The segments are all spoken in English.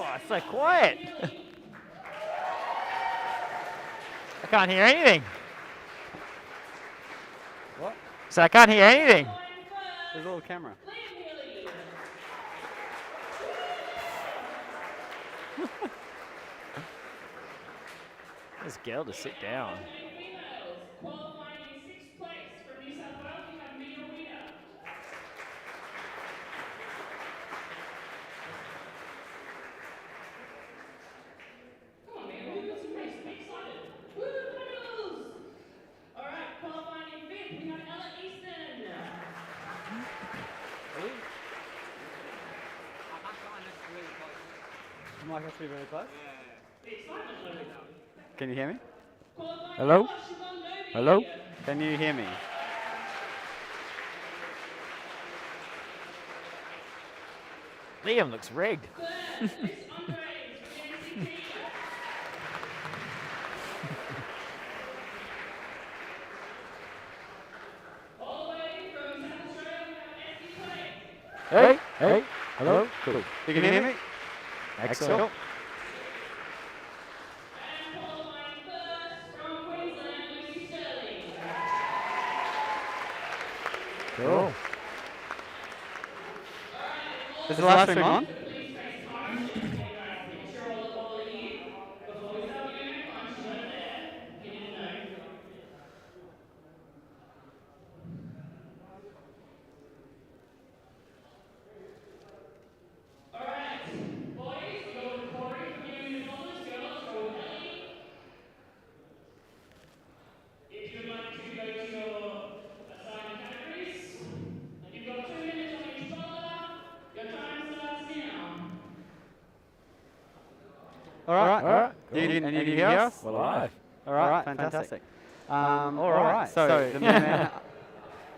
Oh, it's so quiet. I can't hear anything. What? So I can't hear anything. There's a little camera. This girl to sit down. Qualifying in 6th place from New South Wales, we have Mia Weeder. Come on, man, we've got some race. Be excited. Woo, medals! All right, qualifying in 5th, we have Ella Easton. The mic has to be really close? Can you hear me? Hello? Hello? Can you hear me? Liam looks rigged. Hey, hey, hello? Cool. You can hear me? Excellent. Cool. Is the last stream on? All right. You can hear us? We're live. All right, fantastic. All right, so the men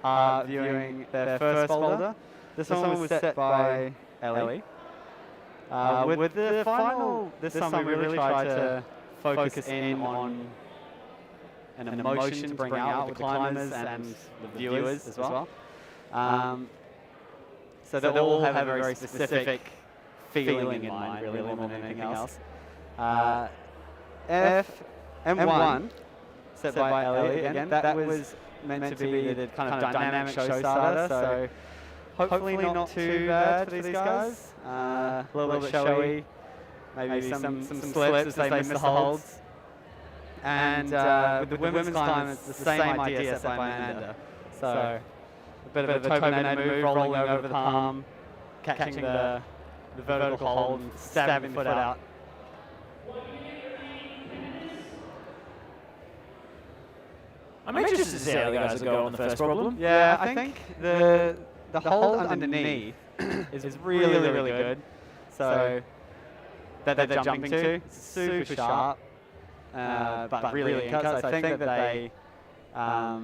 are viewing their first boulder. This one was set by Ellie. With the final, this time we really tried to focus in on an emotion to bring out with the climbers and the viewers as well. So they'll all have a very specific feeling in mind, really, more than anything else. M1, set by Ellie, again, that was meant to be the kind of dynamic show starter, so hopefully not too bad for these guys. A little bit showy, maybe some slips as they miss the holds. And with the women's climb, it's the same idea set by Amanda. So a bit of a toe-bended move, rolling over the palm, catching the vertical hold and stabbing the foot out. I'm interested to see how the guys will go on the first problem. Yeah, I think the hold underneath is really good. So that they're jumping to, it's super sharp, but really in cuts. I think that they, I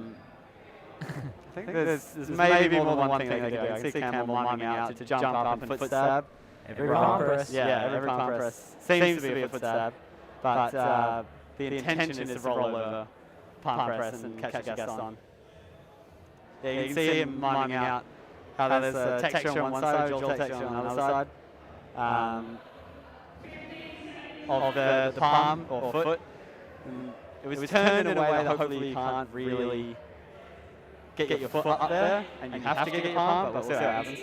think there's maybe more than one thing they can do. I can see Campbell miming out to jump up and foot stab. Every palm press. Yeah, every palm press seems to be a foot stab, but the intention is to roll over palm press and catch a guest on. Yeah, you can see him miming out how there's a texture on one side, dual texture on the other side of the palm or foot. And it was turned in a way that hopefully you can't really get your foot up there, and you have to get your palm, but we'll see what happens.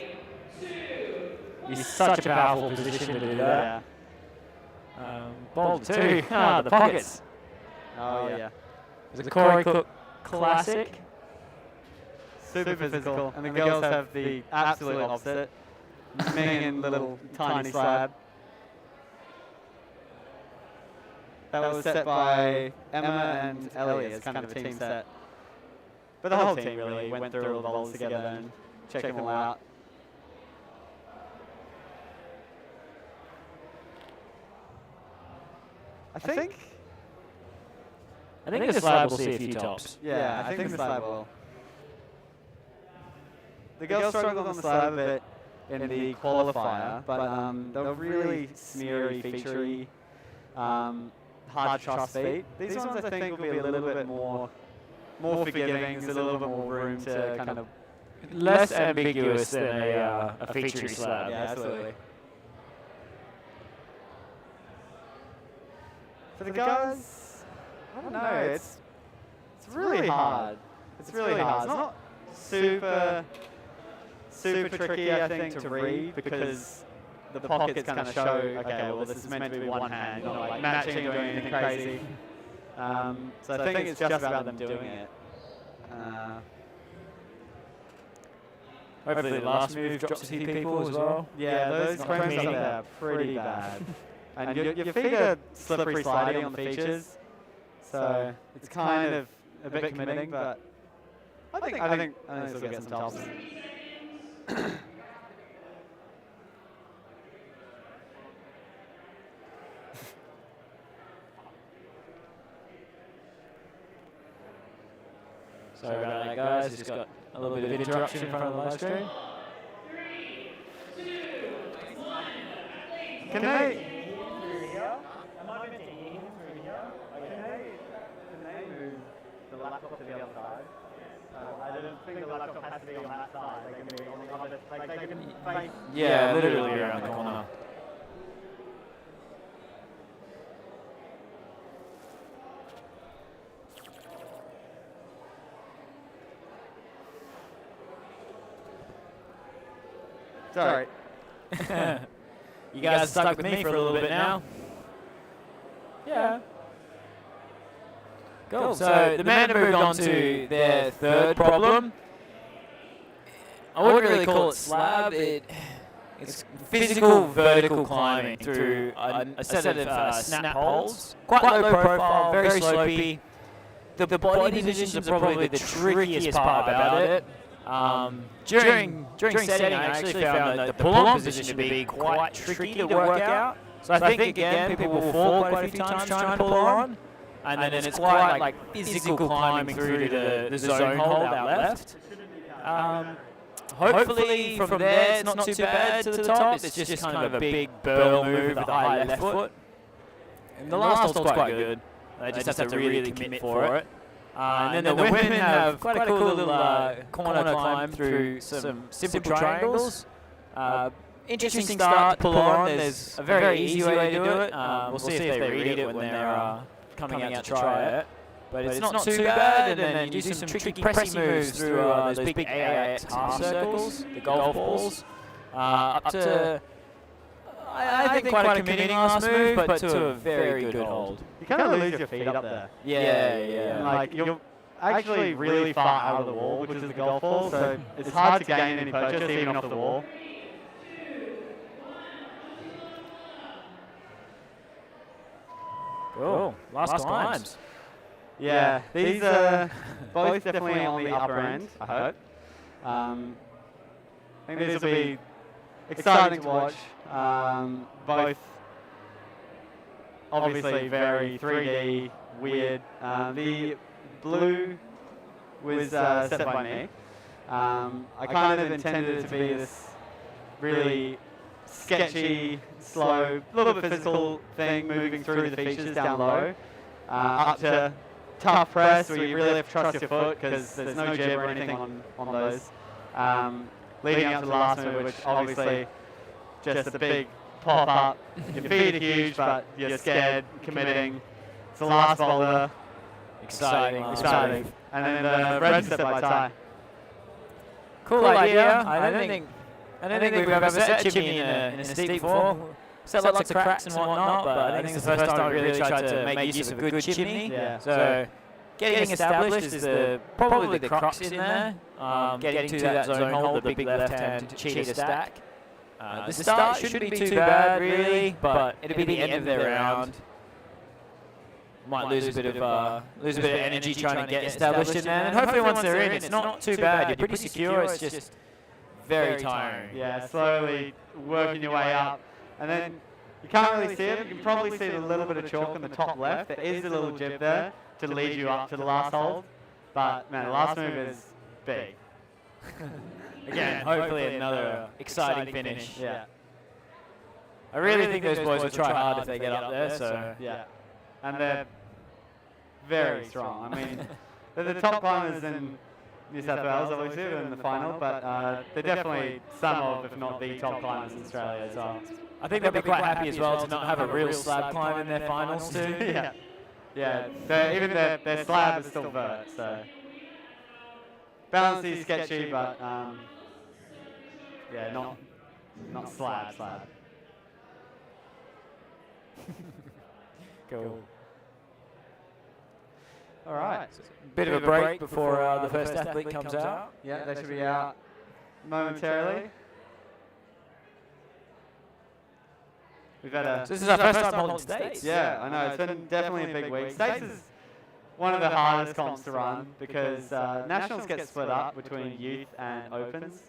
It's such a powerful position to do that. Boulder 2, the pockets. Oh yeah. It's a Corey Cook classic. Super physical, and the girls have the absolute opposite. Me and little tiny Slab. That was set by Emma and Ellie as kind of a team set. But the whole team really went through all the boulders together and checked them all out. I think the Slab will see a few tops. Yeah, I think the Slab will. The girls struggled on the Slab a bit in the qualifier, but they're really smeary, featurey, hard to trust feet. These ones I think will be a little bit more forgiving. There's a little bit more room to kind of less ambiguous than a featurey Slab. Yeah, absolutely. For the guys, I don't know. It's really hard. It's really hard. It's not super tricky, I think, to read because the pockets kind of show, okay, well, this is meant to be one hand, not like matching or doing anything crazy. So I think it's just about them doing it. Hopefully the last move drops a few people as well. Yeah, those cranes up there are pretty bad. And your feet are slippery sliding on the features, so it's kind of a bit committing, but I think this will get some tops. Sorry about that, guys. Just got a little bit of interruption in front of the live stream. 3, 2, 1. Can they move the laptop to the other side? I don't think the laptop has to be on that side. They can be on the other. Like they can face. Yeah, literally around the corner. Sorry. You guys are stuck with me for a little bit now. Yeah. Cool. So the men have moved on to their third problem. I wouldn't really call it slab. It's physical vertical climbing through a set of snap holes. Quite low profile, very slopey. The body positions are probably the trickiest part about it. During setting, I actually found that the pull-on position to be quite tricky to work out. So I think again, people will fall quite a few times trying to pull on, and then it's quite like physical climbing through to the zone hold out left. Hopefully from there it's not too bad to the top. It's just kind of a big burl move with a high left foot. And the last hold's quite good. They just have to really commit for it. And then the women have quite a cool little corner climb through some simple triangles. Interesting start to pull on. There's a very easy way to do it. We'll see if they read it when they're coming out to try it. But it's not too bad, and then you do some tricky pressy moves through those big AIX half circles, the golf balls, up to, I think, quite a committing last move, but to a very good hold. You kind of lose your feet up there. Yeah. Like you're actually really far out of the wall, which is the golf ball, so it's hard to gain any purchase even off the wall. Cool. Last climbs. Yeah, these are both definitely on the upper end, I hope. I think these will be exciting to watch. Both obviously very 3D, weird. The blue was set by me. I kind of intended it to be this really sketchy, slow, a little bit physical thing moving through the features down low, up to tough press where you really have to trust your foot because there's no jib or anything on those. Leading up to the last move, which obviously just a big pop up. Your feet are huge, but you're scared, committing. It's the last boulder. Exciting. And then the red set by Ty. Cool idea. I don't think we've ever set chimney in a steep before. Set lots of cracks and whatnot, but I think it's the first time we really tried to make use of a good chimney. Yeah. So getting established is probably the crux in there. Getting to that zone hold, the big left-hand cheater stack. The start shouldn't be too bad, really, but it'll be the end of their round. Might lose a bit of energy trying to get established in there, and hopefully once they're in, it's not too bad. You're pretty secure. It's just very tiring. Yeah, slowly working your way up, and then you can't really see it. You can probably see a little bit of chalk on the top left. There is a little jib there to lead you up to the last hold, but man, the last move is big. Again, hopefully another exciting finish. Yeah. I really think those boys will try hard if they get up there. So yeah, and they're very strong. I mean, they're the top climbers in New South Wales, obviously, in the final, but they're definitely some of, if not the top climbers in Australia as well. I think they'll be quite happy as well to not have a real slab climb in their finals too. Yeah. Even their slab is still vert, so balance is sketchy, but yeah, not slab. Cool. All right. Bit of a break before the first athlete comes out. Yeah, they should be out momentarily. We've had a. So this is our first time holding states. Yeah, I know. It's been definitely a big week. States is one of the hardest comps to run because nationals get split up between youth and opens.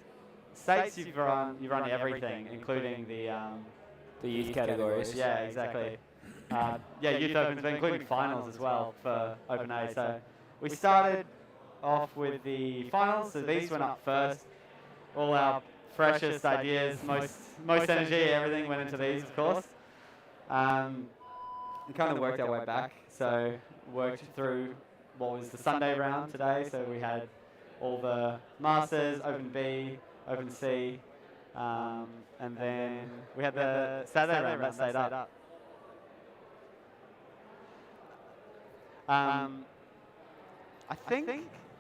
States you run everything, including The youth categories. Yeah, exactly. Youth opens, but including finals as well for Open A. So we started off with the finals. So these went up first. All our freshest ideas, most energy, everything went into these, of course. We kind of worked our way back. So worked through what was the Sunday round today. So we had all the Masters, Open B, Open C, and then we had the Saturday round that stayed up. I think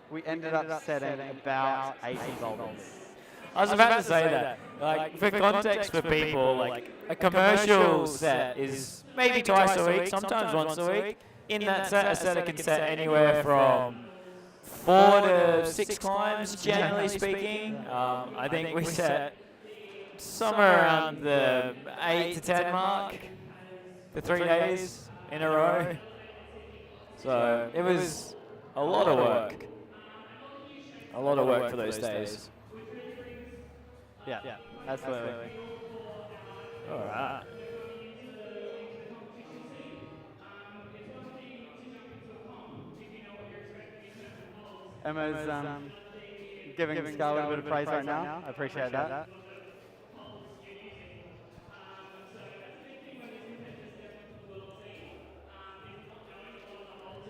we ended up setting about 80 boulders. I was about to say that. Like, for context for people, like a commercial set is maybe twice a week, sometimes once a week. In that set, a setter can set anywhere from 4 to 6 climbs, generally speaking. I think we set somewhere around the 8 to 10 mark for 3 days in a row. So it was a lot of work. A lot of work for those days. Yeah, absolutely. All right. Emma's giving Skywood a bit of praise right now. I appreciate that.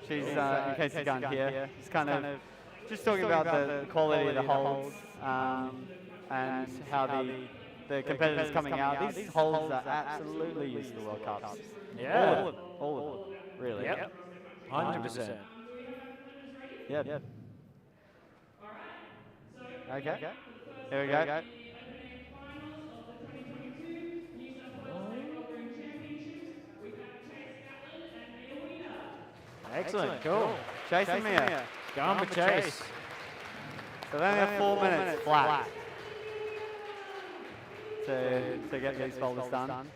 She's, in case you can't hear, she's kind of just talking about the quality of the holds and how the competitors coming out. These holds are absolutely used to the World Cups. Yeah. All of them, really. Yep. 100%. Yep. Okay. Here we go. Excellent. Cool. Chase and Mia. Going for Chase. So they only have 4 minutes flat to get these boulders done.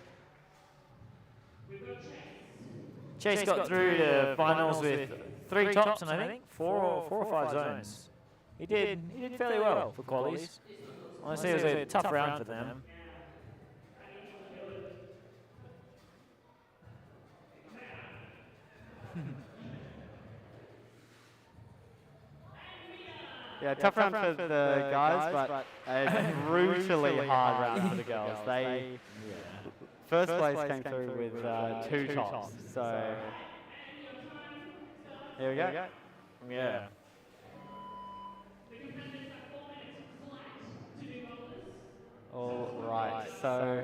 Chase got through to finals with 3 tops and I think 4 or 5 zones. He did fairly well for qualies. Honestly, it was a tough round for them. Yeah, tough round for the guys, but a brutally hard round for the girls. They first place came through with 2 tops. So here we go. Yeah. All right. So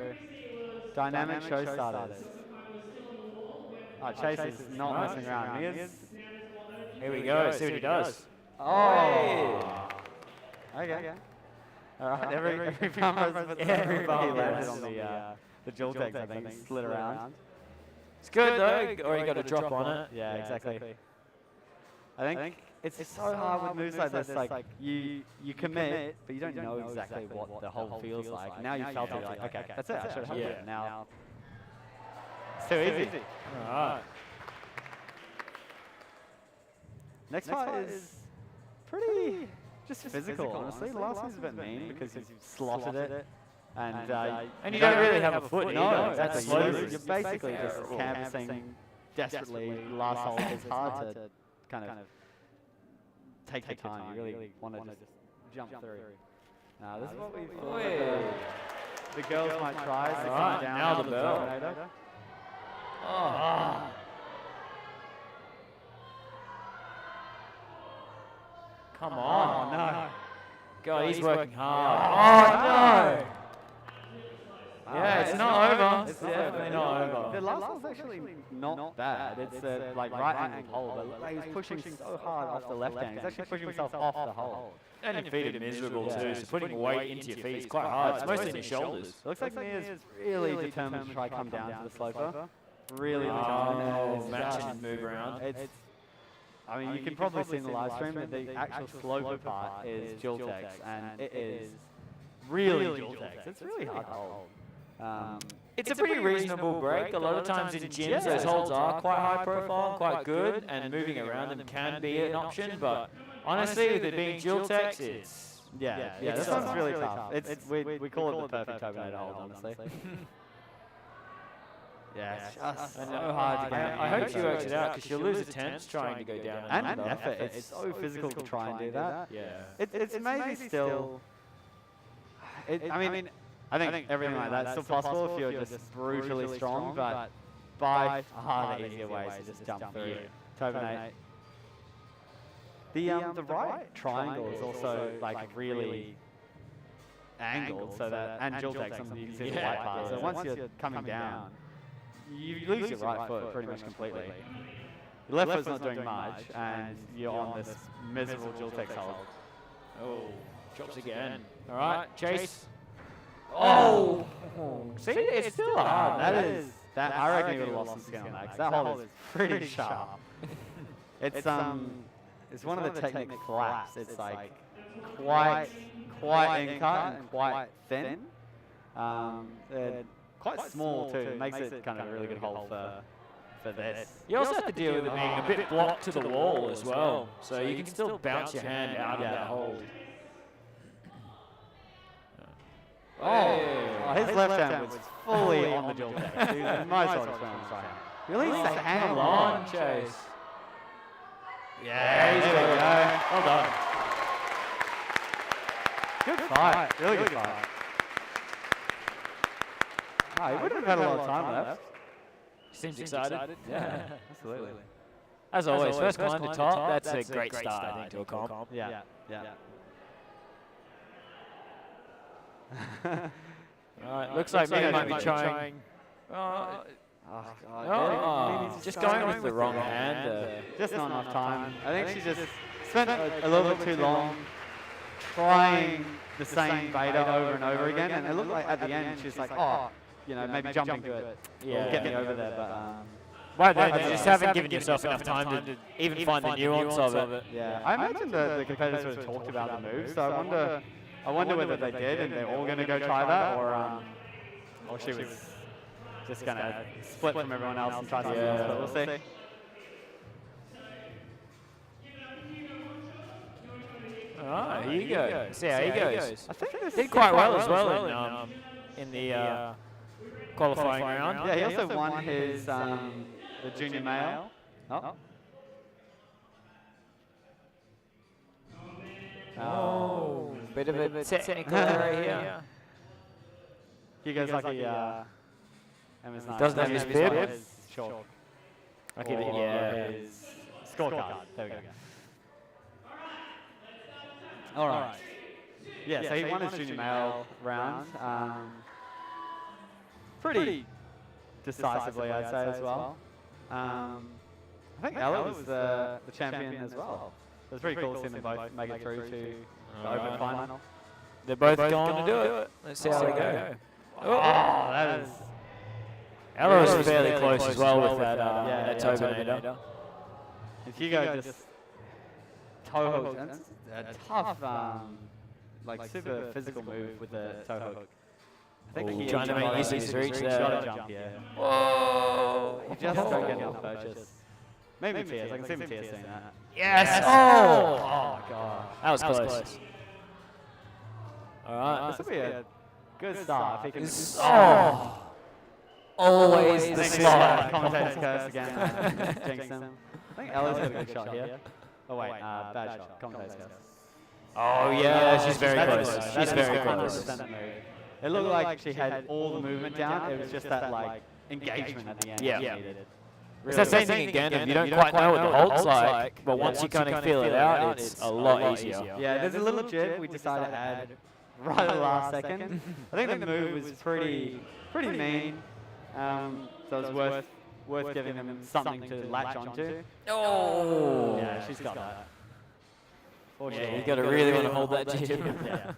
dynamic show starters. Oh, Chase is not messing around. Here we go. See what he does. Oh. Okay. All right. Every everybody landed on the jewel tags, I think, slid around. It's good though, or you got to drop on it. Yeah, exactly. I think it's so hard with moves like this. Like you commit, but you don't know exactly what the whole feels like. Now you felt it. Like, okay, that's it. I should have it. Now it's too easy. All right. Next part is pretty just physical, honestly. The last one's a bit mean because you've slotted it. And you don't really have a foot no, either. that's you're basically just canvassing desperately. Last hole is hard to kind of take the time. You really want to just jump through. Now this is what we thought the girls might try. So Right, down now the bell. Oh. Come on. Oh, no. God, he's working hard. Oh, no. Yeah, it's not over. last. It's definitely not over. The last one's actually not bad. It's a like right-angled hole, but he was pushing so hard off the left hand. He's actually pushing himself off the hole. And your feet are miserable too, so putting weight into your feet is quite hard. It's mostly in your shoulders. It looks like Mia's really determined to try to come down to the sloper. Really determined. Match and move around. I mean, you can probably see in the live stream that the actual sloper part is Jiltex, and it is really Jiltex. It's really hard to hold. It's a pretty reasonable break. A lot of times in gyms, those holds are quite high profile, quite good, and moving around them can be an option. But honestly, with it being Jiltex, it's this one's really tough. We call it the perfect Terminator hold, honestly. Yeah, it's just so hard to get. I hope she works it out because she'll lose attempts trying to go down. And effort. It's so physical to try and do that. Yeah. It's maybe still. I mean, I think everything like that's still possible if you're just brutally strong, but by far the easier ways to just jump through. Turbinate. The right triangle is also like really angled, so that and Jiltex, you can see the white part. So once you're coming down, you lose your right foot pretty much completely. Your left foot's not doing much, and you're on this miserable Jiltex hold. Oh, drops again. All right, chase. Oh! See, it's still hard. That I reckon you would have lost some skin on that, because that hold is pretty sharp. It's one of the technique flaps. It's like quite in cut and quite thin. Quite small too. It makes it kind of a really good hold for this. You also have to deal with it being a bit blocked to the wall as well, so you can still bounce your hand out of that hold. His left hand was fully on the Jiltex. He might as well just went on his right hand. Really? Hang on, Chase. Yeah, there we go. Well done. Good fight. Really good fight. Oh, he would have had a lot of time left. Seems excited. Yeah, absolutely. As always, first climb to top, that's a great start, I think, to a comp. Yeah. Alright, looks like Mia might be trying. Oh, God. Just going with the wrong hand. Just not enough time. I think she just spent a little bit too long trying the same beta over and over again, and it looked like at the end she was like, maybe jumping to it will get me over there, but you just haven't given yourself enough time to even find the nuance of it. Yeah, I imagine the competitors would have talked about the moves, so I wonder whether they did and they're all going to go try that, or she was just going to split from everyone else and try something else, but we'll see. Alright, here you go. See how he goes. I think this did quite well as well in the qualifying round. Yeah, he also won his the junior male. Oh, bit of a technical error here. He goes like a doesn't have his bib. Chalk. I'll give it his scorecard. There we go. All right. Yeah, so he won his junior male round. Pretty decisively, I'd say, as well. I think Ella was the champion as well. It was pretty cool seeing them both make it through to the Open final. They're both going to do it. Let's see how they go. Oh, that is... Ella was fairly close as well with that Tobinator. If Hugo just toe hooks, a tough, like super physical move with the toe hook. I think he's trying to make use of his reach there. Got to jump, yeah. Whoa! You just don't get enough purchase. Maybe Pierce, I can see Pierce doing that. Yes! Oh! Oh, God. That was close. Alright. This will be a good start. If he can... Oh! Always the slide. Commentator's curse again. Jinx him. I think Ella's got a good shot here. Oh, wait. Bad shot. Commentator's curse. Oh, yeah. She's very close. She's very close. It looked like she had all the movement down. It was just that, like, engagement at the end. Yeah. Needed. It's that same thing again, if you don't quite know what the hold's like, but once you kind of feel it out, it's a lot easier. Yeah, there's a little jib we decided to add right at the last second. I think the move was pretty mean. So it's worth giving them something to latch onto. Oh! Yeah, she's got that. Yeah, you got to really want to hold that jib. Yeah.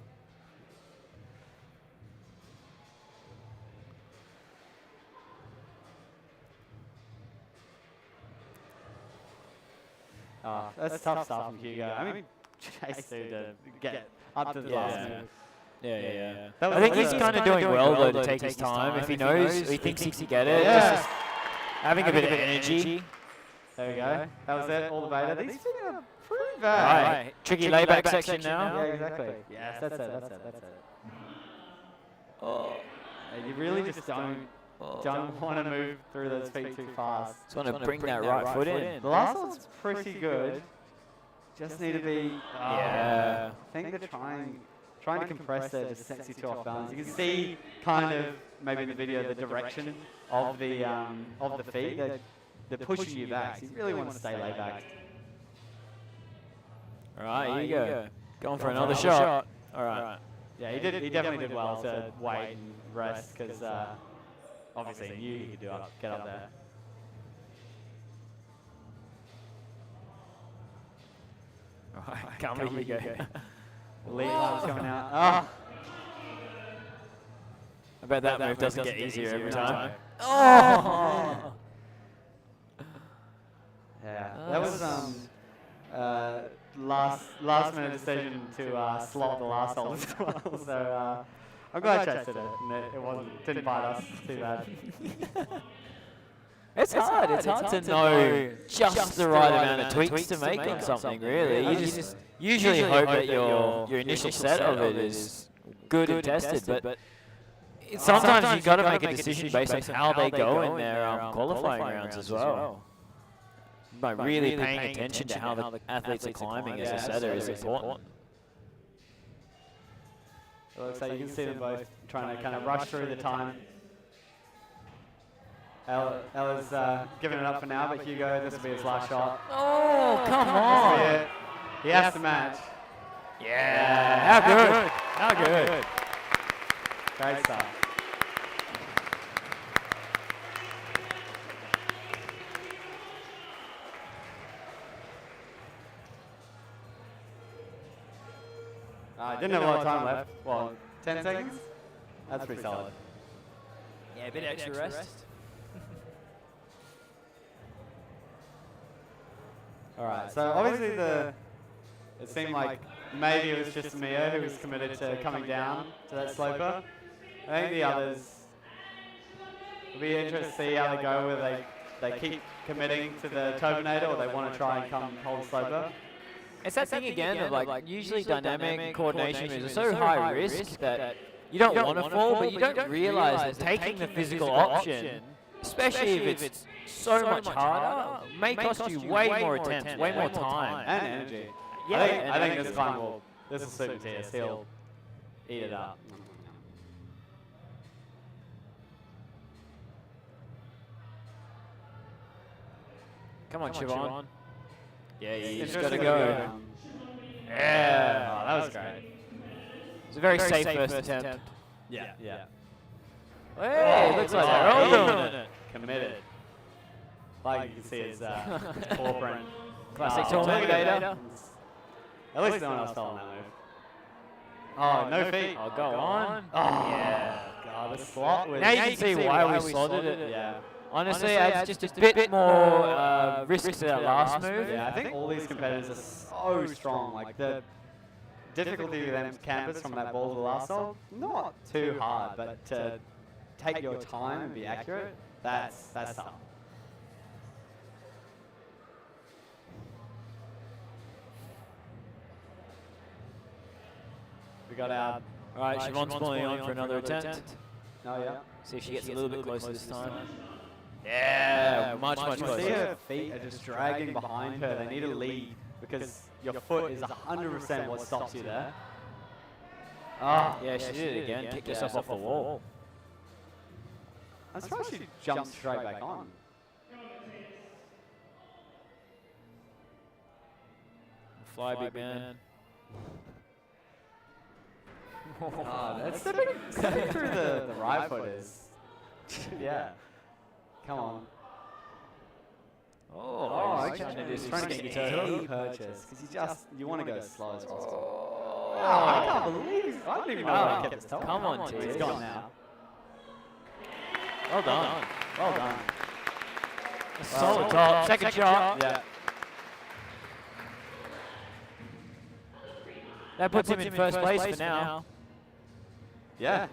That's tough stuff from Hugo. I mean, chase through to get up to the last move. Yeah. That I think was he's kind of doing well though to take his time. If he knows, he thinks he can get it. Yeah. Just having a bit of energy. There we go. That was it. All the beta. These things are pretty bad. Right. Tricky layback section now. Yeah, exactly. Yes, that's it. Oh. You really just don't want to move through those feet too fast. Just want to bring that right foot in. The last one's pretty good. Just need to be. Yeah. I think they're trying to compress there just sets you too off balance. You can see kind of maybe in the video the direction of the feet. They're pushing you back. So you really want to stay laid back. All right, here you go. Going for another shot. All right. Yeah, he definitely did well to wait and rest because obviously he knew he could get up there. All right, come here you go. The lead line's coming out. Oh. I bet that move doesn't get easier every time. Oh! Yeah, that was last minute decision to slot the last hole as well. So I'm glad Chase did it, and didn't bite us too bad. It's hard to know just the right amount of tweaks to make on something, really. You just usually hope that your initial set of it is good and tested, but sometimes you've got to make a decision based on how they go in their qualifying rounds as well. By really paying attention to how the athletes are climbing as a setter is important. It looks like you can see them both trying to kind of rush through the time. Ella's giving it up for now, but Hugo, this will be his last shot. Oh, come on! He has to match. Yeah, how good. Great stuff. Didn't have a lot of time left. Well, 10 seconds? That's pretty solid. Yeah, a bit extra rest. Alright, so obviously it seemed like maybe it was just Mia who was committed to coming down to that sloper. I think the others will be interested to see how they go, whether they keep committing to the Turbinator or they want to try and come hold sloper. It's that thing again of like usually dynamic coordination moves are so high risk that you don't want to fall, but you don't realize that taking the physical option, especially if it's so much harder, may cost you way more attempts, way more time. And energy. Yeah, I think this time this will suit Matthias. He'll eat it up. Come on, Siobhan. Yeah, he's Just got to go. Yeah. Oh, that was great. It's a very safe first attempt. Yeah. Hey, looks like they're all doing it. Committed. Like you can see his foreprint. Classic Terminator. At least no one else fell on that move. Oh, no feet. Oh, go on. Oh, yeah. God, the slot was... Now you can see why we slotted it. Yeah. Honestly, adds just a bit more risk to that last move. Yeah, I think all these competitors are so strong. Like, the difficulty of them to campus from that ball to the last hole, not too hard, but to take your time and be accurate, that's tough. We got our... All right, Siobhan's pulling on for another attempt. Oh, yeah. See if she gets a little bit closer this time. Yeah, much You see closer. her feet are just dragging behind her. They need a lead because your foot is 100% what stops you there. Oh, yeah, she did it again. Kicked herself off the wall. I'm surprised she jumped straight back on. Fly, big man. That's stepping through the right foot is... yeah. Come on. Oh, okay. He's trying to get you to purchase because you want to go as slow as possible. Oh, I can't believe I didn't even know I kept this top. Come on, He's gone now. Well done. Well done. Solid top. Second shot. Yeah. That puts him in first place for now. Yeah.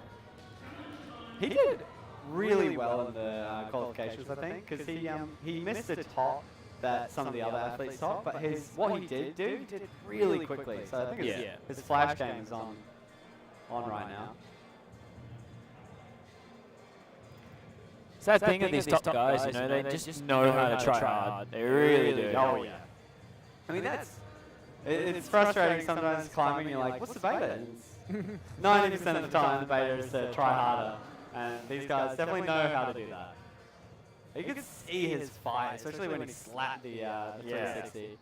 He did really well in the qualifications, I think, because he missed a top that some of the other athletes top, but what he did really quickly. So I think his flash game is on right now. It's that thing of these top guys, you know, they just know how to try hard. They really do. Oh yeah. I mean, it's frustrating sometimes climbing. You're like, what's the beta? 90% of the time, the beta is to try harder, and these guys definitely know how to do that. You can see his fight, especially when he slapped the 360. You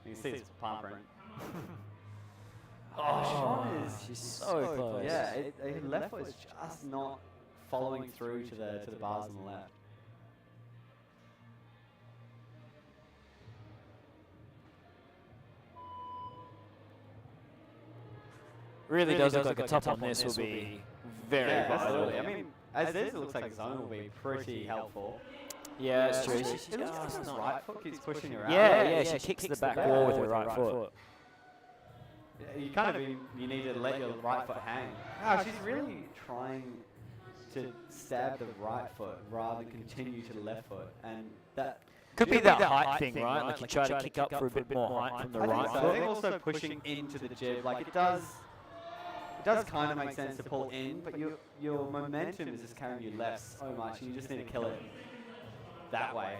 can see his palm print. Oh, she's so close. Yeah, his left foot is just not following through to the bars on the left. Really does look like a top on this will be very vital. Absolutely. I mean, as this, it looks like zone will be pretty helpful. Yeah, it's true. It looks like his right foot keeps pushing her out. Yeah, she kicks the back wall with her right foot. You need to let your right foot hang. Wow, she's really trying to stab the right foot rather than continue to the left foot, and that could be that height thing, right? Like you try to kick up for a bit more height from the right foot. I think also pushing into the jib, like it does kind of make sense to pull in, but your momentum is just carrying you left so much, and you just need to kill it that way.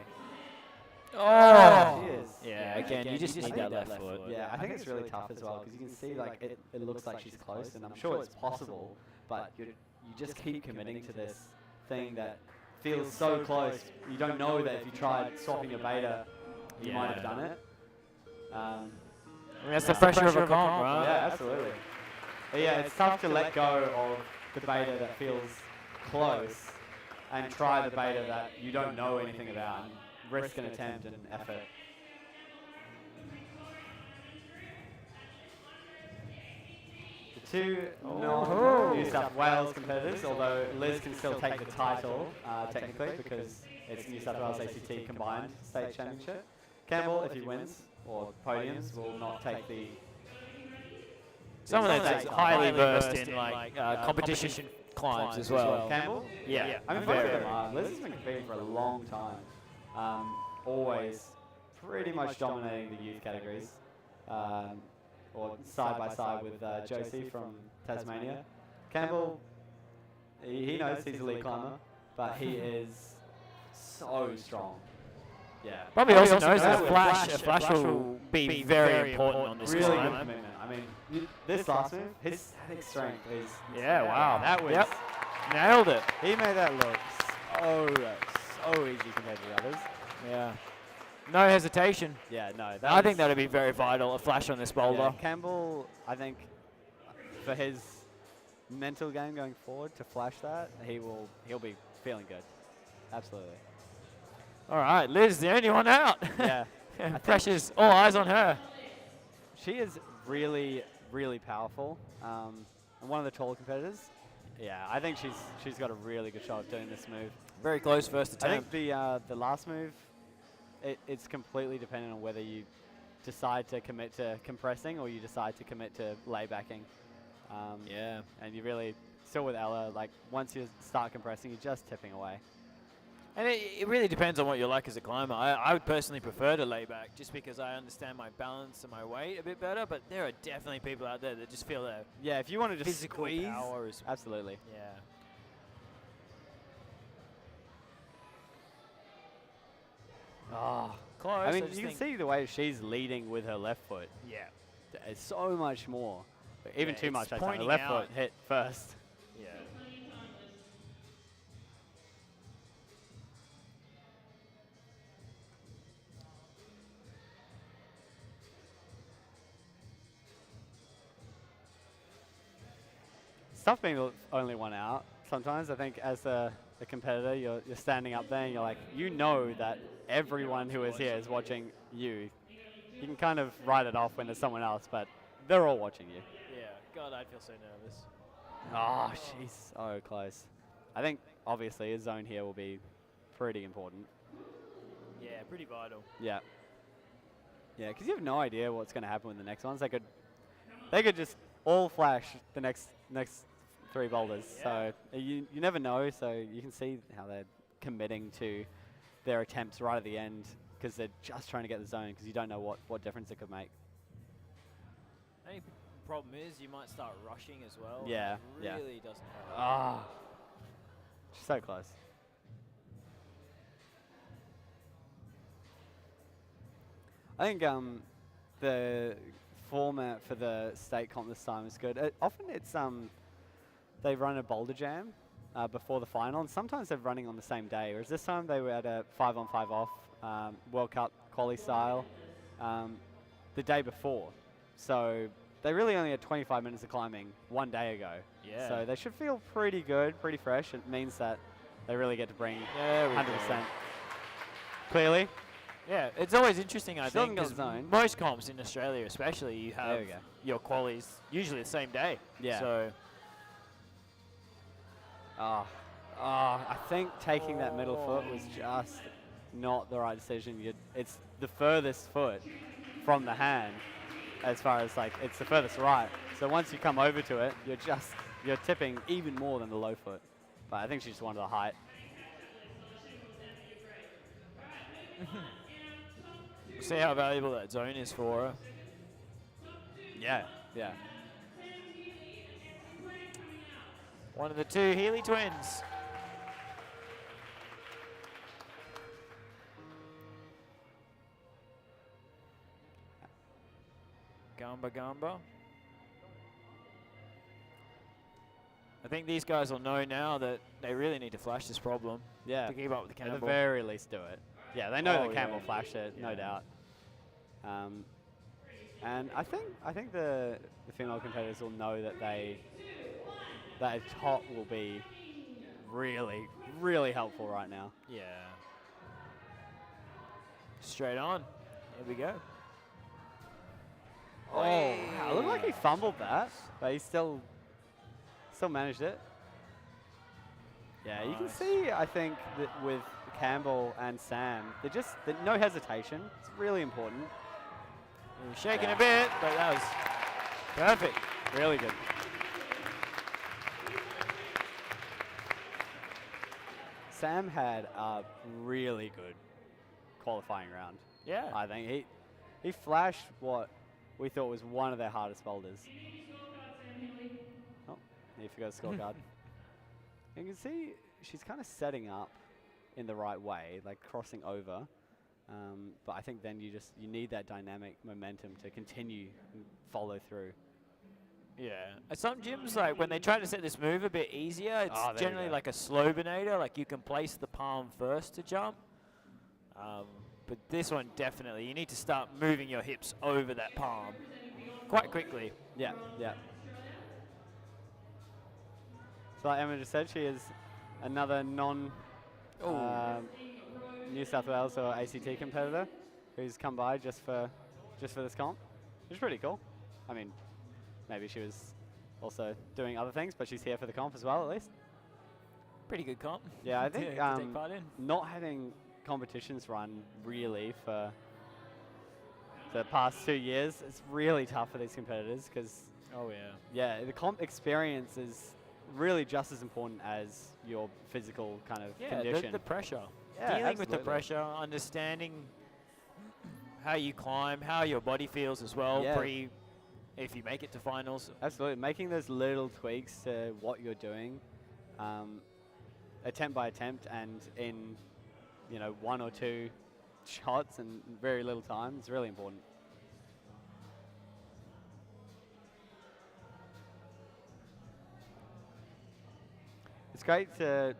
Oh! Yeah, again, you just need that left foot. Yeah, I think it's really tough as well, because you can see like it looks like she's close, and I'm sure it's possible, but you just keep committing to this thing that feels so close. You don't know that if you tried swapping your beta, you might have done it. That's the pressure of a comp, right? Yeah, absolutely. Yeah, it's tough to let go of the beta that feels close and try the beta that you don't know anything about and risk an attempt and effort. The two New South Wales competitors, although Liz can still take the title technically because it's New South Wales ACT combined state championship. Campbell, if he wins or podiums, will not take the. Someone that's highly versed in like competition climbs as well. Campbell? Yeah. I mean, both of them are. Liz has been competing for a long time. Always pretty much dominating the youth categories. Or side by side with Josie from Tasmania. Campbell, he knows he's a lead climber, but he is so strong. Yeah. Probably also knows that a flash will be very important on this really climb. good commitment. I mean, this last move, his static strength is. Yeah, wow. That was. Yep. Nailed it. He made that look so easy compared to the others. Yeah. No hesitation. Yeah, no. I think that would be very vital, a flash on this boulder. Yeah, Campbell, I think, for his mental game going forward to flash that, he'll be feeling good. Absolutely. All right, Liz, the only one out. Yeah. Pressure's all eyes on her. She is really, really powerful. And one of the taller competitors. Yeah, I think she's got a really good shot of doing this move. Very close first attempt. I think the last move, it's completely dependent on whether you decide to commit to compressing or you decide to commit to laybacking. Yeah. And you really, still with Ella, like once you start compressing, you're just tipping away. And it really depends on what you're like as a climber. I would personally prefer to lay back just because I understand my balance and my weight a bit better, but there are definitely people out there that just feel that if you want to just physical squeeze, power is absolutely. Yeah. Oh, close. I mean, you can see the way she's leading with her left foot. Yeah. It's so much more. Even too much, I think. The pointing left out. foot hit first. Yeah. Stuff being the only one out, sometimes. I think as a competitor, you're standing up there and you're like, you know that everyone who is here is watching you. You can kind of write it off when there's someone else, but they're all watching you. Yeah, God, I'd feel so nervous. Oh, she's so close. I think, obviously, a zone here will be pretty important. Yeah, pretty vital. Yeah. Yeah, because you have no idea what's going to happen with the next ones. They could just all flash the next 3 boulders. Yeah. So you never know. So you can see how they're committing to their attempts right at the end because they're just trying to get the zone because you don't know what difference it could make. Only problem is you might start rushing as well. Yeah, It yeah. really doesn't help. Ah, she's so close. I think the format for the state comp this time is good. Often it's they run a boulder jam before the final, and sometimes they're running on the same day. Whereas this time they were at a 5-on-5 off World Cup quali style the day before. So they really only had 25 minutes of climbing one day ago. Yeah. So they should feel pretty good, pretty fresh. It means that they really get to bring 100%. Clearly. Yeah, it's always interesting, I Still think, haven't got 'cause zone. most comps in Australia especially, you There have we go. your qualies usually the same day. Yeah. So, I think taking that middle foot was just not the right decision. It's the furthest foot from the hand as far as like, it's the furthest right. So once you come over to it, you're tipping even more than the low foot. But I think she just wanted the height. see how valuable that zone is for her. Yeah, yeah. One of the 2 Healy twins. Gamba. I think these guys will know now that they really need to flash this problem Yeah. to keep up with the At the Campbell. very least do it. Yeah, they know Oh, that Campbell yeah. flashed it, no Yeah. doubt. And I think the female competitors will know that that a top will be really, really helpful right now. Yeah. Straight on. Here we go. Oh, wow, it looked like he fumbled that, but he still managed it. Yeah, you can Nice. see, I think, that with Campbell and Sam, they're no hesitation. It's really important. He was shaking a bit, but that was perfect. Really good. Sam had a really good qualifying round. Yeah. I think he flashed what we thought was one of their hardest boulders. Oh, he forgot the scorecard. You can see she's kind of setting up in the right way, like crossing over. But I think then you need that dynamic momentum to continue and follow through. Yeah. At some gyms, like when they try to set this move a bit easier, it's Oh, there you generally go. like a slow bonator, like you can place the palm first to jump. But this one definitely, you need to start moving your hips over that palm quite quickly. Yeah, yeah. So like Emma just said, she is another New South Wales or ACT competitor who's come by just for this comp, which is pretty cool. I mean, maybe she was also doing other things, but she's here for the comp as well, at least. Pretty good comp. Yeah, I to think take part in. not having competitions run really for the past 2 years, it's really tough for these competitors because, Oh yeah. yeah, the comp experience is really just as important as your physical kind of Yeah, condition. the pressure. Yeah, Dealing with the absolutely. pressure, understanding how you climb, how your body feels as well, Yeah. if you make it to finals. Absolutely, making those little tweaks to what you're doing, attempt by attempt, and in 1 or 2 shots and very little time is really important. It's great to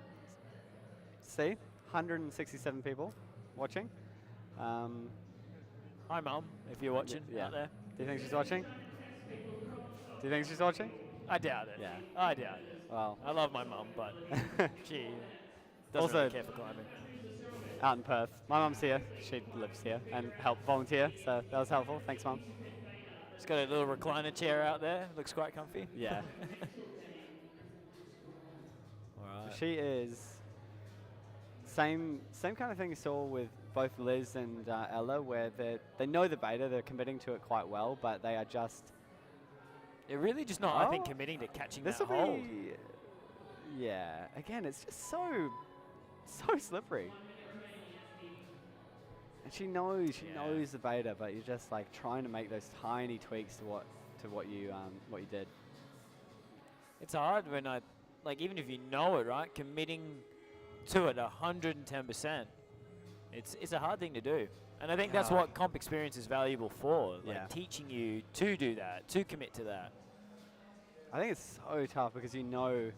see 167 people watching. Hi, Mum, if you're watching yeah. out there. Do you think she's watching? Do you think she's watching? I doubt it. Yeah. I doubt it. Well, I love my mum, but she doesn't Also- really care for climbing. out in Perth. My mum's here. She lives here and helped volunteer, so that was helpful. Thanks, Mum. She's got a little recliner chair out there. Looks quite comfy. Yeah. All right. She is same kind of thing you saw with both Liz and Ella, where they know the beta, they're committing to it quite well, but they are just. They're really just not, I think, Oh, committing to catching This that will hold. be. Yeah. Again, it's just so slippery. And she knows the beta, but you're just like trying to make those tiny tweaks to what you did. It's hard when even if you know it, right? Committing to it 110%. It's a hard thing to do. And I think that's what comp experience is valuable for. Like teaching you to do that, to commit to that. I think it's so tough because you know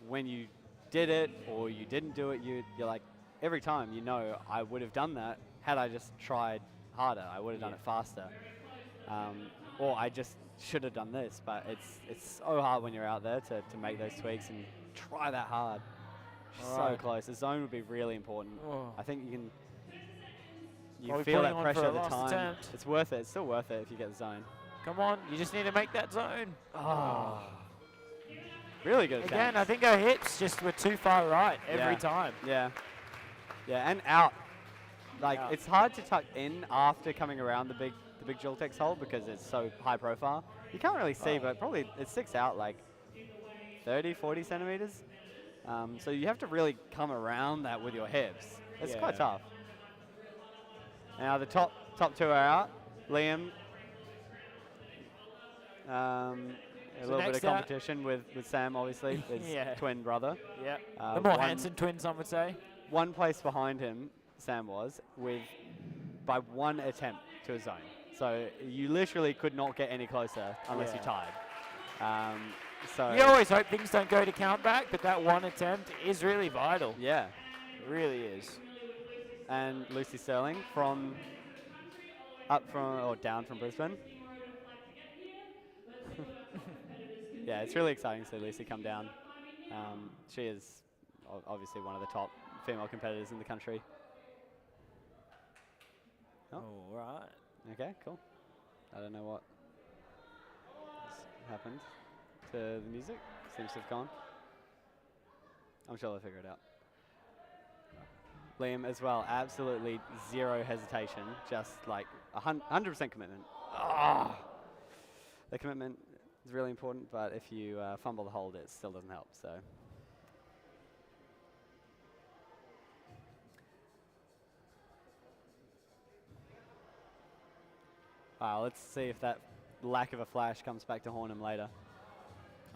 when you did it or you didn't do it, you're like, every time you know I would have done that had I just tried harder. I would have done it faster. Or I just should have done this, but it's so hard when you're out there to make those tweaks and try that hard. So close. The zone would be really important. Oh. I think you Probably feel putting that on pressure for a at the last time. attempt. It's worth it. It's still worth it if you get the zone. Come on, you just need to make that zone. Oh. Really good attempt. Again, I think her hips just were too far right every time. Yeah. Yeah, and out. Like, Out. it's hard to tuck in after coming around the big Joltex hole because it's so high profile. You can't really see, but probably it sticks out like 30, 40 centimeters. So you have to really come around that with your hips. It's quite tough. Now the top two are out. Liam. A little bit of next out- competition with Sam, obviously, his twin brother. Yeah. Uh, The more one- handsome twin, some would say. One place behind him, Sam was, by one attempt to a zone. So you literally could not get any closer unless you tied. So You always hope things don't go to count back, but that one attempt is really vital. yeah. It really is. And Lucy Sterling down from Brisbane. Yeah, it's really exciting to see Lucy come down. She is obviously one of the top female competitors in the country. All right. Okay, cool. I don't know what happened to the music. Seems to have gone. I'm sure they'll figure it out. Liam as well, absolutely zero hesitation, just like 100% commitment. The commitment is really important, but if you fumble the hold, it still doesn't help. So. Let's see if that lack of a flash comes back to haunt him later.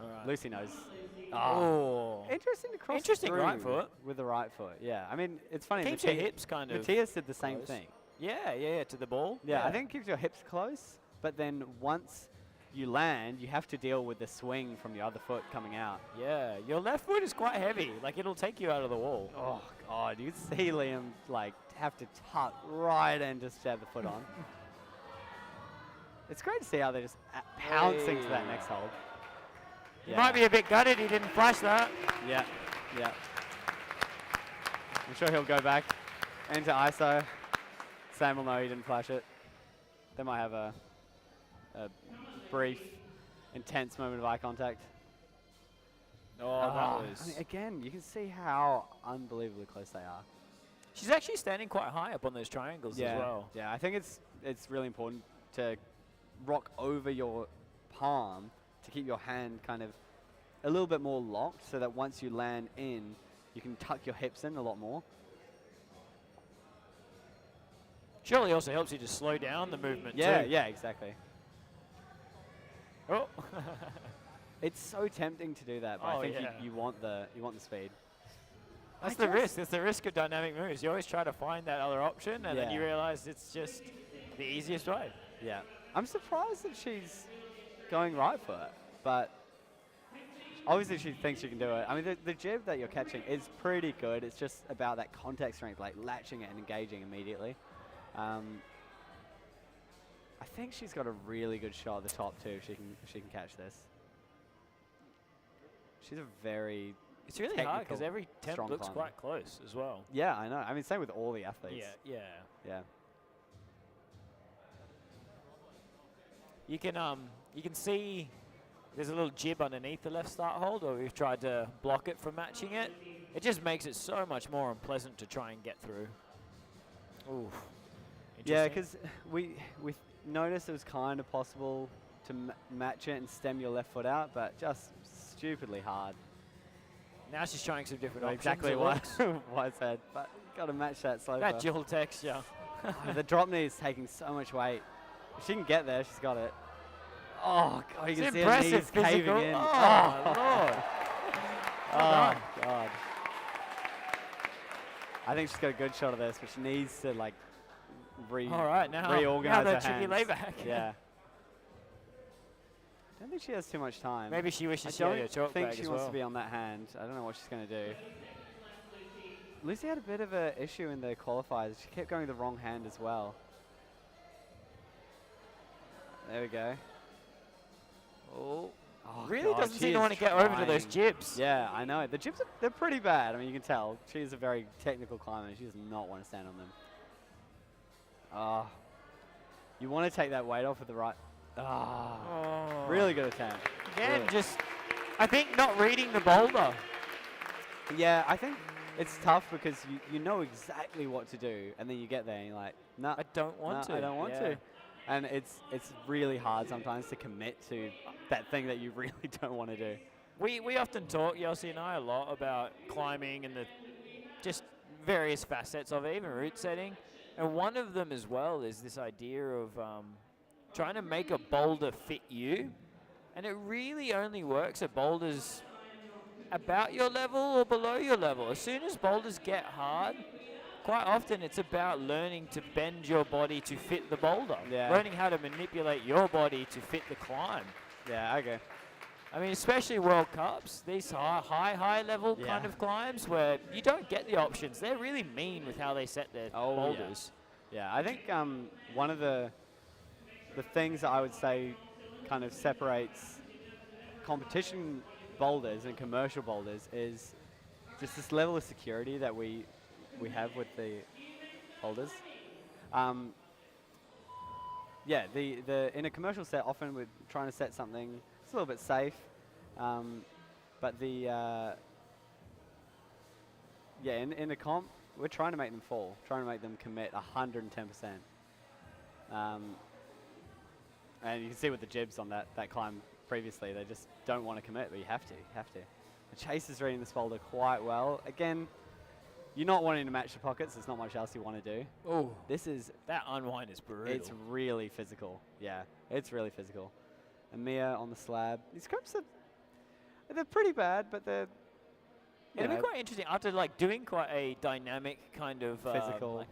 All right. Lucy knows. Oh. Interesting to cross Interesting through right foot. with the right foot. Yeah, I mean, it's funny. Keeps your hips kind of Matthias did the same close. thing. Yeah, to the ball. Yeah, I think it keeps your hips close, but then once you land, you have to deal with the swing from the other foot coming out. Yeah, your left foot is quite heavy. Like, it'll take you out of the wall. Oh, God, you see Liam, like, have to tuck right in to stab the foot on. It's great to see how they're just pouncing to that next hold. He might be a bit gutted he didn't flash that. Yeah. I'm sure he'll go back into ISO. Sam will know he didn't flash it. They might have a brief, intense moment of eye contact. Oh, that was... I mean, again, you can see how unbelievably close they are. She's actually standing quite high up on those triangles as well. Yeah, I think it's really important to rock over your palm to keep your hand kind of a little bit more locked so that once you land in, you can tuck your hips in a lot more. Surely also helps you to slow down the movement too. Yeah, exactly. Oh. It's so tempting to do that, but I think you want the speed. That's the risk. That's the risk of dynamic moves. You always try to find that other option, and then you realize it's just the easiest way. Yeah. I'm surprised that she's going right foot, but obviously she thinks she can do it. I mean, the jib that you're catching is pretty good. It's just about that contact strength, like latching it and engaging immediately. I think she's got a really good shot at the top too if she can catch this. she's a very It's really hard because technical, every temp strong looks climber. quite close as well. Yeah, I know. I mean, same with all the athletes. Yeah. Yeah. You can see there's a little jib underneath the left start hold, or we've tried to block it from matching it. It just makes it so much more unpleasant to try and get through. Ooh. Yeah, because we noticed it was kind of possible to match it and stem your left foot out, but just stupidly hard. Now she's trying some different options. Exactly what I said, but got to match that slope. That dual texture. The drop knee is taking so much weight. If she can get there, she's got it. Oh, God, you can see her knees caving in. Oh, Lord. Oh, God. I think she's got a good shot of this, but she needs to, like, All right, now reorganize the her tricky hands. layback. Yeah. I don't think she has too much time. Maybe she wishes she I had a don't chalk think bag she as wants well. to be on that hand. I don't know what she's going to do. Lucy had a bit of an issue in the qualifiers. She kept going the wrong hand as well. There we go. Oh, Really God, doesn't she seem to is want to get over to those trying. jibs. Yeah, I know. The jibs, they're pretty bad. I mean, you can tell. She's a very technical climber. She does not want to stand on them. You want to take that weight off with the right. Oh. Really good attempt. Again, Really. just, I think not reading the boulder. Yeah, I think it's tough because you know exactly what to do, and then you get there and you're like, no, I don't want to. I don't want Yeah. to. And it's really hard sometimes to commit to that thing that you really don't want to do. We often talk, Yossi and I, a lot about climbing and the just various facets of it, even route setting. And one of them as well is this idea of trying to make a boulder fit you. And it really only works at boulders about your level or below your level. As soon as boulders get hard, quite often it's about learning to bend your body to fit the boulder. Yeah. Learning how to manipulate your body to fit the climb. Yeah, okay. I mean, especially World Cups, these high level Yeah. kind of climbs where you don't get the options. They're really mean with how they set their boulders. Yeah, I think one of the things that I would say kind of separates competition boulders and commercial boulders is just this level of security that we have with the boulders. Yeah, in a commercial set, often we're trying to set something it's a little bit safe, but in a comp, we're trying to make them fall, trying to make them commit 110%. And you can see with the jibs on that climb previously, they just don't want to commit, but you have to. The Chase is reading this boulder quite well. Again, you're not wanting to match the pockets. There's not much else you want to do. Oh, That unwind is brutal. It's really physical. Yeah, it's really physical. And Mia on the slab. These grips they're pretty bad, but they're It'd be quite interesting after doing quite a dynamic kind of physical.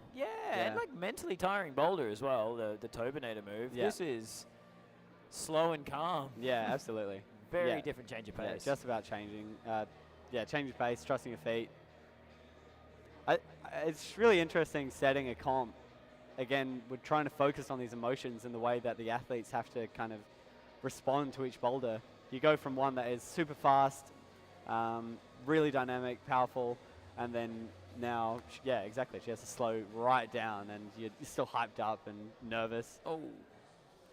and mentally tiring boulder as well. The Tobinator move. Yeah. This is slow and calm. Yeah, absolutely. Very different change of pace. Yeah, just about changing. Changing pace, trusting your feet. It's really interesting setting a comp. Again, we're trying to focus on these emotions and the way that the athletes have to kind of respond to each boulder. You go from one that is super fast, really dynamic, powerful, and then now, exactly, she has to slow right down, and you're still hyped up and nervous. Oh,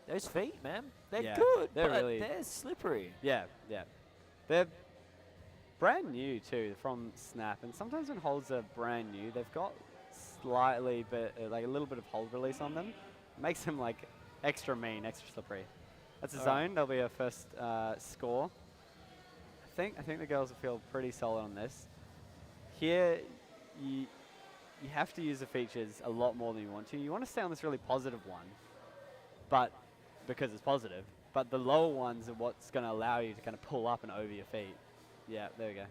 those feet, man. They're Yeah, good, they're but really- they're slippery. Yeah. They're brand new too from Snap, and sometimes when holds are brand new, they've got slightly a little bit of hold release on them. Makes them extra mean, extra slippery. That's a zone. That'll be our first score. I think the girls will feel pretty solid on this. Here, you have to use the features a lot more than you want to. You want to stay on this really positive one, but because it's positive. But the lower ones are what's going to allow you to kind of pull up and over your feet. Yeah, there we go.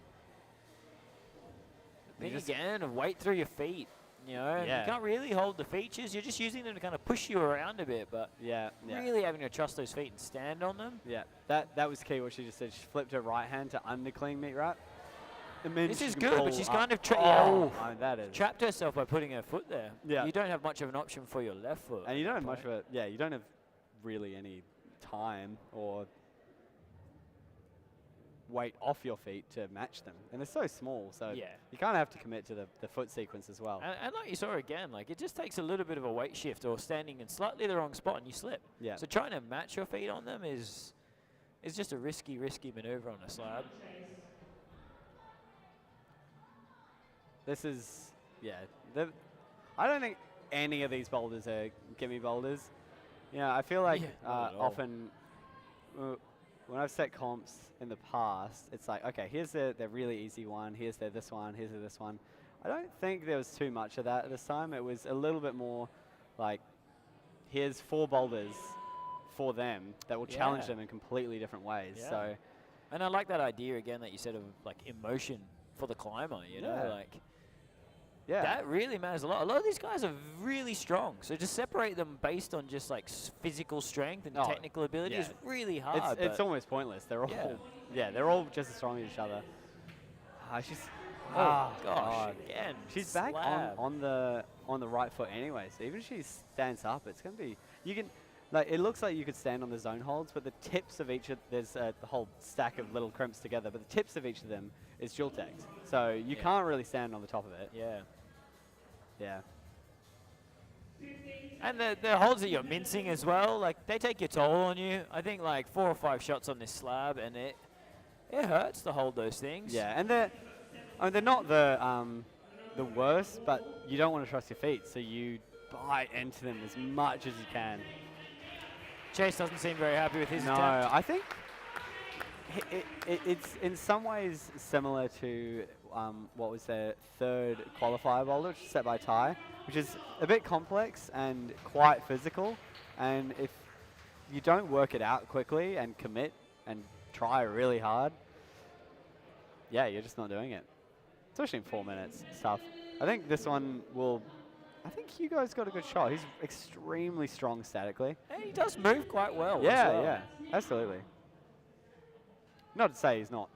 Thing again of weight through your feet. You can't really hold the features. You're just using them to kind of push you around a bit, but really having to trust those feet and stand on them. Yeah, that was key. What she just said. She flipped her right hand to under clean meat wrap. This is good, but she's kind of that is trapped herself by putting her foot there. Yeah. You don't have much of an option for your left foot. And you don't have much of a you don't have really any time or weight off your feet to match them. And they're so small, so Yeah. you kind of have to commit to the foot sequence as well. And like you saw again, like it just takes a little bit of a weight shift or standing in slightly the wrong spot and you slip. Yeah. So trying to match your feet on them is just a risky maneuver on a slab. This is, yeah. I don't think any of these boulders are gimme boulders. You know, I feel like Yeah, not at all. often when I've set comps in the past, it's like, okay, here's the really easy one, here's this one, here's this one. I don't think there was too much of that this time. It was a little bit more like, here's 4 boulders for them that will challenge them in completely different ways. Yeah. So, And I like that idea again that you said of like emotion for the climber, you know, Yeah. like yeah. that really matters a lot. A lot of these guys are really strong, so just separate them based on just like physical strength and technical ability is really hard. It's almost pointless. They're all, they're all just as strong as each other. She's, oh gosh, again, she's back slab. on the right foot anyway. So even if she stands up, it's gonna be, you can, like, it looks like you could stand on the zone holds, but the tips of each of, there's the whole stack of little crimps together, but the tips of each of them is dual text. So you can't really stand on the top of it. Yeah. Yeah. And the holds that you're mincing as well, like they take your toll on you. I think like 4 or 5 shots on this slab, and it hurts to hold those things. Yeah, and they're not the worst, but you don't want to trust your feet, so you bite into them as much as you can. Chase doesn't seem very happy with his No, attempt. I think it's in some ways similar to what was their 3rd qualifier boulder, which is set by Ty, which is a bit complex and quite physical. And if you don't work it out quickly and commit and try really hard, yeah, you're just not doing it. Especially in 4 minutes, it's tough. I think this one will, I think Hugo's got a good shot. He's extremely strong statically. And he does move quite well. Yeah, as well. yeah, absolutely. Not to say he's not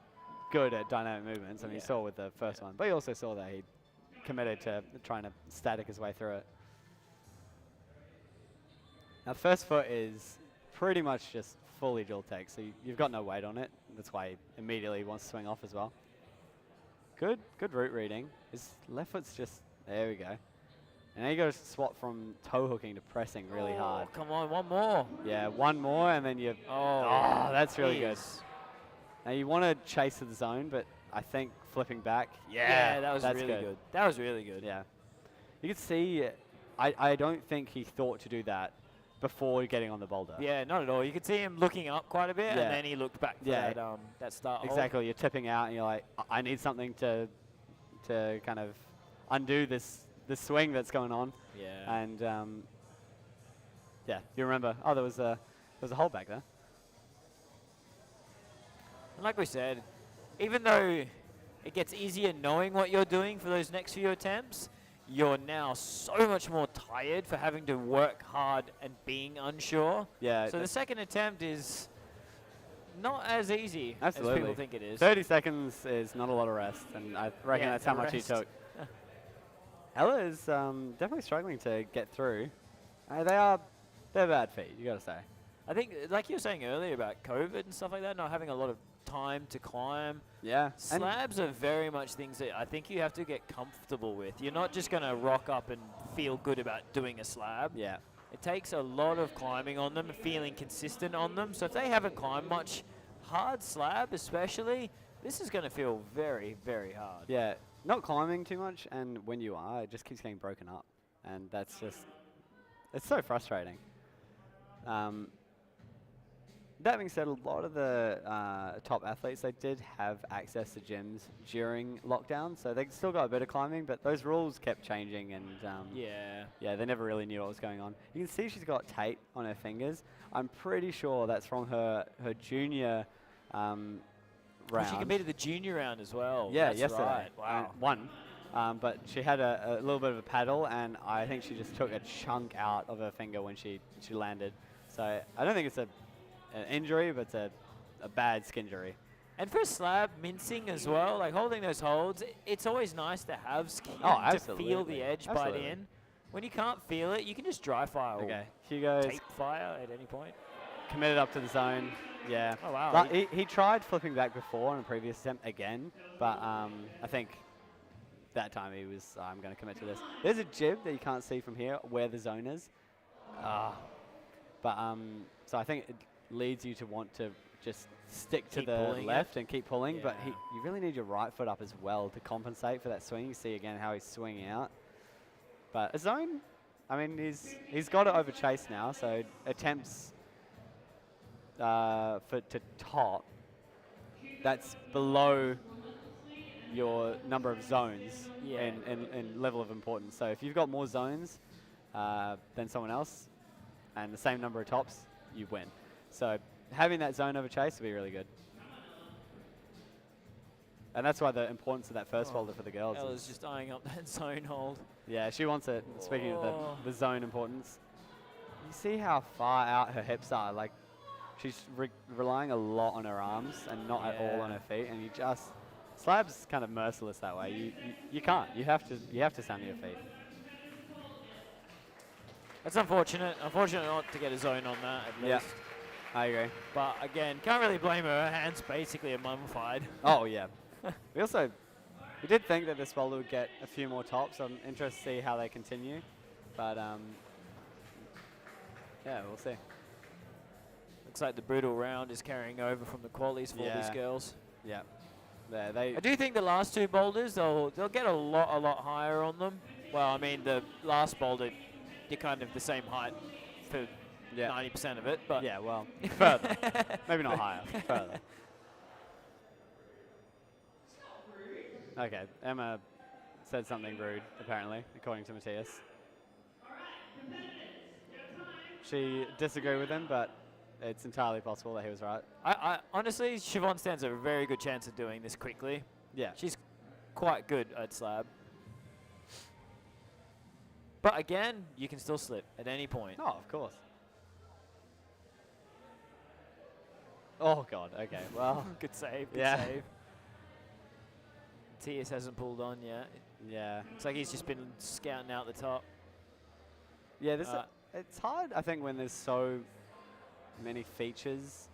good at dynamic movements. I mean, you saw with the first one, but you also saw that he committed to trying to static his way through it. Now, first foot is pretty much just fully dual take, so you've got no weight on it. That's why he immediately wants to swing off as well. Good route reading. His left foot's just, there we go. And now you got to swap from toe hooking to pressing really hard. Come on, one more. Yeah, one more, and then you. Oh, that's really good. Now you want to chase to the zone, but I think flipping back. Yeah, that was that's really good. That was really good. Yeah, you can see. I don't think he thought to do that before getting on the boulder. Yeah, not at all. You could see him looking up quite a bit, and then he looked back for that start hold. Exactly. You're tipping out, and you're like, I need something to kind of undo this swing that's going on. Yeah. And yeah, you remember? Oh, there was a hold back there. And like we said, even though it gets easier knowing what you're doing for those next few attempts, you're now so much more tired for having to work hard and being unsure. Yeah. So the second attempt is not as easy Absolutely. as people think it is. 30 seconds is not a lot of rest, and I reckon that's how much he took. Ella is definitely struggling to get through. They're bad feet, you got to say. I think, like you were saying earlier about COVID and stuff like that, not having a lot of time to climb. Yeah. Slabs are very much things that I think you have to get comfortable with. You're not just going to rock up and feel good about doing a slab. Yeah. It takes a lot of climbing on them, feeling consistent on them. So if they haven't climbed much, hard slab especially, this is going to feel very, very hard. Yeah. Not climbing too much, and when you are, it just keeps getting broken up. And that's just, it's so frustrating. That being said, a lot of the top athletes, they did have access to gyms during lockdown, so they still got a bit of climbing, but those rules kept changing, and yeah, they never really knew what was going on. You can see she's got tape on her fingers. I'm pretty sure that's from her junior round. Oh, she competed the junior round as well. Yeah, that's yesterday. Right. Wow. Won. But she had a little bit of a paddle, and I think she just took a chunk out of her finger when she landed. So I don't think it's an injury, but it's a bad skinjury. And for a slab, mincing as well, like holding those holds, it's always nice to have skin to feel the edge bite in. When you can't feel it, you can just dry fire or Okay, Hugo's tape fire at any point. committed up to the zone. Yeah. Oh, wow. But he tried flipping back before on a previous attempt again, but I think that time he was, I'm going to commit to this. There's a jib that you can't see from here where the zone is. So I think it leads you to want to just stick to the left and keep pulling, but you really need your right foot up as well to compensate for that swing. You see again how he's swinging out. But a zone, I mean, he's got it over chase now, so attempts to top, that's below your number of zones in level of importance. So if you've got more zones than someone else and the same number of tops, you win. So having that zone over chase will be really good. And that's why the importance of that first folder for the girls. Ella's just eyeing up that zone hold. Yeah, she wants it. Speaking of the zone importance, you see how far out her hips are. Like, she's relying a lot on her arms and not at all on her feet. And you just, Slab's kind of merciless that way. You can't. You have to stand to your feet. That's unfortunate. Unfortunate not to get a zone on that at least. Yeah, I agree. But again, can't really blame her. Her hands basically are mummified. Oh yeah. We did think that this boulder would get a few more tops. I'm interested to see how they continue. But yeah, we'll see. Looks like the brutal round is carrying over from the qualies for these girls. Yeah. I do think the last two boulders, they'll get a lot higher on them. Well, I mean, the last boulder, you're kind of the same height for 90% of it. But yeah, well, further. Maybe not higher, further. Okay, Emma said something rude, apparently, according to Matthias. She disagreed with him, but it's entirely possible that he was right. I honestly, Siobhan stands a very good chance of doing this quickly. Yeah. She's quite good at slab. But again, you can still slip at any point. Oh, of course. Oh, God. Okay, well. Good save, good save. Matthias hasn't pulled on yet. Yeah. Looks like he's just been scouting out the top. Yeah, it's hard, I think, when there's so many features.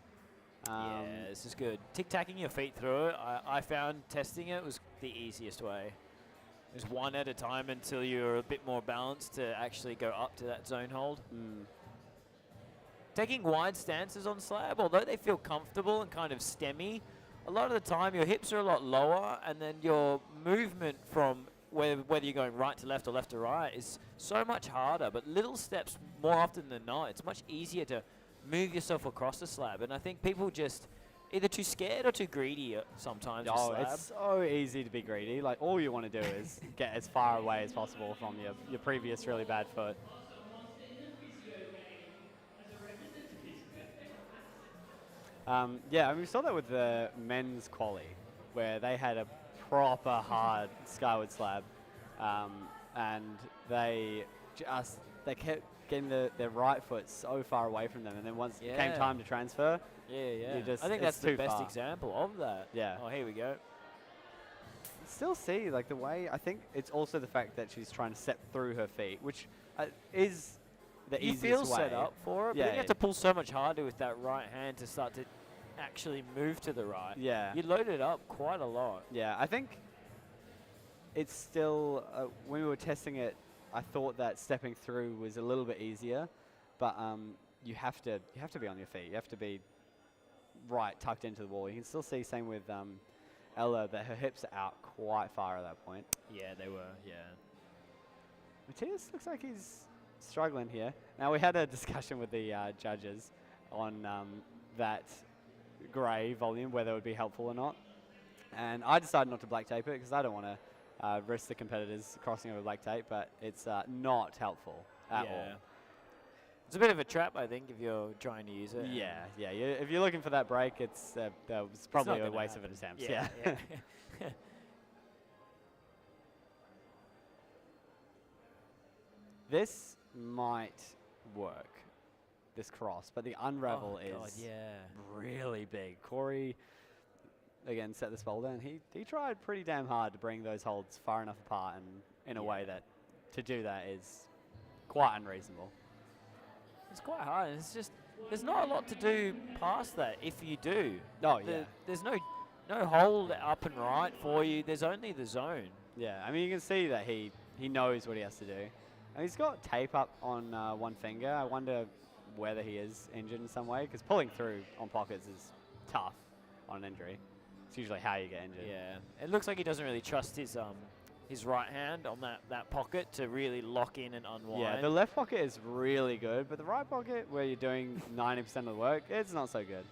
Yeah, this is good. Tic-tacking your feet through it, I found testing it was the easiest way. It was one at a time until you're a bit more balanced to actually go up to that zone hold. Taking wide stances on slab, although they feel comfortable and kind of stemmy, a lot of the time your hips are a lot lower, and then your movement from whether you're going right to left or left to right is so much harder. But little steps, more often than not, it's much easier to move yourself across the slab. And I think people just either too scared or too greedy sometimes. Oh, it's so easy to be greedy. Like, all you want to do is get as far away as possible from your previous really bad foot. Yeah, I mean, we saw that with the men's quali, where they had a proper hard Skywood slab, and they kept getting their right foot so far away from them, and then once it came time to transfer, I think that's the best example of that. Yeah. Oh, here we go. Still see, like, the way, I think it's also the fact that she's trying to step through her feet, which is the easiest way. You feel set up for it, yeah, but you have to pull so much harder with that right hand to start to actually move to the right. Yeah. You load it up quite a lot. Yeah, I think it's still, when we were testing it, I thought that stepping through was a little bit easier, but you have to be on your feet. You have to be right tucked into the wall. You can still see, same with Ella, that her hips are out quite far at that point. Yeah, they were, yeah. Matthias looks like he's struggling here. Now, we had a discussion with the judges on that grey volume, whether it would be helpful or not. And I decided not to black tape it because I don't want to risk the competitors crossing over black tape, but it's not helpful at all. It's a bit of a trap, I think, if you're trying to use it. Yeah. If you're looking for that break, it's probably a waste of an attempt. Yeah. This might work, this cross, but the unravel is really big. Corey, again, set this boulder, and he tried pretty damn hard to bring those holds far enough apart, and in a way that to do that is quite unreasonable. It's quite hard. It's just there's not a lot to do past that if you do. Oh, yeah. There's no hold up and right for you. There's only the zone. Yeah, I mean, you can see that he knows what he has to do. And he's got tape up on one finger. I wonder whether he is injured in some way, because pulling through on pockets is tough on an injury. It's usually how you get injured. Yeah, it looks like he doesn't really trust his right hand on that pocket to really lock in and unwind. Yeah, the left pocket is really good, but the right pocket, where you're doing 90% of the work, it's not so good.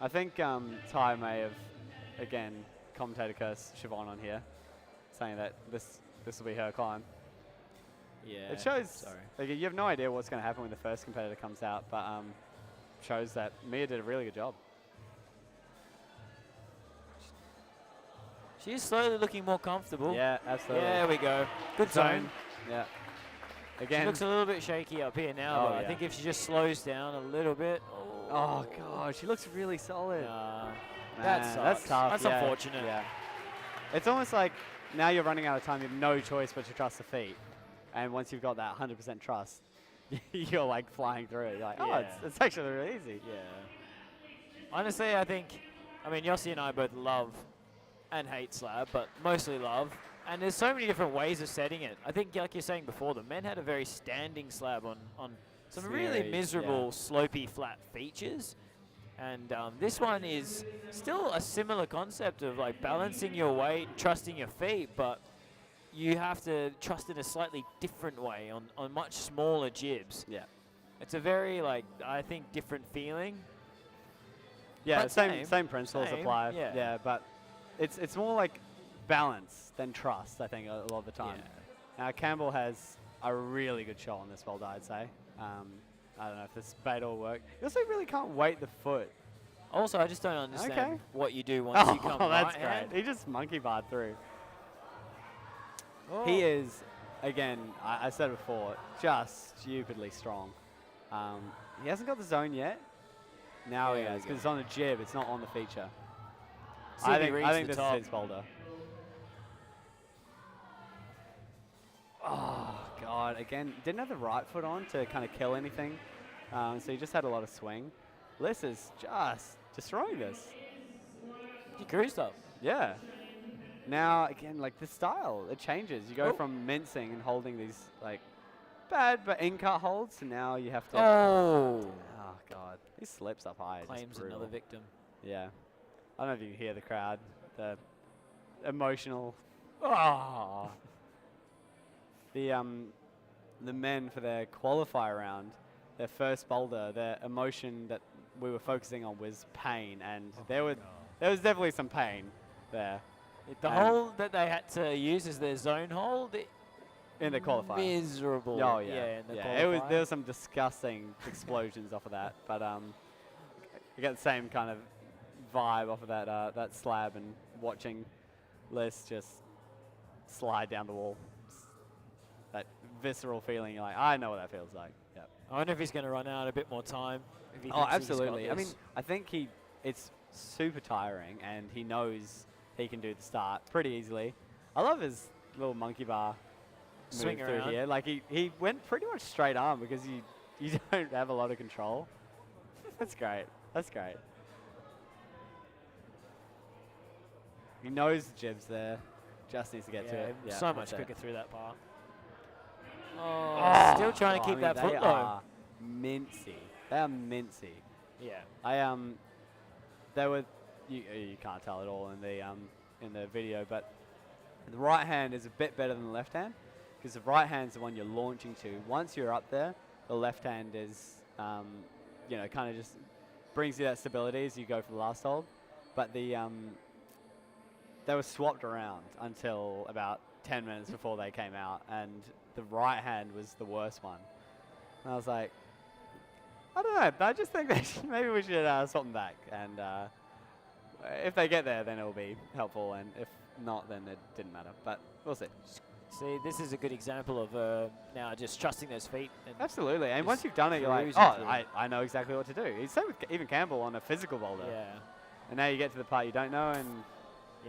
I think Ty may have, again, commentator curse Siobhan on here, saying that this will be her climb. Yeah. It shows, Sorry. like, you have no idea what's going to happen when the first competitor comes out, but shows that Mia did a really good job. She is slowly looking more comfortable. Yeah, absolutely. There we go. Good zone. Yeah. She Again. looks a little bit shaky up here now, Oh, but I yeah. think if she just slows down a little bit. Oh, God, she looks really solid. That Man, sucks. that's tough. That's yeah, unfortunate. Yeah. It's almost like now you're running out of time. You have no choice but to trust the feet. And once you've got that 100% trust, you're like flying through it. You're like, oh, Yeah. it's actually really easy. Yeah. Honestly, I mean, Yossi and I both love and hate slab, but mostly love. And there's so many different ways of setting it. I think, like you're saying before, the men had a very standing slab on some really Very, miserable, slopey, flat features. And this one is still a similar concept of like balancing your weight, trusting your feet, but you have to trust in a slightly different way on much smaller jibs. Yeah. It's a very, like, I think, different feeling. Yeah, But same principles same, apply. yeah. But it's more like balance than trust, I think, a lot of the time. Yeah. Now, Campbell has a really good shot on this boulder, I'd say. I don't know if this bait will work. You also really can't weight the foot. Also, I just don't understand Okay. what you do once you come that's right hand. great. He just monkey barred through. Oh. He is, again, I said it before, just stupidly strong. He hasn't got the zone yet. Now he There we has, go. because it's on the jib, it's not on the feature. See if he reads I think the this top. is his boulder. Oh, God. Again, didn't have the right foot on to kind of kill anything. So he just had a lot of swing. Liz is just destroying this. He cruised up. Yeah. Now, again, like the style, it changes. You go Oh. from mincing and holding these, like, bad but in-cut holds, to now you have to... Oh. Oh, God. He slips up high. Just Claims brutal. another victim. Yeah. I don't know if you can hear the crowd. The emotional... Oh. The men for their qualifier round, their first boulder, their emotion that we were focusing on was pain, and there was definitely some pain there The hold that they had to use as their zone hold, in the qualifier. miserable. Oh yeah, in the yeah. There qualifier. was some disgusting explosions off of that, but you get the same kind of vibe off of that slab, and watching Les just slide down the wall. That visceral feeling, you're like, I know what that feels like. Yep. I wonder if he's going to run out a bit more time. If he Oh, thinks he's got absolutely. I mean, this. I think it's super tiring, and he knows he can do the start pretty easily. I love his little monkey bar Swing move through around. here. Like he went pretty much straight arm because you don't have a lot of control. That's great. That's great. He knows the jib's there. Just needs to get to it. Yeah, so that's much it. quicker through that part. Oh, still trying to I keep mean, that foot they low. are mincy. They are mincy. Yeah. There were you can't tell at all in the video, but the right hand is a bit better than the left hand because the right hand's the one you're launching to. Once you're up there, the left hand is kind of just brings you that stability as you go for the last hold. But they were swapped around until about 10 minutes before they came out, and the right hand was the worst one. And I was like, I don't know, but I just think that maybe we should swap them back. And if they get there, then it will be helpful, and if not, then it didn't matter. But we'll see. See, this is a good example of now just trusting those feet. And Absolutely, and just once you've done it, you're like, cruising oh, through. I know exactly what to do. It's same with even Campbell on a physical boulder. yeah. And now you get to the part you don't know, and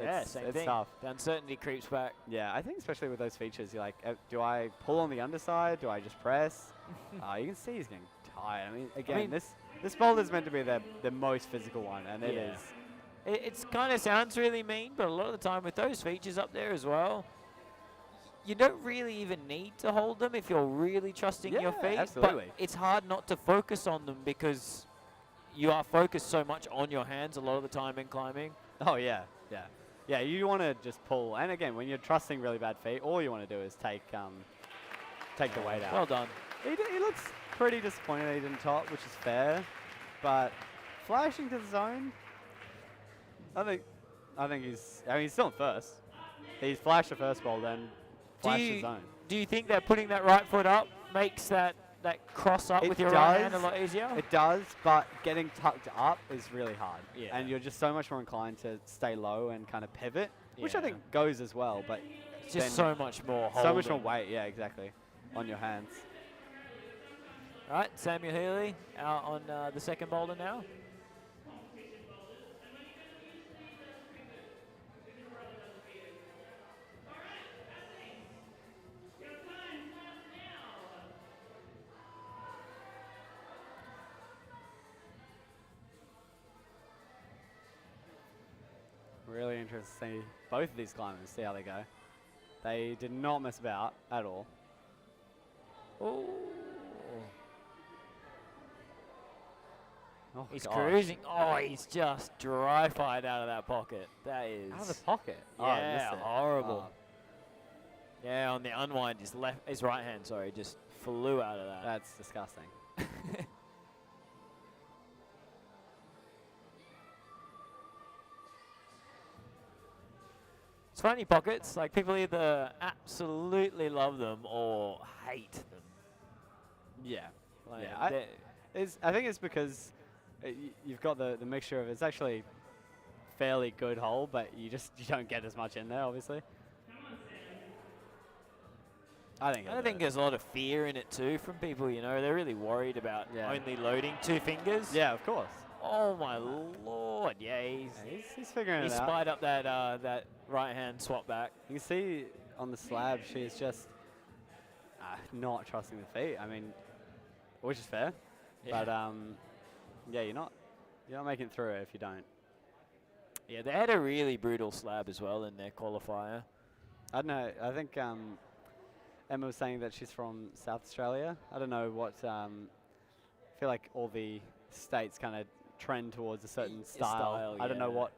Yeah, it's, same it's thing. tough. The uncertainty creeps back. Yeah, I think especially with those features, you're like, do I pull on the underside? Do I just press? You can see he's getting tired. I mean, again, This boulder's meant to be the most physical one, and it is. It's kind of sounds really mean, but a lot of the time with those features up there as well, you don't really even need to hold them if you're really trusting your feet. Absolutely. But it's hard not to focus on them because you are focused so much on your hands a lot of the time in climbing. Oh, yeah. Yeah, you want to just pull. And again, when you're trusting really bad feet, all you want to do is take the weight out. Well done. He looks pretty disappointed that he didn't top, which is fair. But flashing to the zone, I think he's still in first. He's flashed the first ball, then flashed the zone. Do you think that putting that right foot up makes that cross up with your right hand a lot easier? It does, but getting tucked up is really hard. Yeah. And you're just so much more inclined to stay low and kind of pivot, which I think goes as well, but it's just so much more so much more weight, yeah, exactly, on your hands. All right, Samuel Healy out on the second boulder now. Really interested to see both of these climbers, see how they go. They did not mess about at all. Oh, he's gosh. cruising. Oh, he's just dry-fired out of that pocket. That is... Out of the pocket? Yeah, oh, horrible. Yeah, on the unwind, his right hand, sorry, just flew out of that. That's disgusting. It's funny pockets, like people either absolutely love them or hate them. Yeah. Like yeah. I think it's because you've got the mixture of it's actually fairly good hole, but you don't get as much in there, obviously. I think there's a lot of fear in it too from people, you know. They're really worried about only loading 2 fingers. Yeah, of course. Oh my lord, yeah, he's figuring it out. He spied up that right hand swap back. You can see on the slab she's just not trusting the feet. I mean, which is fair, but yeah, you're not making it through it if you don't. Yeah, they had a really brutal slab as well in their qualifier. I don't know. I think Emma was saying that she's from South Australia. I don't know what. I feel like all the states kind of trend towards a certain style. I don't know what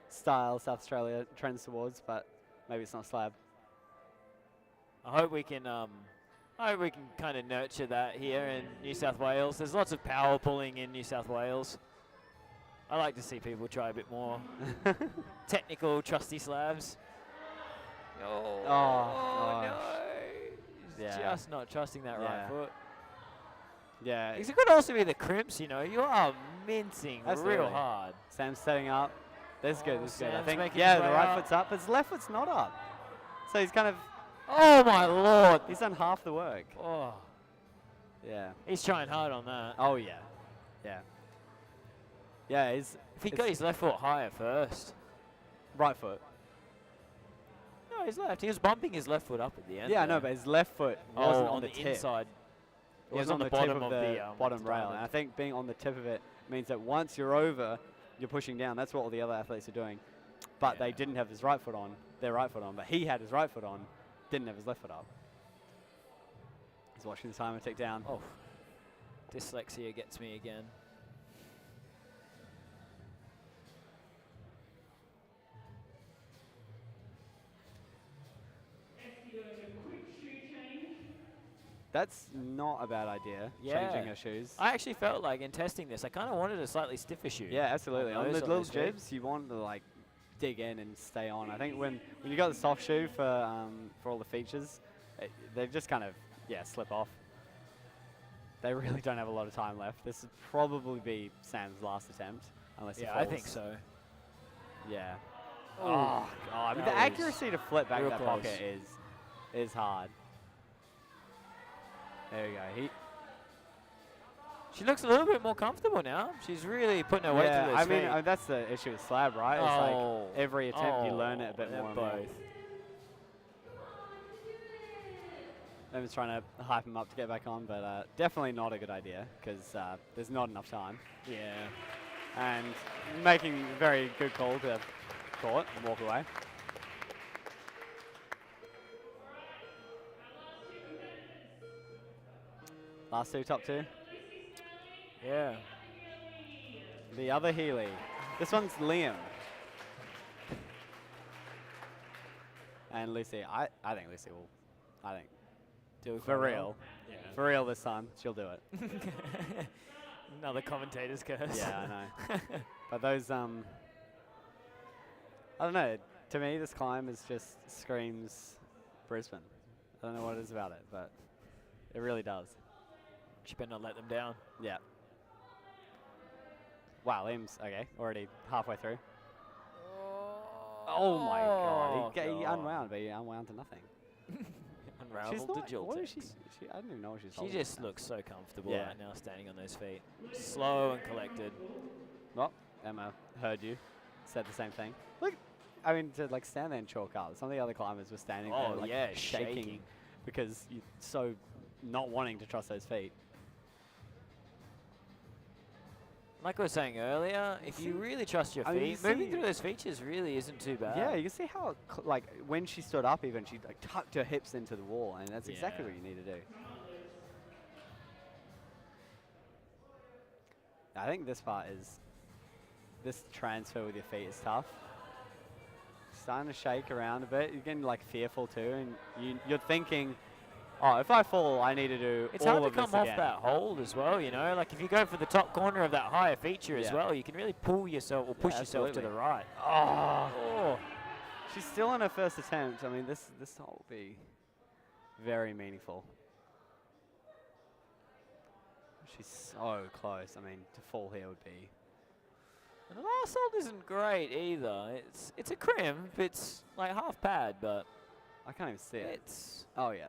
style South Australia trends towards, but maybe it's not slab. I hope we can kind of nurture that here in New South Wales. There's lots of power pulling in New South Wales. I like to see people try a bit more technical, trusty slabs. Oh no! He's just not trusting that right foot. Yeah. It could also be the crimps, you know. You are mincing real hard. Sam's setting up. This is good. This is good. I think, the right foot's up, but his left foot's not up. So he's kind of... Oh, my lord. He's done half the work. Oh. Yeah. He's trying hard on that. Oh, yeah. Yeah. Yeah, if he got his left foot higher first. Right foot. No, his left. He was bumping his left foot up at the end. Yeah, I know, but his left foot wasn't on the tip. Inside. It was on the bottom of the bottom rail. And I think being on the tip of it means that once you're over, you're pushing down. That's what all the other athletes are doing. But they didn't have his right foot on, their right foot on. But he had his right foot on, didn't have his left foot up. He's watching the timer tick down. Oh, dyslexia gets me again. That's not a bad idea, changing her shoes. I actually felt like in testing this, I kind of wanted a slightly stiffer shoe. Yeah, absolutely. On the little jibs, you want to like dig in and stay on. I think when you got the soft shoe for all the features, they just kind of slip off. They really don't have a lot of time left. This would probably be Sam's last attempt, unless he falls. I think so. Yeah. Oh god! I mean, the accuracy to flip back that pocket is hard. There we go. She looks a little bit more comfortable now. She's really putting her weight to those feet. I mean, that's the issue with Slab, right? It's like every attempt you learn it a bit more and more. Emma's trying to hype him up to get back on, but definitely not a good idea because there's not enough time. Yeah. And making a very good call to court and walk away. Last two, top two. Yeah. The other Healy. This one's Liam. And Lucy. I think Lucy will. I think. Do it For real. Yeah. For real this time. She'll do it. Another commentator's curse. Yeah, I know. But those, I don't know. To me, this climb is just screams Brisbane. I don't know what it is about it, but it really does. She better not let them down. Yeah. Wow, Liam's, okay, already halfway through. Oh my god. He unwound, but he unwound to nothing. Unraveled to jolting. What is she? I don't even know what she's She holding just now. looks so comfortable Yeah. right now standing on those feet. Slow and collected. Well, Emma heard you. Said the same thing. Look, I mean, to like stand there and chalk up. Some of the other climbers were standing there like yeah, shaking because you're so not wanting to trust those feet. Like I was saying earlier, if you really trust your I mean, you feet, moving see- through those features really isn't too bad. Yeah, you can see how, like, when she stood up even, she like tucked her hips into the wall, and that's exactly Yeah. what you need to do. I think this part is, this transfer with your feet is tough. Starting to shake around a bit, you're getting like fearful too, and you're thinking, oh, if I fall, I need to do It's all hard to of this come off again. that hold as well, you know? Like if you go for the top corner of that higher feature as Yeah. well, you can really pull yourself or push yourself to absolutely. the right. Oh. She's still on her first attempt. I mean, this hole will be very meaningful. She's so close. I mean, to fall here would be. And the last hold isn't great either. It's a crimp. It's like half pad, but I can't even see it. it's Oh yeah.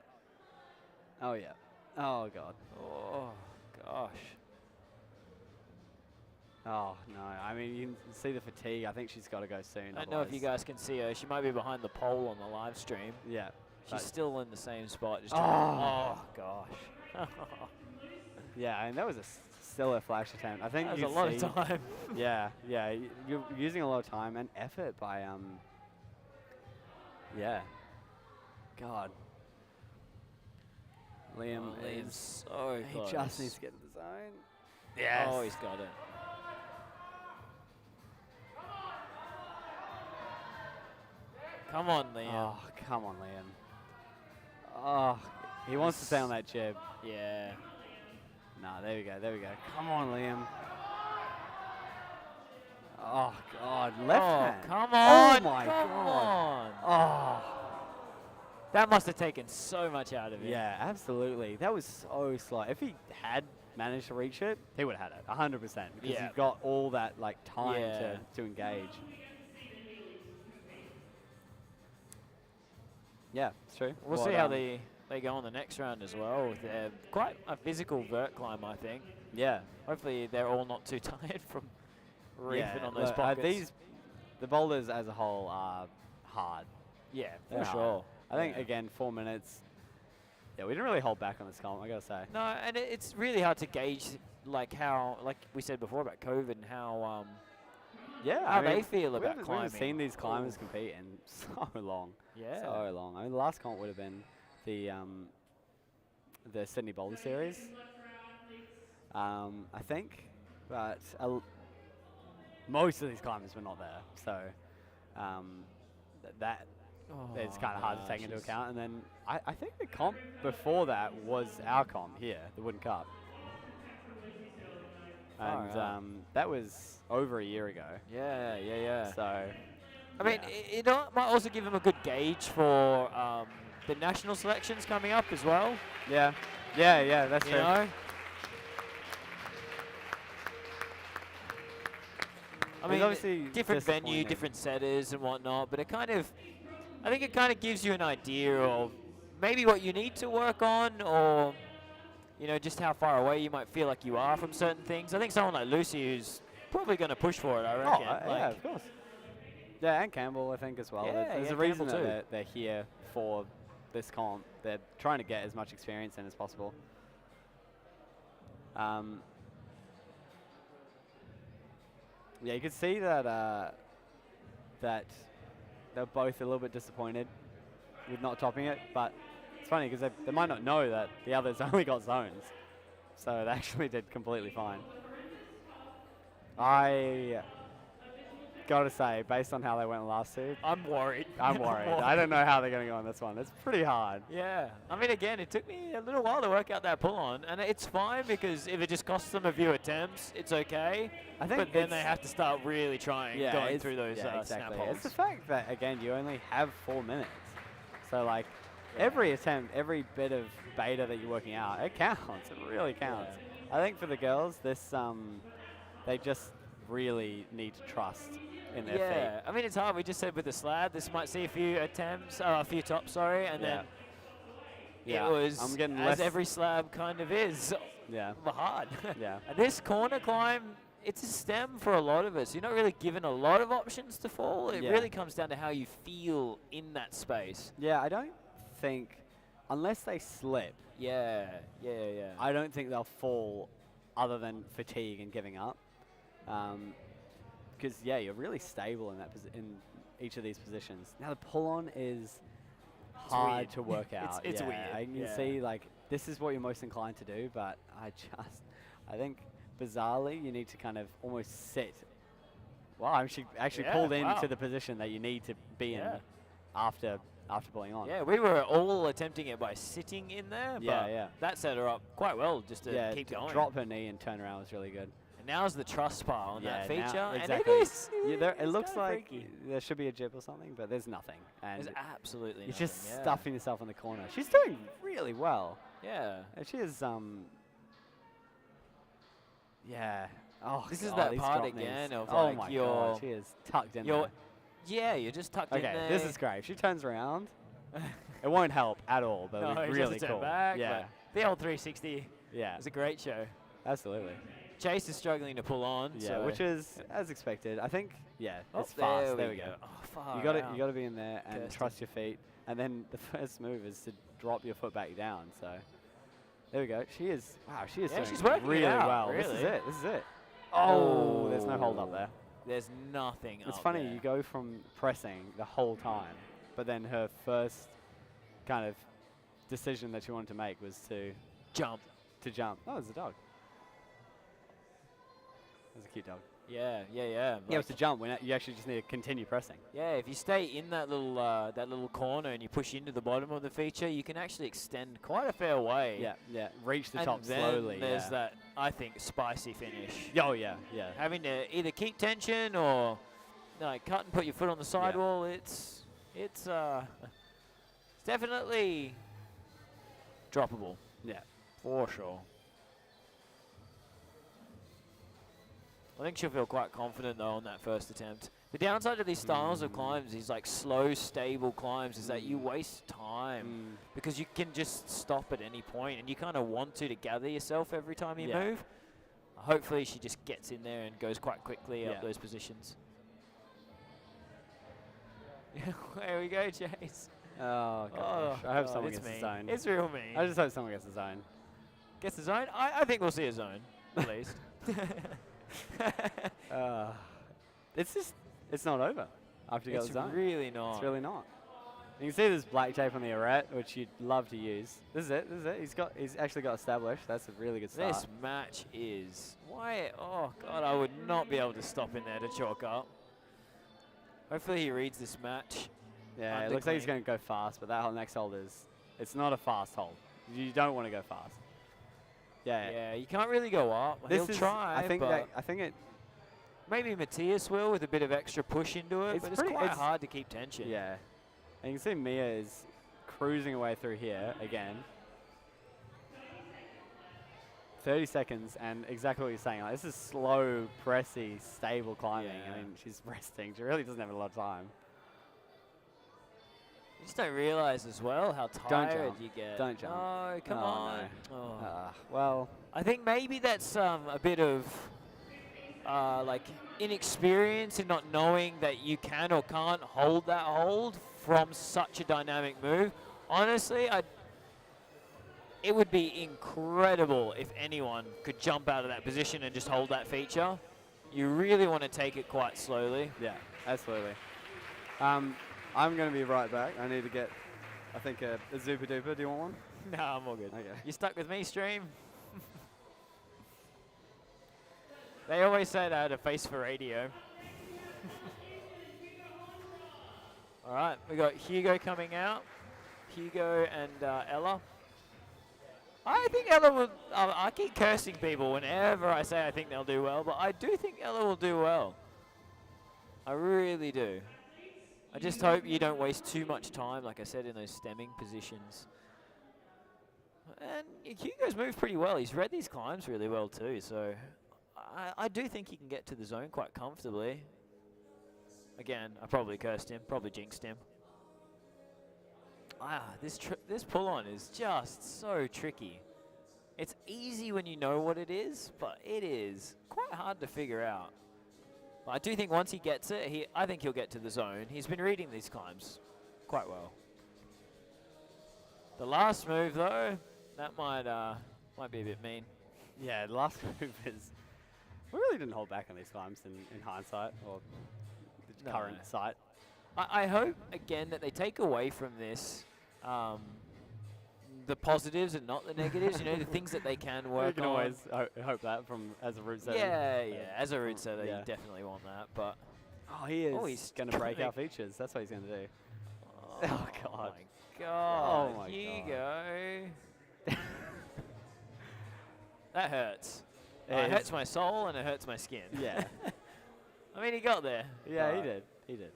Oh yeah. Oh god. oh gosh. Oh no. I mean, you can see the fatigue. I think she's got to go soon. I don't know if you otherwise- guys can see her. She might be behind the pole on the live stream. Yeah. She's but- still in the same spot. Just Oh. oh gosh. Yeah, and that was a still a flash attempt. I think That was you a lot see- of time. Yeah, yeah. You're using a lot of time and effort by Yeah. God. Liam Liam's is. so He close. just needs to get to the zone. Oh, he's got it. Come on, Liam. Oh, come on, Liam. Oh, he wants to stay on that jib. Yeah. Nah, there we go, there we go. Come on, Liam. Oh, God. Left Oh, hand. come on. Oh, my come God. on. Oh. That must have taken so much out of him. Yeah, absolutely. That was so slow. If he had managed to reach it, he would have had it, 100%. Because Yeah. you've got all that like time Yeah. to engage. Yeah, it's true. We'll Well see how done. they go on the next round as well. They're quite a physical vert climb, I think. Yeah. Hopefully they're all not too tired from reefing on those look, pockets. the boulders as a whole are hard. Yeah, They're for hard. sure. I think, Yeah. again, 4 minutes. Yeah, we didn't really hold back on this column, I gotta say. No, and it's really hard to gauge, like how, like we said before about COVID and how Yeah, how I mean, they feel we about haven't- we haven't climbing. seen these climbers Ooh. compete in so long. Yeah. So long. I mean, the last comp would have been the Sydney Boulder Series, I think, but most of these climbers were not there, so that it's kind of hard to take into account. And then I think the comp before that was our comp here, the Wooden Cup, and Far that was over a year ago. Yeah, yeah, yeah. So I mean, yeah. it might also give them a good gauge for the national selections coming up as well. yeah, that's You true. know? I There's mean, obviously different venue, disappointing. different setters and whatnot, but I think it kind of gives you an idea of maybe what you need to work on, or you know, just how far away you might feel like you are from certain things. I think someone like Lucy, who's probably going to push for it, I reckon. Yeah, like, of course. Yeah, and Campbell, I think, as well. Yeah, There's yeah, a reason Campbell that they're here for this comp. They're trying to get as much experience in as possible. Yeah, you could see that that they're both a little bit disappointed with not topping it, but it's funny because they might not know that the others only got zones, so they actually did completely fine. I gotta say, based on how they went last two, I'm worried. I'm worried. I don't know how they're gonna go on this one. It's pretty hard. Yeah. I mean, again, it took me a little while to work out that pull-on, and it's fine because if it just costs them a few attempts, it's okay. I think but then they have to start really trying going through those exactly. snap holes. It's the fact that, again, you only have 4 minutes. So, like, every attempt, every bit of beta that you're working out, it counts. It really counts. Yeah. I think for the girls, this they just really need to trust in their feet. I mean, it's hard. We just said with the slab, this might see a few attempts, a few tops, sorry, and then it was, I'm getting as every slab kind of is, hard. Yeah. And this corner climb, it's a stem for a lot of us. You're not really given a lot of options to fall. It really comes down to how you feel in that space. Yeah, I don't think, unless they slip, I don't think they'll fall other than fatigue and giving up. Because you're really stable in that in each of these positions. Now the pull-on is hard to work out. It's weird. I can see like this is what you're most inclined to do, but I think bizarrely you need to kind of almost sit. Wow, she actually pulled into the position that you need to be in after pulling on. Yeah, we were all attempting it by sitting in there, but that set her up quite well just to keep going. Drop her knee and turn around was really good. And now's the trust part on that feature, exactly. and it is. It looks like there should be a jib or something, but there's nothing. And there's absolutely you're nothing. just stuffing yourself in the corner. She's doing really well. Yeah. And she is, Oh, this is that part again of oh like my God, she is tucked in there. Yeah, you're just tucked in there. Okay, this is great. If she turns around, it won't help at all, but it'll be really cool. Back, the old 360 is a great show. Absolutely. Chase is struggling to pull on. Yeah, which is as expected. I think, it's there fast. There we go. Oh, far You got to be in there and trust your feet. And then the first move is to drop your foot back down. So there we go. She is doing she's working really well. Really. This is it. Oh, there's no hold up there. There's nothing. It's funny, you go from pressing the whole time, but then her first kind of decision that she wanted to make was to jump. Oh, there's a dog. That's a cute dog. Yeah. It was to jump when you actually just need to continue pressing. Yeah, if you stay in that little corner and you push into the bottom of the feature, you can actually extend quite a fair way. Yeah. Reach the and top then slowly. There's that, I think, spicy finish. Oh, yeah. Having to either keep tension or cut and put your foot on the sidewall. It's definitely droppable. Yeah. For sure. I think she'll feel quite confident, though, on that first attempt. The downside of these styles of climbs, these like slow, stable climbs, is that you waste time because you can just stop at any point, and you kind of want to gather yourself every time you move. Hopefully, she just gets in there and goes quite quickly up those positions. There we go, Chase. Oh, gosh. I hope someone gets the zone. It's real mean. I just hope someone gets the zone. Gets the zone? I think we'll see a zone, at least. It's not over after you get the zone. It's really not. It's really not. You can see this black tape on the arete, which you'd love to use. This is it. He's actually got established. That's a really good start. This match is oh God, I would not be able to stop in there to chalk up. Hopefully he reads this match. Yeah, it looks like he's going to go fast, but that whole next hold it's not a fast hold. You don't want to go fast. Yeah, you can't really go up. He'll try. I think it. Maybe Matthias will with a bit of extra push into it, but it's quite hard to keep tension. Yeah, and you can see Mia is cruising away through here again. 30 seconds, and exactly what you're saying. Like, this is slow, pressy, stable climbing. I mean, she's resting. She really doesn't have a lot of time. You just don't realize as well how tired you get. Don't jump. Oh, come on. No. Oh. Well, I think maybe that's a bit of like inexperience in not knowing that you can or can't hold that hold from such a dynamic move, Honestly, it would be incredible if anyone could jump out of that position and just hold that feature. You really want to take it quite slowly. Yeah, absolutely. I'm going to be right back. I need to get, I think, a Zupa Duper. Do you want one? No, I'm all good. Okay. You stuck with me, stream? They always say that I had a face for radio. All right, we got Hugo coming out. Hugo and Ella. I think Ella will. I keep cursing people whenever I say I think they'll do well, but I do think Ella will do well. I really do. I just hope you don't waste too much time, like I said, in those stemming positions. And Hugo's moved pretty well. He's read these climbs really well too, so I do think he can get to the zone quite comfortably. Again, I probably cursed him, probably jinxed him. This pull-on is just so tricky. It's easy when you know what it is, but it is quite hard to figure out. But I do think once he gets it, I think he'll get to the zone. He's been reading these climbs quite well. The last move, though, that might be a bit mean. Yeah, the last move is... We really didn't hold back on these climbs in hindsight, or the current sight. I hope, again, that they take away from this the positives and not the negatives, you know, the things that they can work on. You can always hope that as a route setter. Yeah, as a route setter, you definitely want that. But he's going to break our features. That's what he's going to do. Oh, God. My God. Oh, my God. That hurts. It It hurts my soul and it hurts my skin. Yeah. I mean, he got there. Yeah, he did. He did.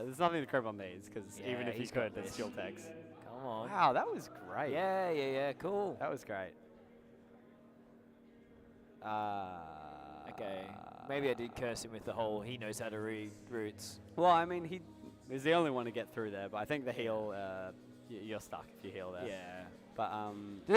There's nothing to crib on these, because even if he could, it's still text. Come on. Wow, that was great. Yeah, cool. That was great. Okay, maybe I did curse him with the whole he knows how to read routes. Well, I mean, he was the only one to get through there, but I think the heal, you're stuck if you heal there. Yeah. But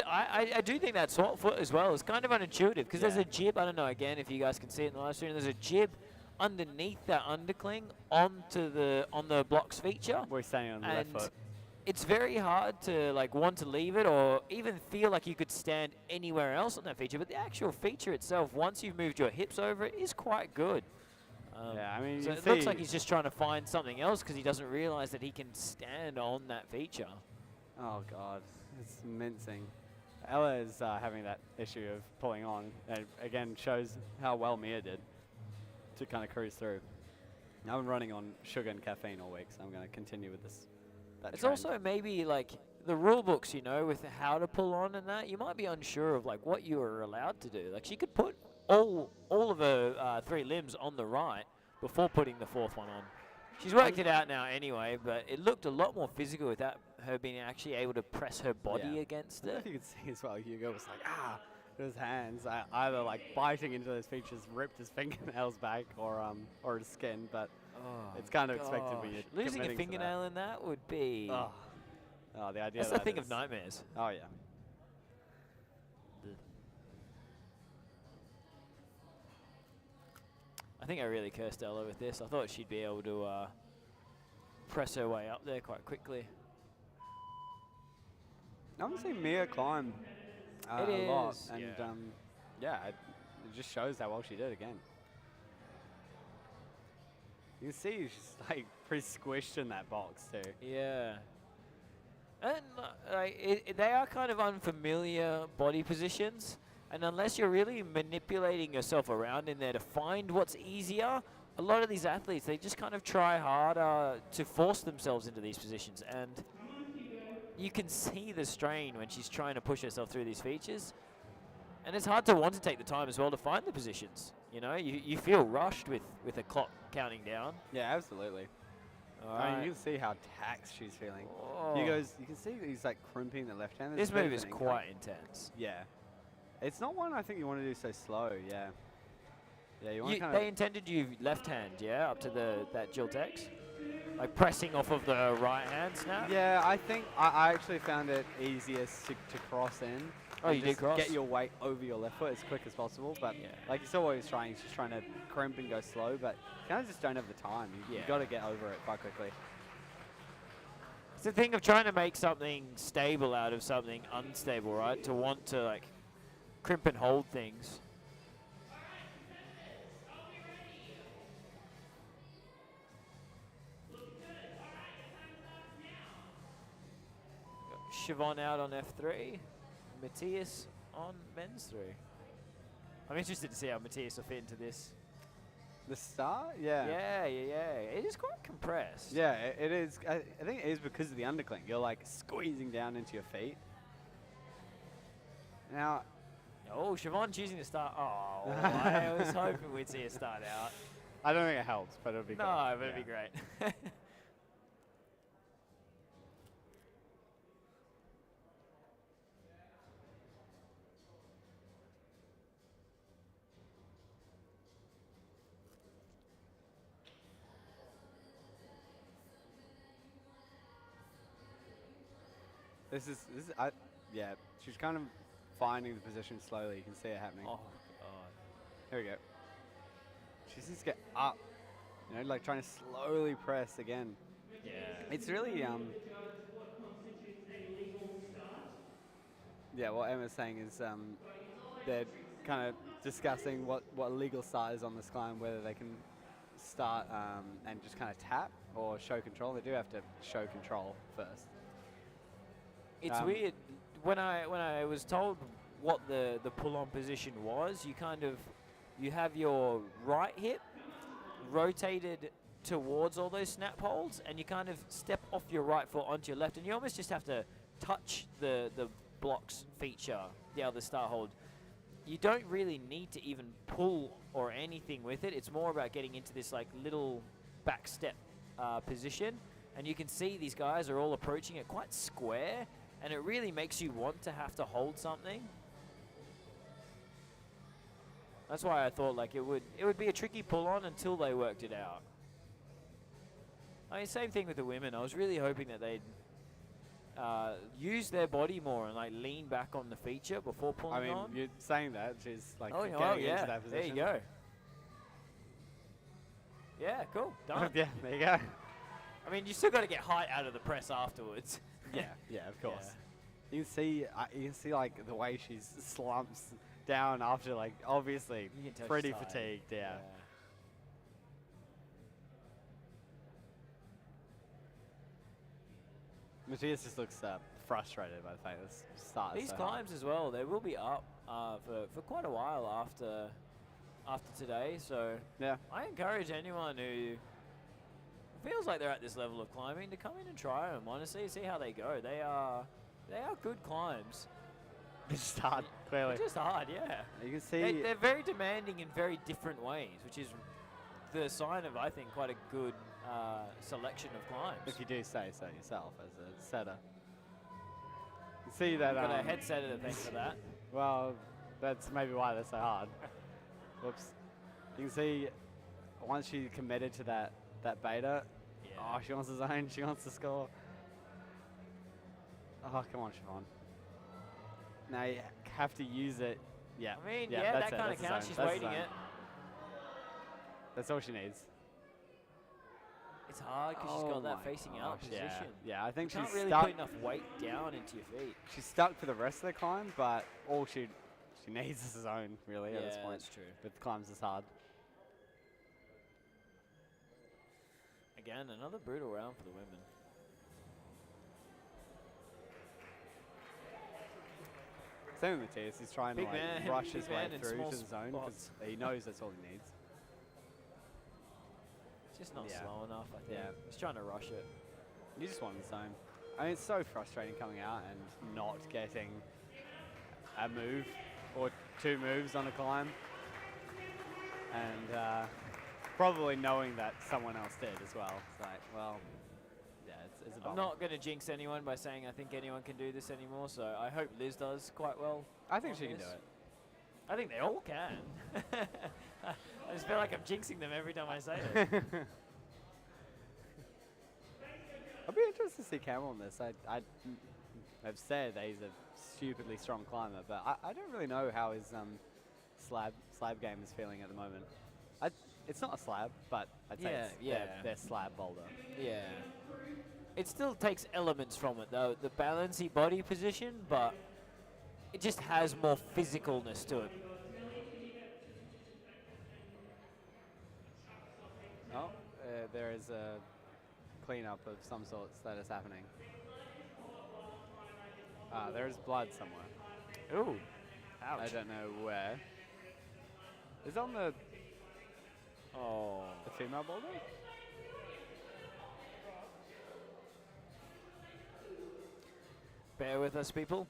I do think that swap foot as well is kind of unintuitive, because there's a jib, I don't know, again, if you guys can see it in the live stream, there's a jib underneath that undercling on the blocks feature. We're staying on the left foot. It's very hard to want to leave it or even feel like you could stand anywhere else on that feature, but the actual feature itself, once you've moved your hips over it, is quite good. Yeah, I mean, so it looks like he's just trying to find something else because he doesn't realize that he can stand on that feature. Oh, God. It's mincing. Ella is having that issue of pulling on. And again, shows how well Mia did to kind of cruise through. I've been running on sugar and caffeine all week, so I'm going to continue with this. It's also maybe the rule books, you know, with how to pull on and that. You might be unsure of what you are allowed to do. She could put all of her 3 limbs on the right before putting the 4th one on. She's worked it out now anyway, but it looked a lot more physical without her being actually able to press her body against it. I don't know if you could see as well, Hugo was his hands either biting into those features, ripped his fingernails back, or his skin, but it's kind of expected when you're losing a fingernail in that would be... Oh, the idea that's the thing of nightmares. Oh, yeah. I think I really cursed Ella with this. I thought she'd be able to press her way up there quite quickly. I haven't seen Mia climb a lot, and it just shows how well she did again. You can see she's pretty squished in that box too. Yeah. And they are kind of unfamiliar body positions, and unless you're really manipulating yourself around in there to find what's easier, a lot of these athletes, they just kind of try harder to force themselves into these positions, and you can see the strain when she's trying to push herself through these features, and it's hard to want to take the time as well to find the positions. You know, you feel rushed with a clock counting down. Yeah, absolutely. I mean, you can see how taxed she's feeling. Oh. You can see he's crimping the left hand. This move is quite intense. Yeah. It's not one I think you want to do so slow, yeah. Yeah, you want to They intended you left hand, yeah, up to that Jilt X? Pressing off of the right hand snap? Yeah, I think I actually found it easiest to cross in. Oh, you did cross? Get your weight over your left foot as quick as possible, but you saw what he's trying. He's just trying to crimp and go slow, but you kind of just don't have the time. You've got to get over it quite quickly. It's the thing of trying to make something stable out of something unstable, right? To want to like crimp and hold things. Siobhan out on F3, Matthias on men's 3. I'm interested to see how Matthias will fit into this. The start? Yeah. Yeah. It is quite compressed. Yeah, it is. I think it is because of the underclink. You're like squeezing down into your feet. Now. Oh, Siobhan choosing to start. Oh, I was hoping we'd see her start out. I don't think it helps, but it'll be good. No, but it'd be great. Yeah, she's kind of finding the position slowly. You can see it happening. Oh, God. Here we go. She just needs to get up, you know, like trying to slowly press again. Yeah. It's really, yeah, what Emma's saying is they're kind of discussing what a legal start is on this climb, whether they can start and just kind of tap or show control. They do have to show control first. It's weird. When I was told what the pull-on position was, you have your right hip rotated towards all those snap holds, and you kind of step off your right foot onto your left, and you almost just have to touch the blocks feature, the other start hold. You don't really need to even pull or anything with it. It's more about getting into this like little back step position, and you can see these guys are all approaching it quite square, and it really makes you want to have to hold something. That's why I thought like it would be a tricky pull on until they worked it out. I mean, same thing with the women. I was really hoping that they'd use their body more and like lean back on the feature before pulling on. I mean, you're saying that she's like getting yeah. into that position. There you go. Yeah, cool. Done. Yeah, there you go. I mean, you still got to get height out of the press afterwards. Yeah, of course. Yeah. You can see like the way she slumps down after like obviously pretty fatigued. Yeah. Matthias just looks frustrated by the fact that the start. These climbs as well, they will be up for quite a while after today. So yeah, I encourage anyone who feels like they're at this level of climbing to come in and try them. Honestly, see how they go. They are good climbs. It's just hard, clearly. They're just hard, yeah. You can see they're very demanding in very different ways, which is the sign of, I think, quite a good selection of climbs. If you do say so yourself as a setter. You see that. Got a head setter to thank for that. Well, that's maybe why they're so hard. Whoops. You can see once she committed to that beta. Yeah. Oh, she wants the zone. She wants to score. Oh, come on, Siobhan. Now you have to use it. Yeah. I mean, yeah, that kind of counts. She's waiting it. That's all she needs. It's hard because she's got that facing out position. Yeah, I think she's she's really stuck. put enough weight down into your feet. She's stuck for the rest of the climb, but all she needs is a zone, really, at this point. That's true. With climbs is hard. Again, another brutal round for the women. Same with Matthias. He's trying to like rush his way through to the zone because he knows that's all he needs. Just not slow enough, I think. Yeah. He's trying to rush it. You just want the zone. I mean, it's so frustrating coming out and not getting a move or two moves on a climb. And probably knowing that someone else did as well. It's like, well, yeah, it's a bummer. I'm not going to jinx anyone by saying I think anyone can do this anymore, so I hope Liz does quite well. I think she can do it. I think they all can. I just feel like I'm jinxing them every time I say it. I'd be interested to see Cameron on this. I've said that he's a stupidly strong climber, but I don't really know how his slab game is feeling at the moment. It's not a slab, but I'd say they're slab Boulder. Yeah. It still takes elements from it, though. The balancy body position, but it just has more physicalness to it. Oh, there is a cleanup of some sorts that is happening. There is blood somewhere. Ooh. I Ouch. don't know where. Is it on the female boulder? Bear with us, people.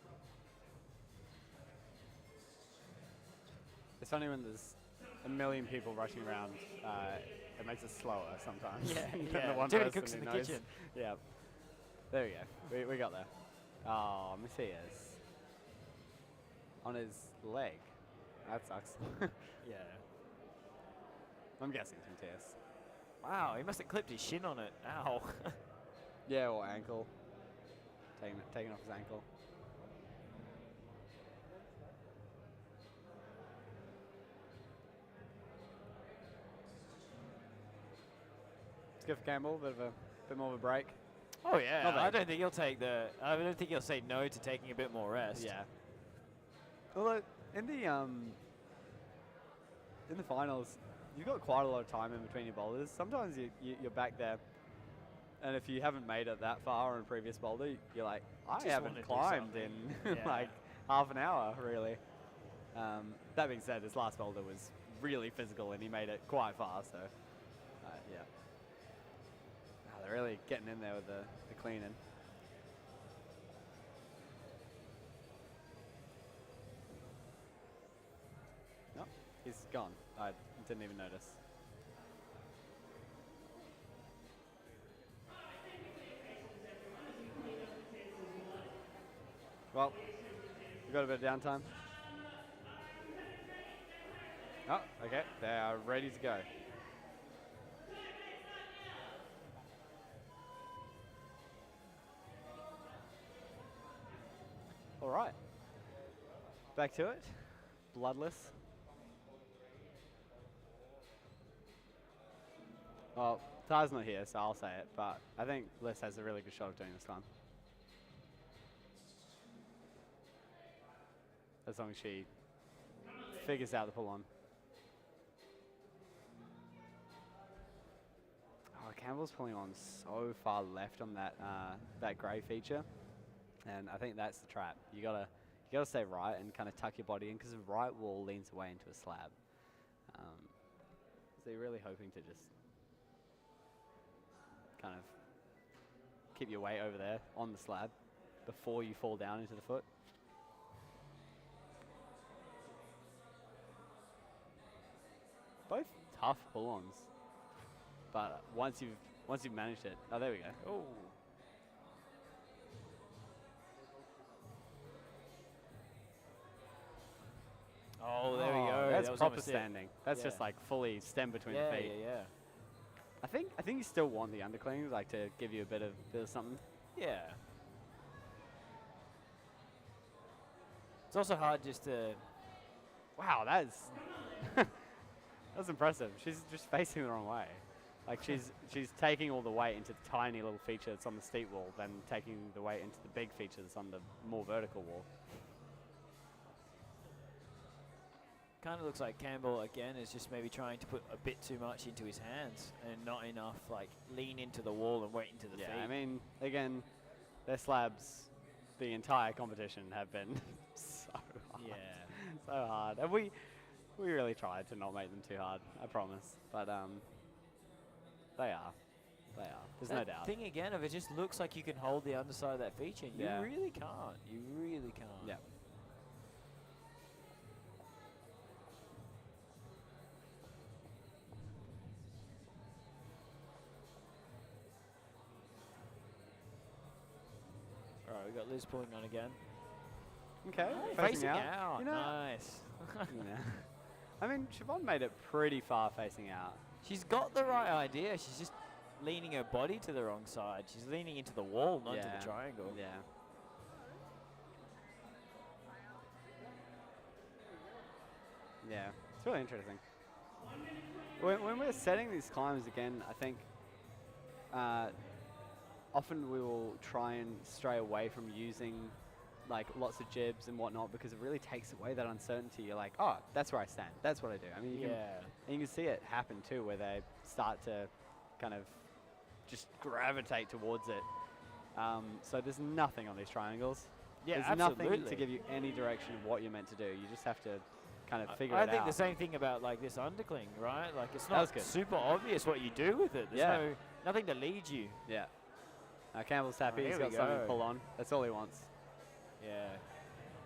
It's funny when there's a million people rushing around. It makes it slower sometimes. Yeah, than yeah. the one Too many person cooks who in the knows. kitchen. Yeah. There we go. We got there. Oh, Matthias. On his leg. That sucks. Yeah. I'm guessing it's Matthias. Wow, he must have clipped his shin on it. Ow. Yeah, or ankle. Taking off his ankle. It's good for Campbell. Bit more of a break. Oh yeah. Not bad. I don't think he'll take the. I don't think he'll say no to taking a bit more rest. Yeah. Although in the finals, you've got quite a lot of time in between your boulders. Sometimes you're back there, and if you haven't made it that far on a previous boulder, you're like, I Just wanna haven't do climbed something. in Yeah. like half an hour, really. That being said, his last boulder was really physical, and he made it quite far. So, yeah. Wow, they're really getting in there with the cleaning. No, he's gone. I didn't even notice. Well, we've got a bit of downtime. Oh, okay. They are ready to go. All right. Back to it. Bloodless. Well, Ty's not here, so I'll say it, but I think Liz has a really good shot of doing this time. As long as she figures out the pull on. Oh, Campbell's pulling on so far left on that that grey feature, and I think that's the trap. You gotta stay right and kind of tuck your body in because the right wall leans away into a slab. So you're really hoping to just kind of keep your weight over there on the slab before you fall down into the foot. Both tough pull-ons, but once you've managed it, oh, there we go. Oh. Oh, there we go. That's That was proper almost it. standing. That's just Yeah. like fully stem between Yeah, the feet. yeah, I think you still want the underclean, like to give you a bit of something. yeah. It's also hard just to. Wow, that's that's impressive. She's just facing the wrong way. Like she's taking all the weight into the tiny little feature that's on the steep wall, then taking the weight into the big feature that's on the more vertical wall. Kind of looks like Campbell again is just maybe trying to put a bit too much into his hands and not enough like lean into the wall and weight into the feet. Yeah, I mean, again, their slabs, the entire competition have been so hard. Yeah. So hard. And we really tried to not make them too hard, I promise. But they are. There's no doubt. Thing again of it just looks like you can hold the underside of that feature. You Yeah. really can't. You really can't. Yeah. All right, we got Liz pulling on again. Okay. Facing out. You know, Nice. you know. I mean, Siobhan made it pretty far facing out. She's got the right idea. She's just leaning her body to the wrong side. She's leaning into the wall, not into the triangle. Yeah. Yeah, it's really interesting. When we're setting these climbs again, I think often we will try and stray away from using like lots of jibs and whatnot because it really takes away that uncertainty. You're like, oh, that's where I stand. That's what I do. I mean, you can see it happen too, where they start to kind of just gravitate towards it. So there's nothing on these triangles. Yeah, there's absolutely. nothing to give you any direction of what you're meant to do. You just have to kind of figure it out. I think the same thing about like this undercling, right? Like it's not super obvious what you do with it. There's nothing to lead you. Yeah. Campbell's happy. He's got something to pull on. That's all he wants. Yeah.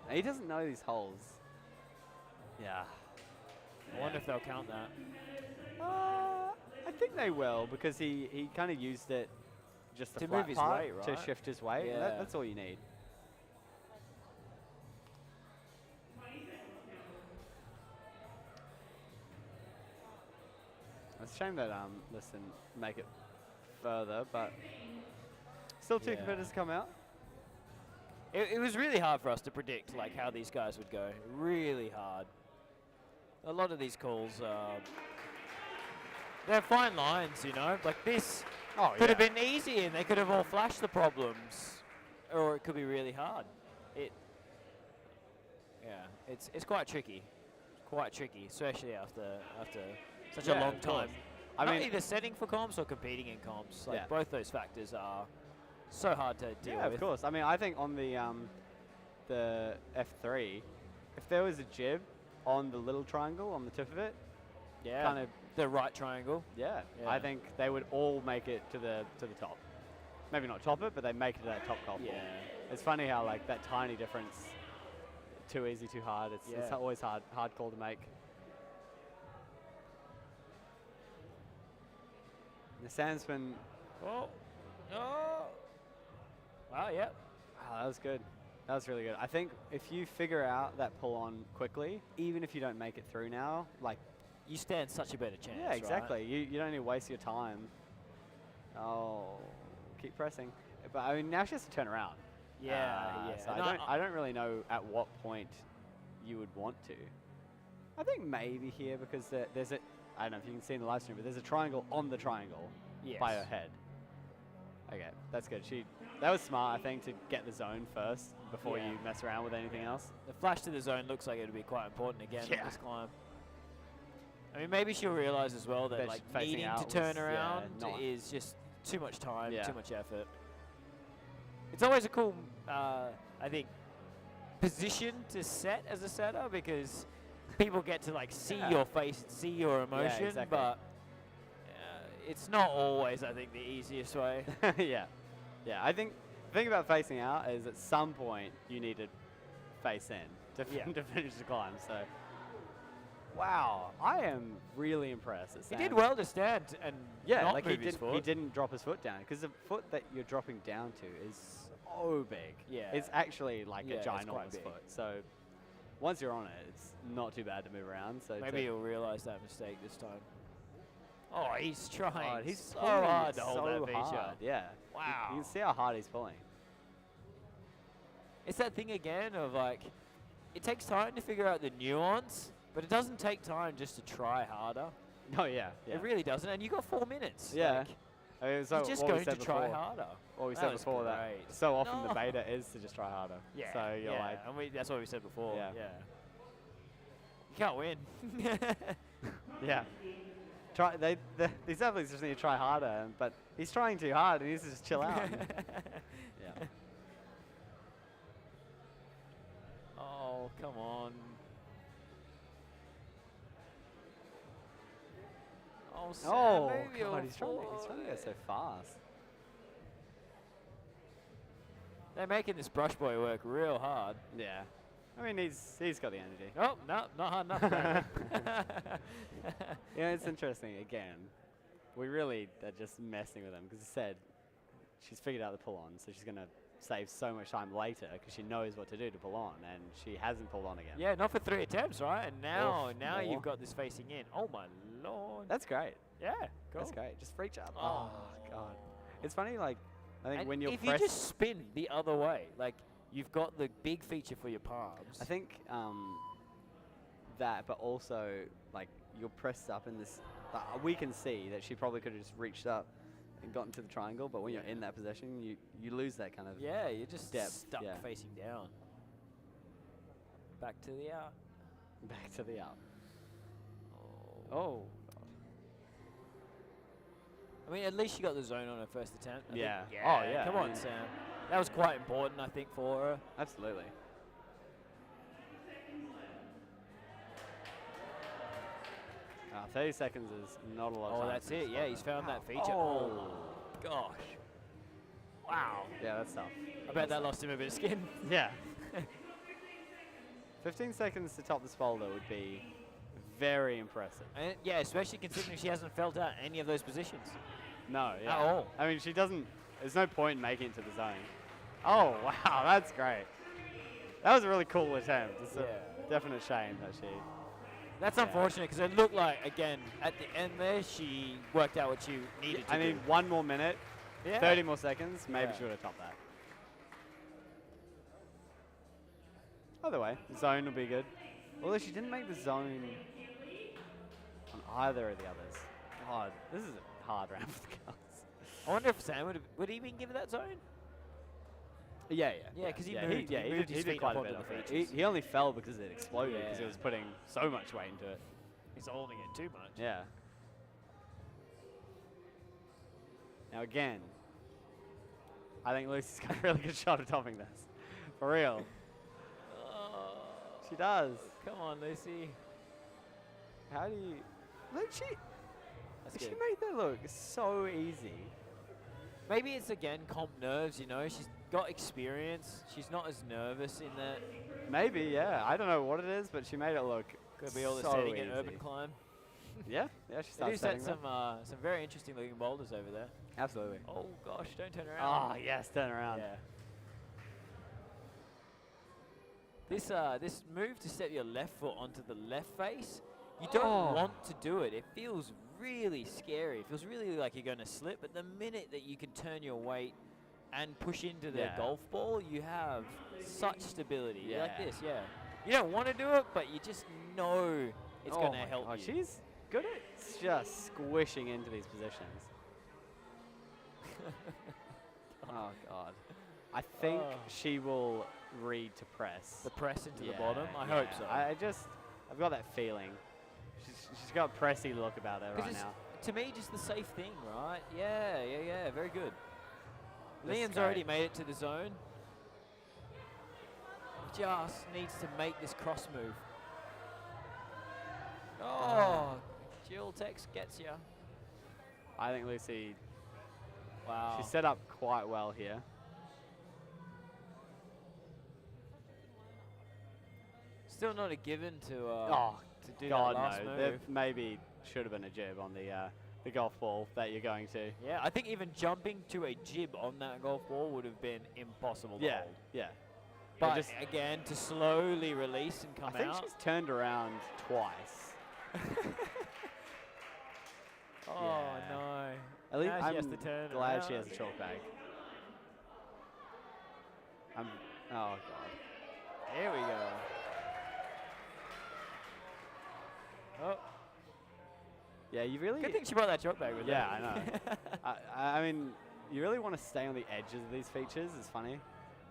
And he doesn't know these holes. Yeah. I wonder if they'll count that. I think they will because he kind of used it just to move his weight, right? To shift his weight. Yeah. That's all you need. It's a shame that listen, make it further, but still two competitors come out. It was really hard for us to predict like how these guys would go. Really hard. A lot of these calls, they're fine lines, you know. Like this could have been easy, and they could have all flashed the problems, or it could be really hard. It's quite tricky. Quite tricky, especially after such a long time. I mean, either setting for comps or competing in comps. Like both those factors are so hard to deal with. Yeah, of course. I mean, I think on the F3, if there was a jib on the little triangle on the tip of it, kind of the right triangle. Yeah, I think they would all make it to the top. Maybe not top it, but they make it to that top golf ball. Yeah. It's funny how like that tiny difference, too easy, too hard. It's always hard call to make. The Sandsman. Oh, no. Wow, yeah. Wow, that was good. That was really good. I think if you figure out that pull on quickly, even if you don't make it through now, like you stand such a better chance. Yeah, exactly. Right? You don't need to waste your time. Oh, keep pressing. But I mean, now she has to turn around. Yeah, So I don't really know at what point you would want to. I think maybe here because there's a. I don't know if you can see in the live stream, but there's a triangle on the triangle by her head. Okay, that's good. That was smart, I think, to get the zone first before you mess around with anything else. The flash to the zone looks like it would be quite important again on this climb. I mean, maybe she'll realize as well that like needing to turn around is just too much time, too much effort. It's always a cool, I think, position to set as a setter because people get to like see your face and see your emotion, but it's not always, I think, the easiest way. Yeah. I think the thing about facing out is at some point you need to face in to finish the climb. So, wow, I am really impressed. He did well to stand and not move his foot. He didn't drop his foot down because the foot that you're dropping down to is so big. Yeah. It's actually like a ginormous foot. So once you're on it, it's not too bad to move around. So maybe he'll realize that mistake this time. Oh, he's trying. He's so hard to hold that feature. Yeah. Wow. You can see how hard he's pulling. It's that thing again of like, it takes time to figure out the nuance, but it doesn't take time just to try harder. Oh, yeah. It really doesn't. And you got 4 minutes. Yeah. Like, I mean, so you're just going to try harder. What we said before, that so often the beta is to just try harder. Yeah. So you're like. And that's what we said before. Yeah. You can't win. Yeah. These athletes just need to try harder, but he's trying too hard and he needs to just chill out. Yeah. Oh, come on. Oh, Sam, God, he's trying to go so fast. They're making this brush boy work real hard. Yeah. I mean, he's got the energy. Oh, no, not hard enough. Yeah, it's interesting. Again, we really are just messing with him because he said she's figured out the pull on, so she's going to save so much time later because she knows what to do to pull on, and she hasn't pulled on again. Yeah, not for 3 attempts, right? And now you've got this facing in. Oh, my Lord. That's great. Yeah, cool. That's great. Just reach up. Oh, God. It's funny, like, I think when you're if you just spin the other way, like, you've got the big feature for your palms. I think that, but also, like, you're pressed up in this. We can see that she probably could have just reached up and got into the triangle, but when you're in that position, you lose that kind of Yeah, you're just depth, stuck yeah. facing down. Back to the out. back to the up. Oh. Oh. I mean, at least she got the zone on her first attempt. I Yeah. think. Oh, yeah, Come I on, mean- Sam. That was quite important, I think, for her. Absolutely. Ah, 30 seconds is not a lot of Oh, time. that's for it. this Yeah, one. he's found that feature. Oh. Gosh. Wow. Yeah, that's tough. I bet that lost him a bit of skin. Yeah. 15 seconds to top this folder would be very impressive. And yeah, especially considering she hasn't felt out any of those positions. No, yeah. At all. I mean, she doesn't. There's no point in making it to the zone. Oh, wow, that's great. That was a really cool attempt. It's a definite shame that she. That's Yeah. unfortunate because it looked like, again, at the end there, she worked out what she needed to I mean, do. 1 more minute, Yeah. 30 more seconds, maybe Yeah. she would have topped that. Either way, zone will be good. Although she didn't make the zone on either of the others. God, this is a hard round for the girls. I wonder if Sam would he even give it that zone? Yeah. Yeah, 'cause he yeah, moved- he moved his feet quite up a bit onto the of it. features. He only fell because it exploded because Yeah. it was putting so much weight into it. He's holding it too much. Yeah. Now again, I think Lucy's got a really good shot at topping this. For real. She does. Come on, Lucy. How do you... Look, That's she good. made that look so easy. Maybe it's, again, comp nerves, you know. She's got experience. She's not as nervous in that. Maybe, yeah. I don't know what it is, but she made it look Could be all the so setting easy. at Urban Climb. Yeah, she They started do set setting them. some very interesting looking boulders over there. Absolutely. Oh, gosh, don't turn Oh, around. yes, turn around. Yeah. This move to step your left foot onto the left face, you don't want to do it. It feels really scary. It feels really like you're going to slip. But the minute that you can turn your weight and push into the golf ball, you have such stability. Yeah. Like this, yeah. You don't want to do it, but you just know it's going to my help God, you. She's good at just squishing into these positions. Oh, God. I think she will read to press. The press into the Yeah, bottom? I yeah. hope so. I've got that feeling. She's got a pressy look about her 'Cause right it's, now. to me, just the safe thing, right? Yeah. Very good. This is Liam's great. already made it to the zone. Just needs to make this cross move. Oh, Jill Tex gets you. I think Lucy, Wow. she's set up quite well here. Still not a given to do God, that last no. move. There maybe should have been a jib on the golf ball that you're going to. Yeah, I think even jumping to a jib on that golf ball would have been impossible to hold. Yeah. But just, again, to slowly release and come I think out. she's turned around twice. Oh, Yeah. no. At least Now she has I'm to turn glad she around. has a chalk bag. Oh, God. Here we go. Oh, Yeah, you really... good thing she brought that chalk bag with her. Yeah, I know. I mean, you really want to stay on the edges of these features. It's funny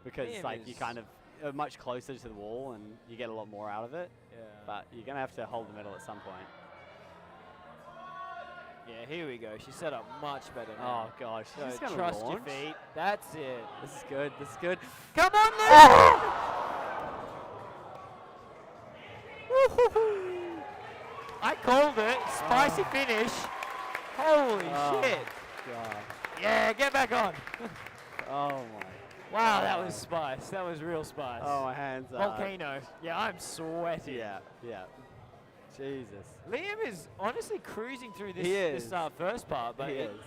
because Liam like you is- kind of are much closer to the wall and you get a lot more out of it. Yeah. But you're gonna have to hold the middle at some point. Yeah, here we go. She's set up much better Oh now. gosh, So she's gonna trust launch. your feet. That's it. This is good. This is good. Come on, Lucy! Woo-hoo-hoo. I called it. Spicy finish. Holy Oh, shit. God. Yeah, get back on. Oh my. Wow, that was spice. That was real spice. Oh, my hands are. Volcano. Yeah, I'm sweating. Yeah. Jesus. Liam is honestly cruising through this, He is. this first part, but He is.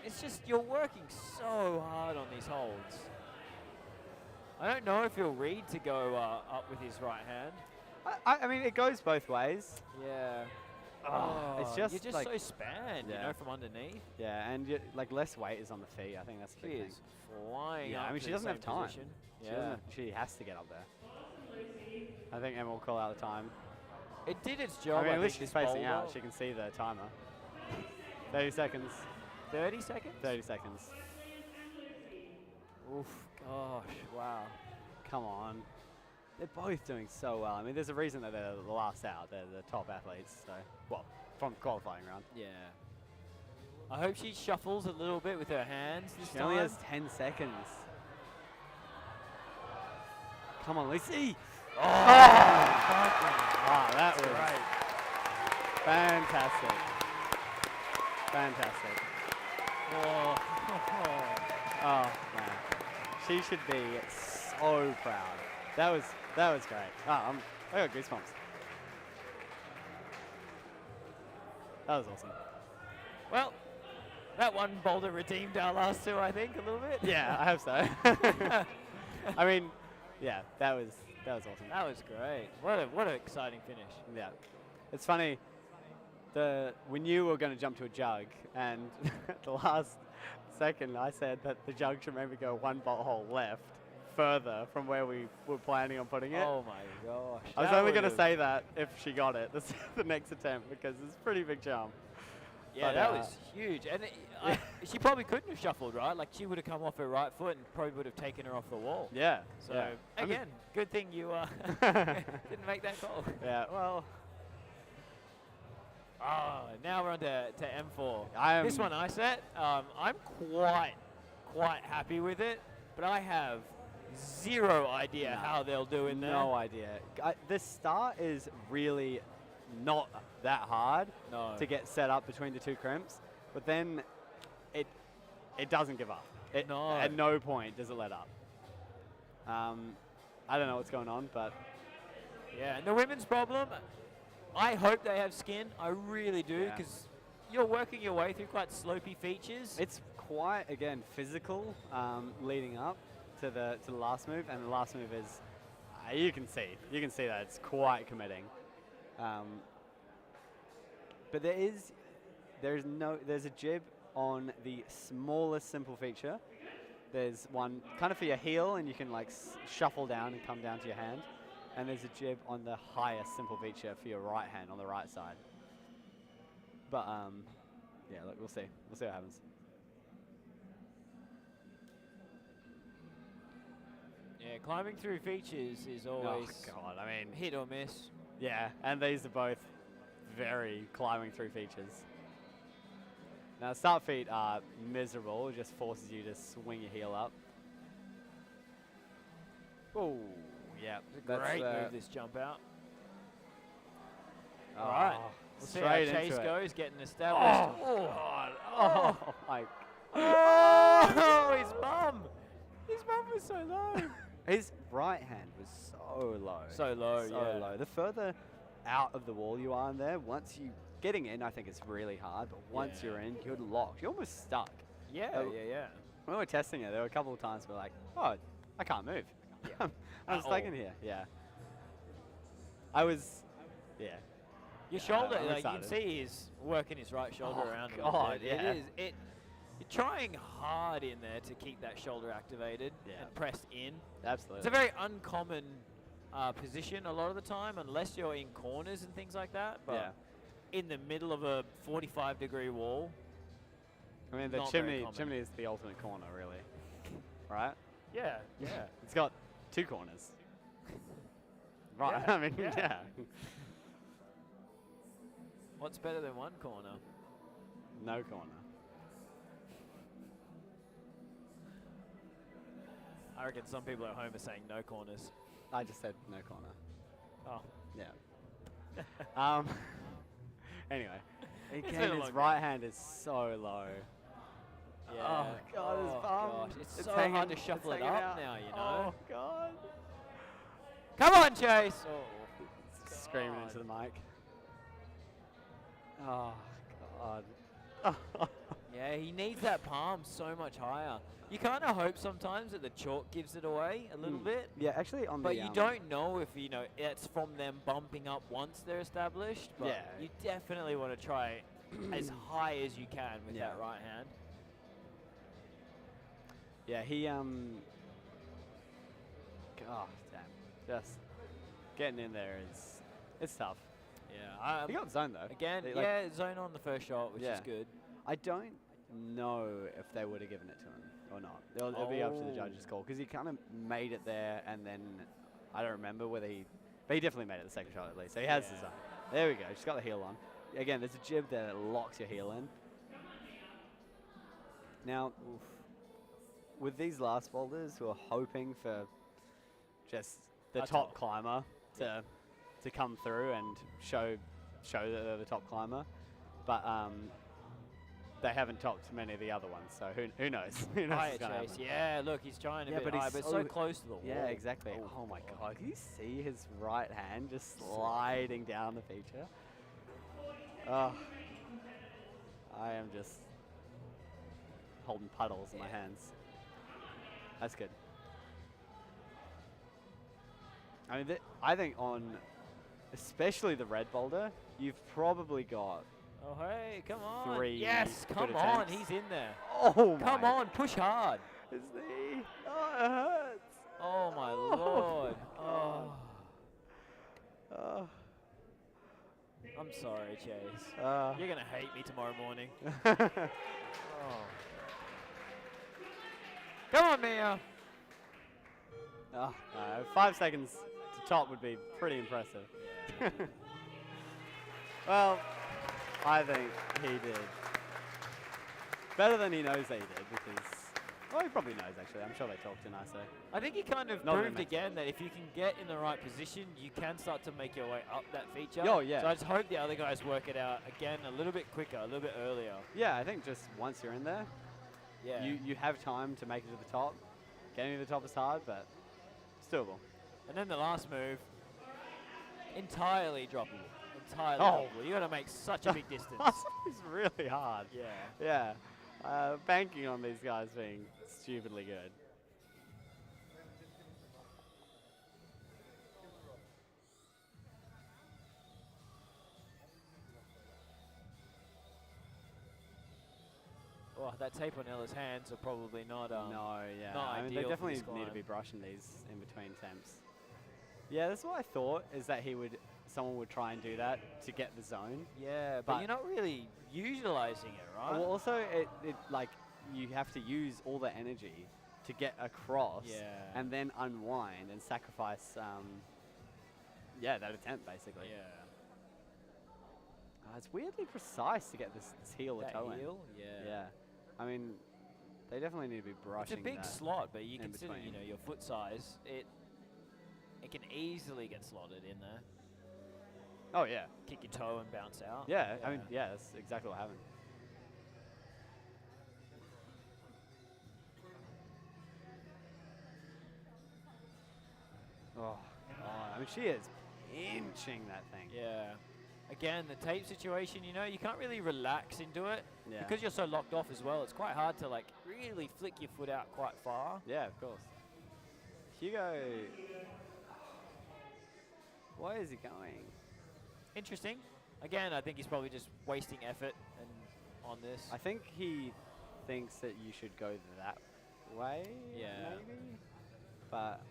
it's just you're working so hard on these holds. I don't know if he'll read to go up with his right hand. I mean, it goes both ways. Yeah. It's just you're just like, so spanned, you yeah. know, from underneath. yeah, and like less weight is on the feet. I think that's the She big thing. is flying Yeah, up I mean, to she the doesn't have same time. position. She, Yeah. doesn't, she has to get up there. I think Emma will call out the time. It did its job. I mean, at least think, she's this facing out. boulder. She can see the timer. 30 seconds. 30 seconds? 30 seconds. Oof, gosh, wow. Come on. They're both doing so well. I mean, there's a reason that they're the last out. They're the top athletes. So, well, from qualifying round. Yeah. I hope she shuffles a little bit with her hands this She time. only has 10 seconds. Come on, Lucy. Oh! Wow, that was great. fantastic. Fantastic. Oh. Oh, man. She should be so proud. That was great. Oh, I got goosebumps. That was awesome. Well, that one Boulder redeemed our last two, I think, a little bit. Yeah, I hope so. I mean, yeah, that was awesome. That was great. What an exciting finish. Yeah, it's funny. We knew we were going to jump to a jug, and at the last second, I said that the jug should maybe go one bolt hole left, further from where we were planning on putting it. Oh my gosh. I was only going to say that if she got it the next attempt, because it's a pretty big jump. Yeah, But, that was huge. And she probably couldn't have shuffled, right? Like, she would have come off her right foot and probably would have taken her off the wall. Yeah. So, yeah. again, good thing you didn't make that call. Yeah, well. Oh, now we're on to M4. This one I set. I'm quite happy with it, but I have zero idea how they'll do in there. No idea. The start is really not that hard to get set up between the two crimps, but then it doesn't give up. At no point does it let up. I don't know what's going on, but yeah, and the women's problem, I hope they have skin. I really do, because you're working your way through quite slopey features. it's quite, again, physical leading up to the last move, and the last move is you can see that it's quite committing. But there's a jib on the smallest simple feature. There's one kind of for your heel, and you can like shuffle down and come down to your hand. And there's a jib on the highest simple feature for your right hand on the right side. But yeah, look, we'll see. We'll see what happens. Yeah, climbing through features is always I mean, hit or miss. yeah, and these are both very climbing through features. Now, start feet are miserable. It just forces you to swing your heel up. Oh, yeah. Great move, this jump out. All right. We'll see how straight Chase into it. goes, getting established. Oh, God. Oh, my. Oh, his bum. His bum was so low. His right hand was so low. So low, So yeah. low. The further out of the wall you are in there, once you getting in, I think it's really hard. But once you're in, you're locked. You're almost stuck. Yeah, yeah. When we were testing it, there were a couple of times we're like, oh, I can't move. Yeah. I'm stuck in here. Yeah. I was, yeah. Your shoulder, I'm like, you can excited. see he's working his right shoulder around a little God, bit. yeah. You're trying hard in there to keep that shoulder activated and pressed in. Absolutely. It's a very uncommon position a lot of the time, unless you're in corners and things like that. But in the middle of a 45-degree wall. I mean, the not very chimney common. is the ultimate corner, really. Right? Yeah, yeah. It's got two corners. Right. Yeah, I mean, yeah. What's better than one corner? No corner. I reckon some people at home are saying no corners. I just said no corner. Oh. Yeah. Anyway, been again, a his long right hand is so low. Yeah. Oh, God, his bum. Gosh. It's so hanging- hard to shuffle it's it hanging up out. now, you know. Oh, God. Come on, Chase. Oh, Screaming God. into the mic. Oh, God. Yeah, he needs that palm so much higher. You kind of hope sometimes that the chalk gives it away a little bit. Yeah, actually, on But the you don't know if, you know, it's from them bumping up once they're established. But Yeah. you definitely want to try as high as you can with that right hand. Yeah, he God damn, just getting in there it's tough. Yeah. He got zoned though. Again, Like, zone on the first shot, which is good. I don't know if they would have given it to him or not. It'll be up to the judge's call because he kind of made it there and then I don't remember whether he, but he definitely made it the second shot at least. So he has the zone. There we go. Just got the heel on. Again, there's a jib there that locks your heel in. Now, with these last boulders who are hoping for just the top climber to come through and show that they're the top climber, but they haven't topped many of the other ones, so who knows? Who knows what's gonna happen. Yeah, look, he's trying a bit but high, he's but so close to the wall. Yeah, exactly. Oh my God, can you see his right hand just sliding down the feature? Oh, I am just holding puddles in my hands. That's good. I mean, I think on, especially the red boulder, you've probably got Oh, hey, come on. 3 Yes, good come attempts. on, he's in there. Oh my. Come on, push hard. His knee. Oh, it hurts. Oh, my Lord. Oh. Oh. I'm sorry, Chase. Uh. You're going to hate me tomorrow morning. Oh. Come on, Mia. 5 seconds to top would be pretty impressive. Well, I think he did better than he knows that he did because, well, he probably knows actually. I'm sure they talked to nicely. I think he kind of proved again that if you can get in the right position, you can start to make your way up that feature. Oh, yeah. So I just hope the other guys work it out again a little bit quicker, a little bit earlier. Yeah, I think just once you're in there, you have time to make it to the top. Getting to the top is hard, but it's doable. And then the last move, entirely droppable. Entirely droppable. You got to make such a big distance. It's really hard. Yeah. Yeah. Banking on these guys being stupidly good. Oh, that tape on Ella's hands are probably not no, yeah. not I mean, ideal they for this definitely need to climb. be brushing these in between attempts. Yeah, that's what I thought, is that someone would try and do that to get the zone. Yeah, but you're not really utilizing it, right? Well, also, it like, you have to use all the energy to get across and then unwind and sacrifice, that attempt, basically. Yeah. It's weirdly precise to get this heel or toe in. Yeah. Yeah. I mean, they definitely need to be brushing. It's a big slot, but you in consider, between. your foot size, it can easily get slotted in there. Oh, yeah. Kick your toe and bounce out. Yeah, I mean, yeah, that's exactly what happened. Oh, I mean, she is inching that thing. Yeah. Again, the tape situation, you can't really relax into it. Yeah. Because you're so locked off as well, it's quite hard to, like, really flick your foot out quite far. Yeah, of course. Hugo, where is he going? Interesting. Again, I think he's probably just wasting effort on this. I think he thinks that you should go that way, maybe? But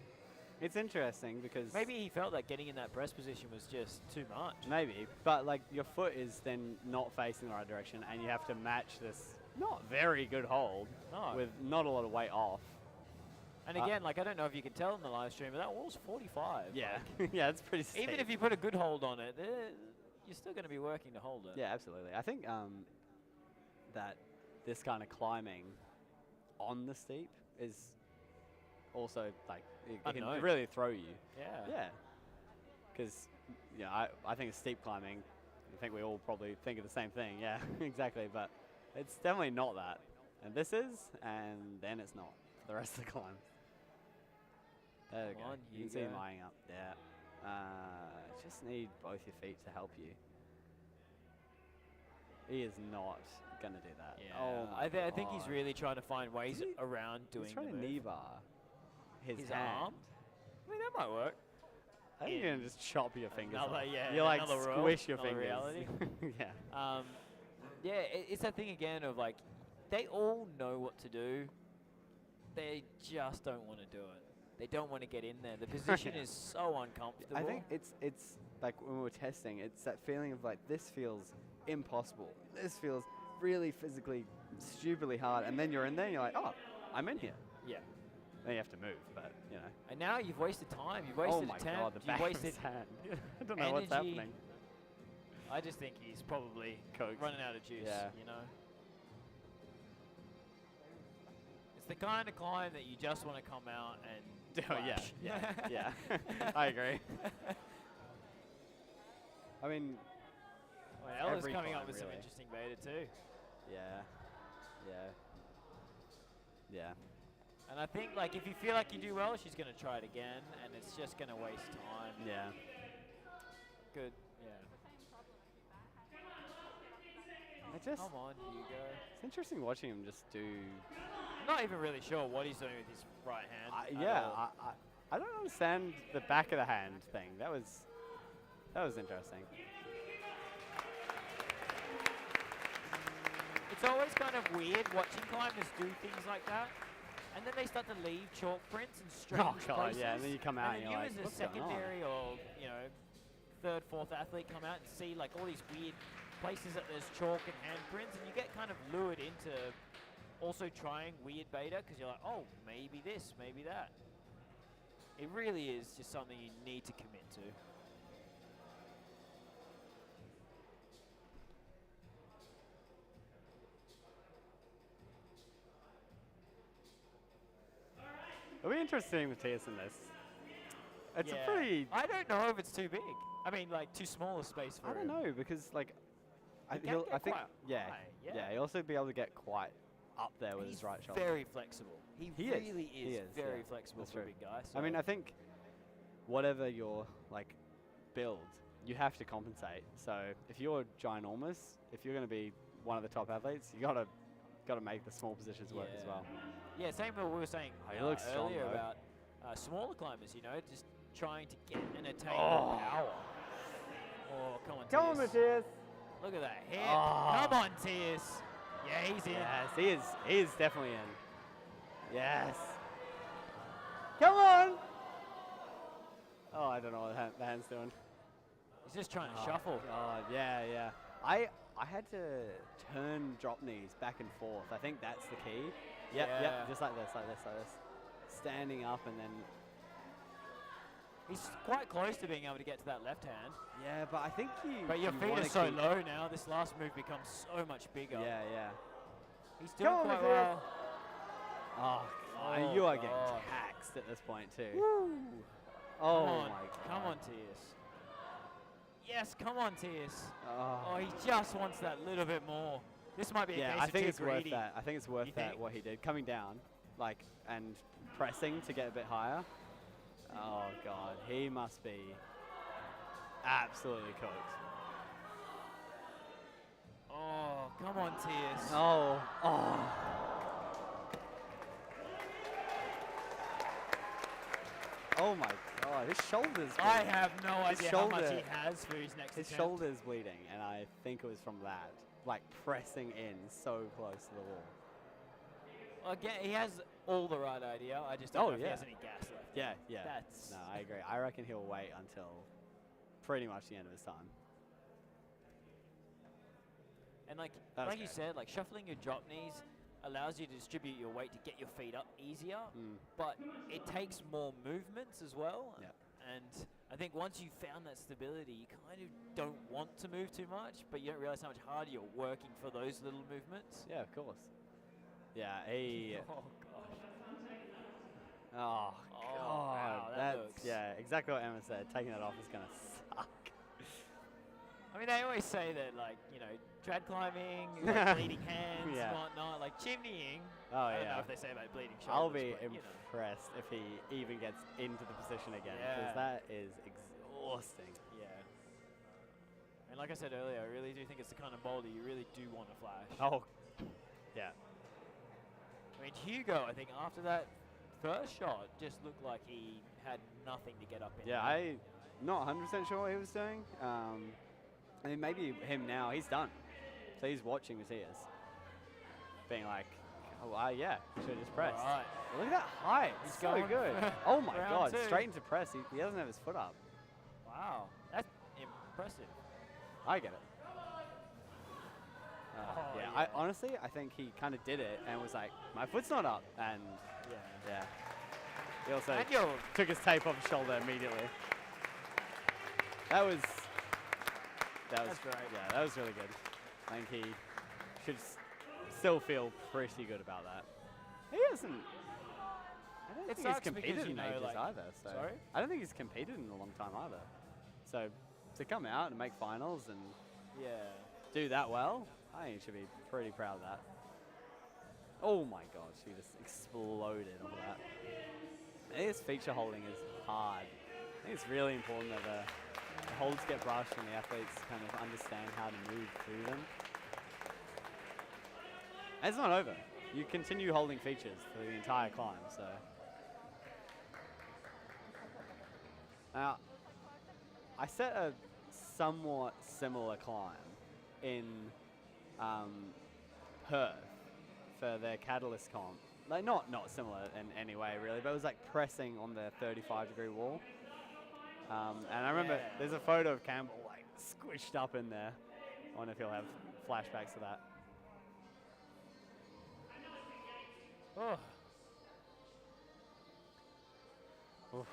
it's interesting because... Maybe he felt like getting in that press position was just too much. Maybe, but like your foot is then not facing the right direction and you have to match this not very good hold with not a lot of weight off. And again, like, I don't know if you can tell in the live stream, but that wall's 45. Yeah, like, yeah, it's pretty steep. Even if you put a good hold on it, you're still going to be working to hold it. Yeah, absolutely. I think that this kind of climbing on the steep is also, like, it can really throw you. Yeah. Yeah. Because, I think it's steep climbing. I think we all probably think of the same thing. Yeah, exactly. But it's definitely not that. And this is, and then it's not for the rest of the climb. There we go. You can see him eyeing up. Yeah. Just need both your feet to help you. He is not going to do that. Yeah. Oh, I think he's really trying to find ways around doing He's trying to knee bar his hand. arm. I mean, that might work. I think you're going to just chop your fingers off. Yeah, you like another squish your another fingers. reality. Yeah. It's that thing again of, like, they all know what to do. They just don't want to do it. They don't want to get in there. The position is so uncomfortable. I think it's like when we were testing, it's that feeling of like, this feels impossible. This feels really physically, stupidly hard, and then you're in there and you're like, oh, I'm in here. Yeah. Then you have to move, but, you know. And now you've wasted time. You've Oh wasted my attempt. God, the You've back of wasted his hand. I don't know what's energy. happening. I just think he's probably Coked. running out of juice, Yeah. you know. It's the kind of climb that you just want to come out and Oh, yeah, flash. yeah. I agree. I mean, Well, Ella's every coming climb, up with some really. interesting beta too. yeah. And I think like if you feel like you do well, she's going to try it again, and it's just going to waste time. Yeah. Good, yeah. Come on, Hugo. It's interesting watching him just do. I'm not even really sure what he's doing with his right hand. at all. I don't understand the back of the hand thing. That was interesting. It's always kind of weird watching climbers do things like that, and then they start to leave chalk prints and strange Oh, God, places. yeah, and then you come out and and then you're you like, as a "What's going on?" secondary or third, fourth athlete come out and see like all these weird places that there's chalk and handprints, and you get kind of lured into also trying weird beta because you're like, oh, maybe this, maybe that. It really is just something you need to commit to. It'll be interesting with Tias in this. It's Yeah. a pretty. I don't know if it's too big. I mean, like too small a space for I don't him. know because like, I He can think get quite yeah, high, yeah, yeah. he'll also be able to get quite up there with He's his right shoulder. very flexible. He really He is very yeah. flexible That's for a true. big guy. I mean, so- I think whatever your like build, you have to compensate. So if you're ginormous, if you're going to be one of the top athletes, you gotta make the small positions work as Yeah. well. Yeah, same what we were saying Oh, he looks strong, earlier though. about smaller climbers, just trying to get and attain Oh. more power. Oh, come on, Come on, Tias. Matthias. Look at that hip. Oh. Come on, Tias. Yeah, he's in. Yes, he is. He is definitely in. Yes. Come on. Oh, I don't know what the hand's doing. He's just trying to shuffle. God, yeah. I had to turn drop knees back and forth. I think that's the key. Yep, Yeah. just like this. Standing up and then. He's quite close to being able to get to that left hand. Yeah, but I think But your you feet wanna are so keep- low now. This last move becomes so much bigger. Yeah. He's doing Come on, quite Matthias. well. Oh, Oh, you are God. getting taxed at this point too. Woo. Oh Come on. my God. Come on, Tias. Yes, come on, Tias. Oh. Oh, he just wants that little bit more. This might be a Yeah, case I of think too it's greedy. worth that. I think it's worth You that think? what he did, coming down, like and pressing to get a bit higher. Oh God, he must be absolutely cooked. Oh, come on, Tias. Oh my God, his shoulders. I bleeding. have no His idea how much he shoulder- has for his next His attempt. shoulder's bleeding, and I think it was from that, like pressing in so close to the wall. Again, he has all the right idea. I just don't know if he has any gas left. Yeah. That's- No, I agree. I reckon he'll wait until pretty much the end of his time. And like That was you great. said, like shuffling your drop knees allows you to distribute your weight to get your feet up easier, but it takes more movements as well. Yep. And I think once you've found that stability, you kind of don't want to move too much, but you don't realize how much harder you're working for those little movements. Yeah, of course. Yeah, he. Oh, gosh. Oh, Oh, God. wow, that That's, looks- yeah, exactly what Emma said. Taking that off is going to suck. I mean, they always say that, like, trad climbing, like bleeding hands, Yeah. whatnot, like chimneying. Oh, I don't know yeah. if they say about bleeding shoulders. I'll be but, impressed if he even gets into the position again, Yeah. because that is exhausting. Yeah. And like I said earlier, I really do think it's the kind of boulder you really do want to flash. Oh, yeah. I mean, Hugo, I think after that first shot, just looked like he had nothing to get up in. Yeah, there. I'm not 100% sure what he was doing. I mean, maybe him now, he's done. So he's watching Matthias, being like, oh, yeah, should have just pressed. All right. Look at that height. He's It's so going good. for Oh, my round God. two. Straight into press. He doesn't have his foot up. Wow, that's impressive. I get it. Yeah, yeah. Honestly, I think he kind of did it and was like, my foot's not up. And yeah. He also took his tape off his shoulder immediately. That's great. Yeah, that was really good. I think he should still feel pretty good about that. He hasn't. I don't think he's competed in ages either. So sorry? I don't think he's competed in a long time either. So to come out and make finals and do that well, I think he should be pretty proud of that. Oh my gosh, he just exploded on that. I think his feature holding is hard. I think it's really important that the holds get brushed and the athletes kind of understand how to move through them. And it's not over. You continue holding features for the entire climb, so. Now, I set a somewhat similar climb in Perth for their Catalyst comp. Like not similar in any way really, but it was like pressing on the 35-degree wall. And I remember there's a photo of Campbell like squished up in there. I wonder if he'll have flashbacks to that. Oh. Oof.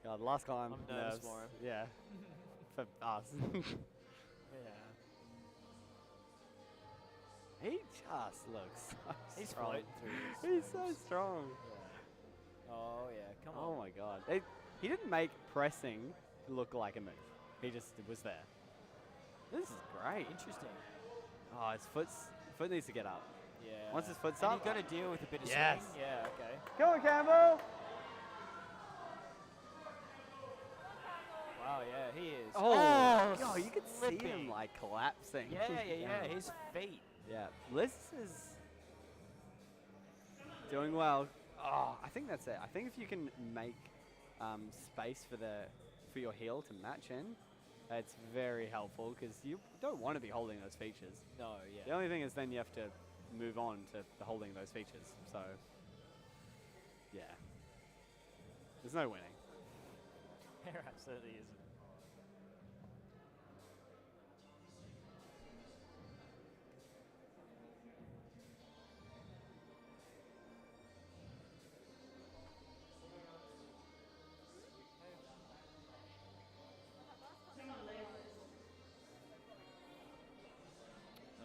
God, last climb. I'm nervous for him. Yeah. For us. He just looks so He's strong. floating through. He's so strong. Yeah. Oh yeah, come on. Oh my God. He didn't make pressing look like a move. He just was there. This is great. Interesting. Oh, his foot needs to get up. Yeah. Once his foot's and up. you got to deal with a bit of swing. Yeah. Okay. Go on, Campbell. Wow. Yeah, he is. Oh, God, you could see him like collapsing. Yeah. His feet. Yeah, Liz is doing well. Oh, I think that's it. I think if you can make space for your heel to match in, it's very helpful because you don't want to be holding those features. No, yeah. The only thing is then you have to move on to the holding those features. So, yeah. There's no winning. There absolutely isn't.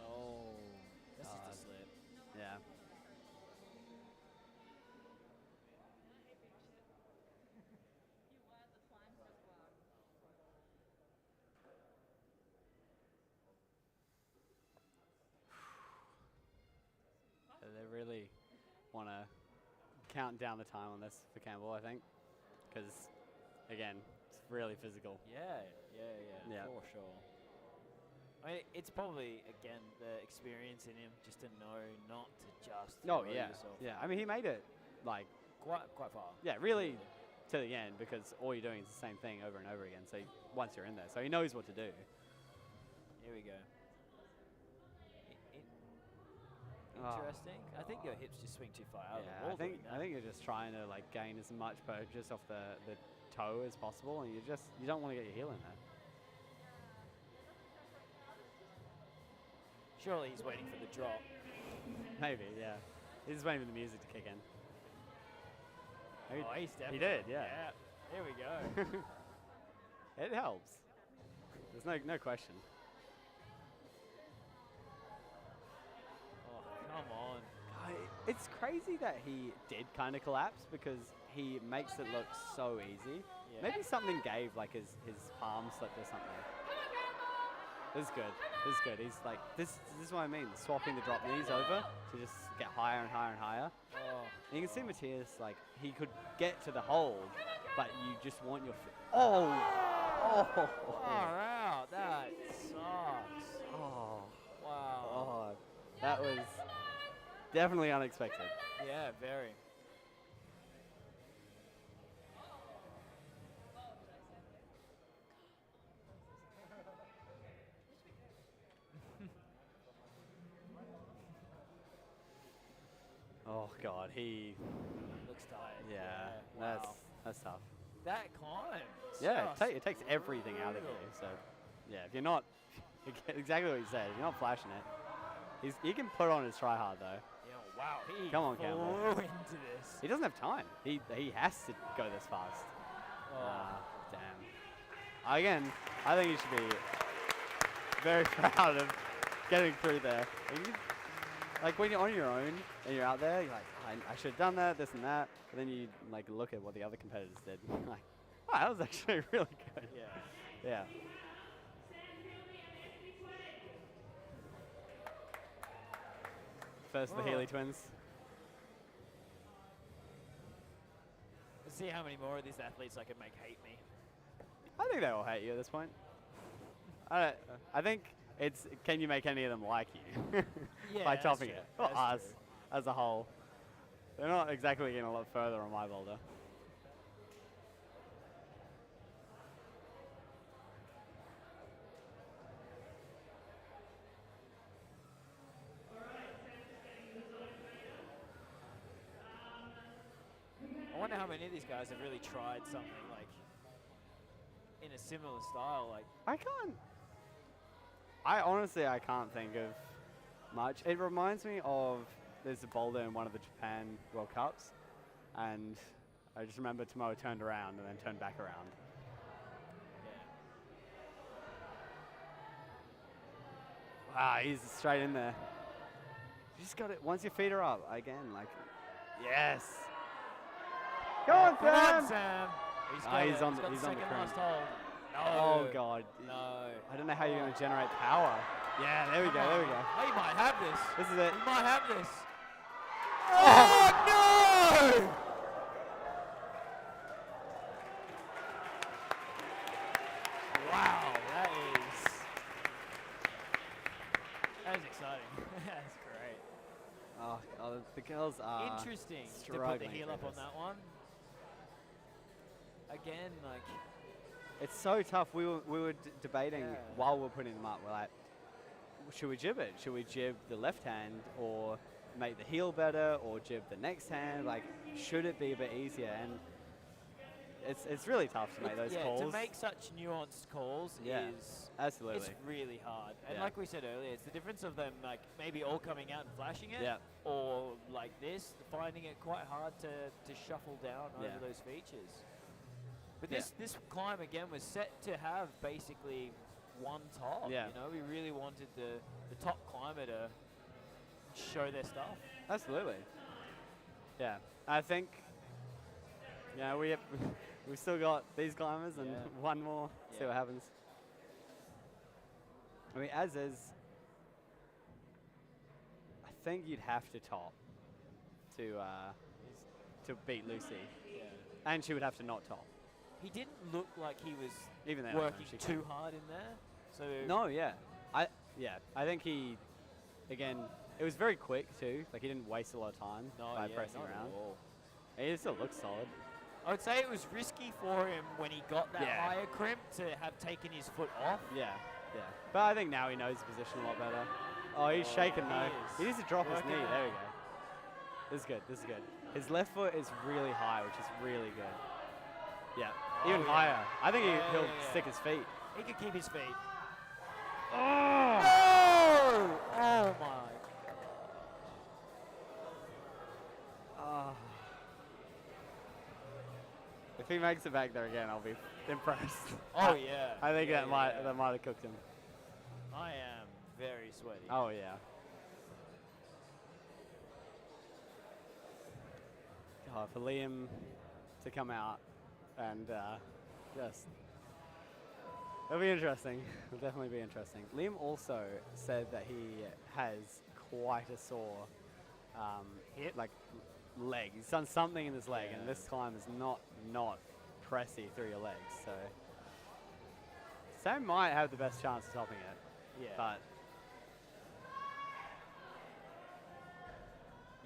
Oh, that's just a slip. Yeah. They really want to count down the time on this for Campbell, I think, because, again, it's really physical. Yeah, Yeah. for sure. I mean, it's probably, again, the experience in him just to know not to just throw yourself. Yeah. I mean, he made it, like, quite far. yeah, really to the end because all you're doing is the same thing over and over again. So once you're in there, so he knows what to do. Here we go. Interesting. I think your hips just swing too far out of the wall. I think you're just trying to like gain as much purchase off the toe as possible, and you don't want to get your heel in there. Surely he's waiting for the drop. Maybe, yeah. He's just waiting for the music to kick in. Oh, he's definitely. He did, yeah. Here we go. It helps. There's no question. Come on. It's crazy that he did kind of collapse because he makes it look so easy. Yeah. Maybe something gave, like his palm slipped or something. This is good. This is good. He's like, this is what I mean, swapping the drop knees over to just get higher and higher and higher. Oh. And you can see Matthias, like, he could get to the hold, but you just want your foot. Oh! Far out. That sucks. Oh. Wow. Oh. That was definitely unexpected. Yeah, very. Oh God, he looks tired. Yeah, wow. that's tough. That climb. Yeah, it takes everything out of you. So, yeah, if you're not Exactly what he said. You're not flashing it. He can put on his try hard though. Yeah, wow. He Come on, Campbell. flew into this. He doesn't have time. He has to go this fast. Oh. Damn. Again, I think you should be very proud of getting through there. Like when you're on your own and you're out there, you're like, I should have done that, this and that. But then you like look at what the other competitors did. Like, wow, that was actually really good. Yeah. Yeah. First, the Healy twins. Let's see how many more of these athletes I can make hate me. I think they all hate you at this point. I think it's, can you make any of them like you? Yeah, By that's topping true. it. Or That's us, true. as a whole. They're not exactly getting a lot further on my boulder. I wonder how many of these guys have really tried something like in a similar style. Like, I honestly can't think of much. It reminds me of, there's a boulder in one of the Japan World Cups, and I just remember Tomoa turned around and then turned back around. Wow, he's straight in there. You just got it, once your feet are up, again, like, yes. Come on, come on, Sam! Sam. He's on the second cream. last hole. No. Oh, God. No. I don't know how you're going to generate power. Yeah, there we go, there we go. He might have this. This is it. He might have this. Oh, no! Wow, that is exciting. That's great. Oh, the girls are Interesting to put the struggling heel through up on this. that one. Again, like, It's so tough. We were debating Yeah. while we're putting them up. We're like, should we jib it? Should we jib the left hand or make the heel better or jib the next hand? Like, should it be a bit easier? And it's really tough to make those calls. to make such nuanced calls Yeah, is absolutely. it's really hard. And Yeah. like we said earlier, it's the difference of them like maybe all coming out and flashing it, Yeah. or like this, finding it quite hard to shuffle down Yeah. over those features. But Yeah. this climb again was set to have basically one top. Yeah. You know, we really wanted the top climber to show their stuff. Absolutely. Yeah, I think. Yeah, we've still got these climbers and Yeah. one more. See Yeah. what happens. I mean, as is, I think you'd have to top to beat Lucy, Yeah. and she would have to not top. He didn't look like he was Even then, working she too can. hard in there. So No, yeah, I think he, again, it was very quick too. Like he didn't waste a lot of time by pressing not at around. all. He still looks solid. I would say it was risky for him when he got that Yeah. higher crimp to have taken his foot off. Yeah. But I think now he knows his position a lot better. Oh, he's shaking though. is. He needs to drop his Working knee. out. There we go. This is good. This is good. His left foot is really high, which is really good. Yeah. Oh, Even yeah. higher. I think Yeah, he'll yeah. stick his feet. He could keep his feet. Oh! Oh! Oh my. Oh. If he makes it back there again, I'll be impressed. Oh yeah. I think Yeah, that yeah. might have cooked him. I am very sweaty. Oh yeah. God, for Liam to come out and just, it'll be interesting. It'll definitely be interesting. Liam also said that he has quite a sore Hip? like leg. He's done something in his leg, and Yeah. this climb is not pressy through your legs. So Sam might have the best chance of topping it, Yeah. but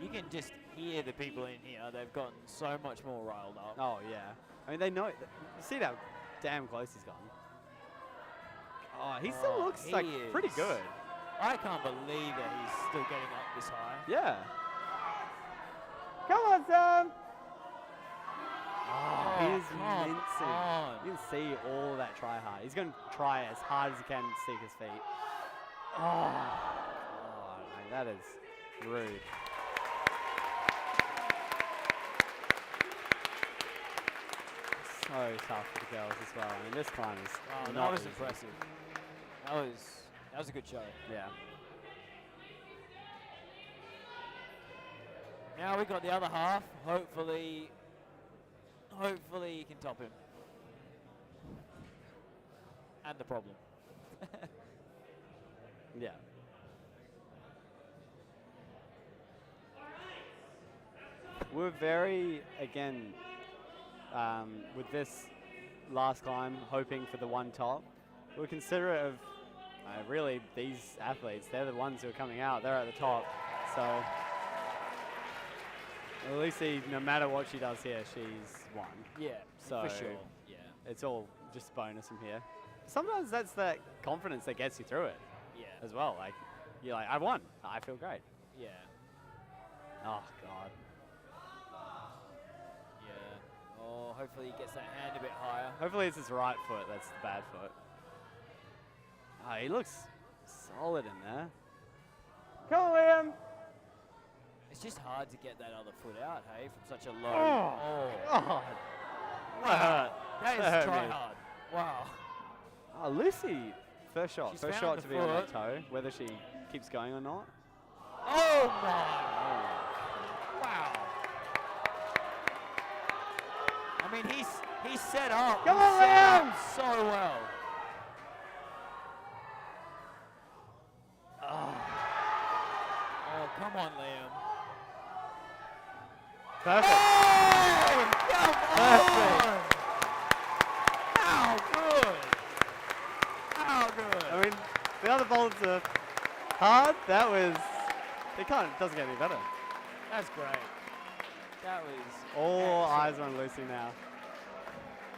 You can just hear the people in here. They've gotten so much more riled up. oh yeah. I mean, they know. You see how damn close he's gotten. Oh, he still Oh, looks he like pretty is. good. I can't believe that he's still getting up this high. Yeah. Come on, Sam. Oh, he is come mincing. on. You can see all that try hard. He's going to try as hard as he can to seek his feet. Oh, man, that is rude. So tough for the girls as well. I mean, this climb is That not was easy. impressive. That was a good show. Yeah. Now we got the other half. Hopefully you can top him. And the problem. Yeah. We're very, again, with this last climb, hoping for the one top. We're considerate of really these athletes. They're the ones who are coming out. They're at the top. So Lucy, no matter what she does here, she's won. Yeah, So for sure. Yeah. it's all just bonus from here. Sometimes that's that confidence that gets you through it Yeah. as well. Like, you're like, I won. I feel great. Yeah. Oh, God. Yeah. Oh, hopefully he gets that hand a bit higher. Hopefully it's his right foot that's the bad foot. Oh, he looks solid in there. Come on, Liam. It's just hard to get that other foot out, hey, from such a low. Oh, God. Wow. That is hurt try me. hard. Wow. Oh, Lucy, first shot. She's First found shot the to be on that foot. toe, whether she keeps going or not. Oh my! Wow. I mean, he's set up. Come He's on, set up Liam! so well. Oh, come on, Liam. Perfect. Oh, come Perfect. on! How good! How good! I mean, the other boulders are hard. That was, it doesn't get any better. That's great. That was All excellent. eyes on Lucy now.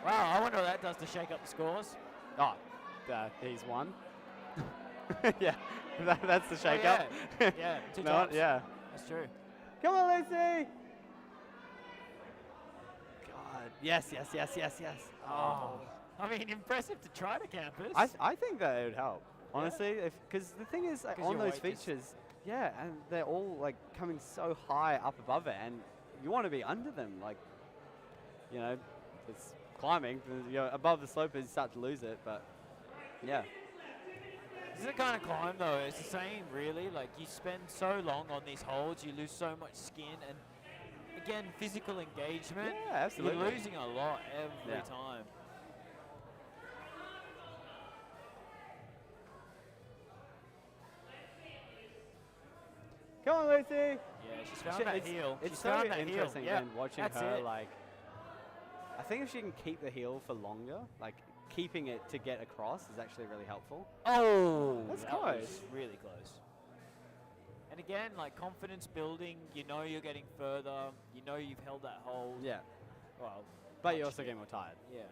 Wow, I wonder what that does to shake up the scores. Oh, he's won. Yeah, that's the shake Oh, up. yeah. Yeah, two No, tops. yeah. That's true. Come on, Lucy. God, yes, yes, yes, yes, yes. Oh. I mean, impressive to try to campus. I think that it would help, honestly, because the thing is, like, 'Cause on your those weight just- features, yeah, and they're all like coming so high up above it, and you want to be under them, like, you know, it's climbing, you know, above the slope, you start to lose it, but yeah. This is the kind of climb, though. It's the same, really. Like, you spend so long on these holds, you lose so much skin, and again, physical engagement. Yeah, absolutely. You're losing a lot every Yeah. time. Come on, Lucy. Yeah, she's found that heel. It's She's so found that heel. interesting Yeah, then watching that's her, it. like, I think if she can keep the heel for longer, like, keeping it to get across is actually really helpful. Oh, That's that close. was really close. And again, like, confidence building, you know you're getting further, you know you've held that hold. Yeah, Well, but you're much also getting more tired. Yeah.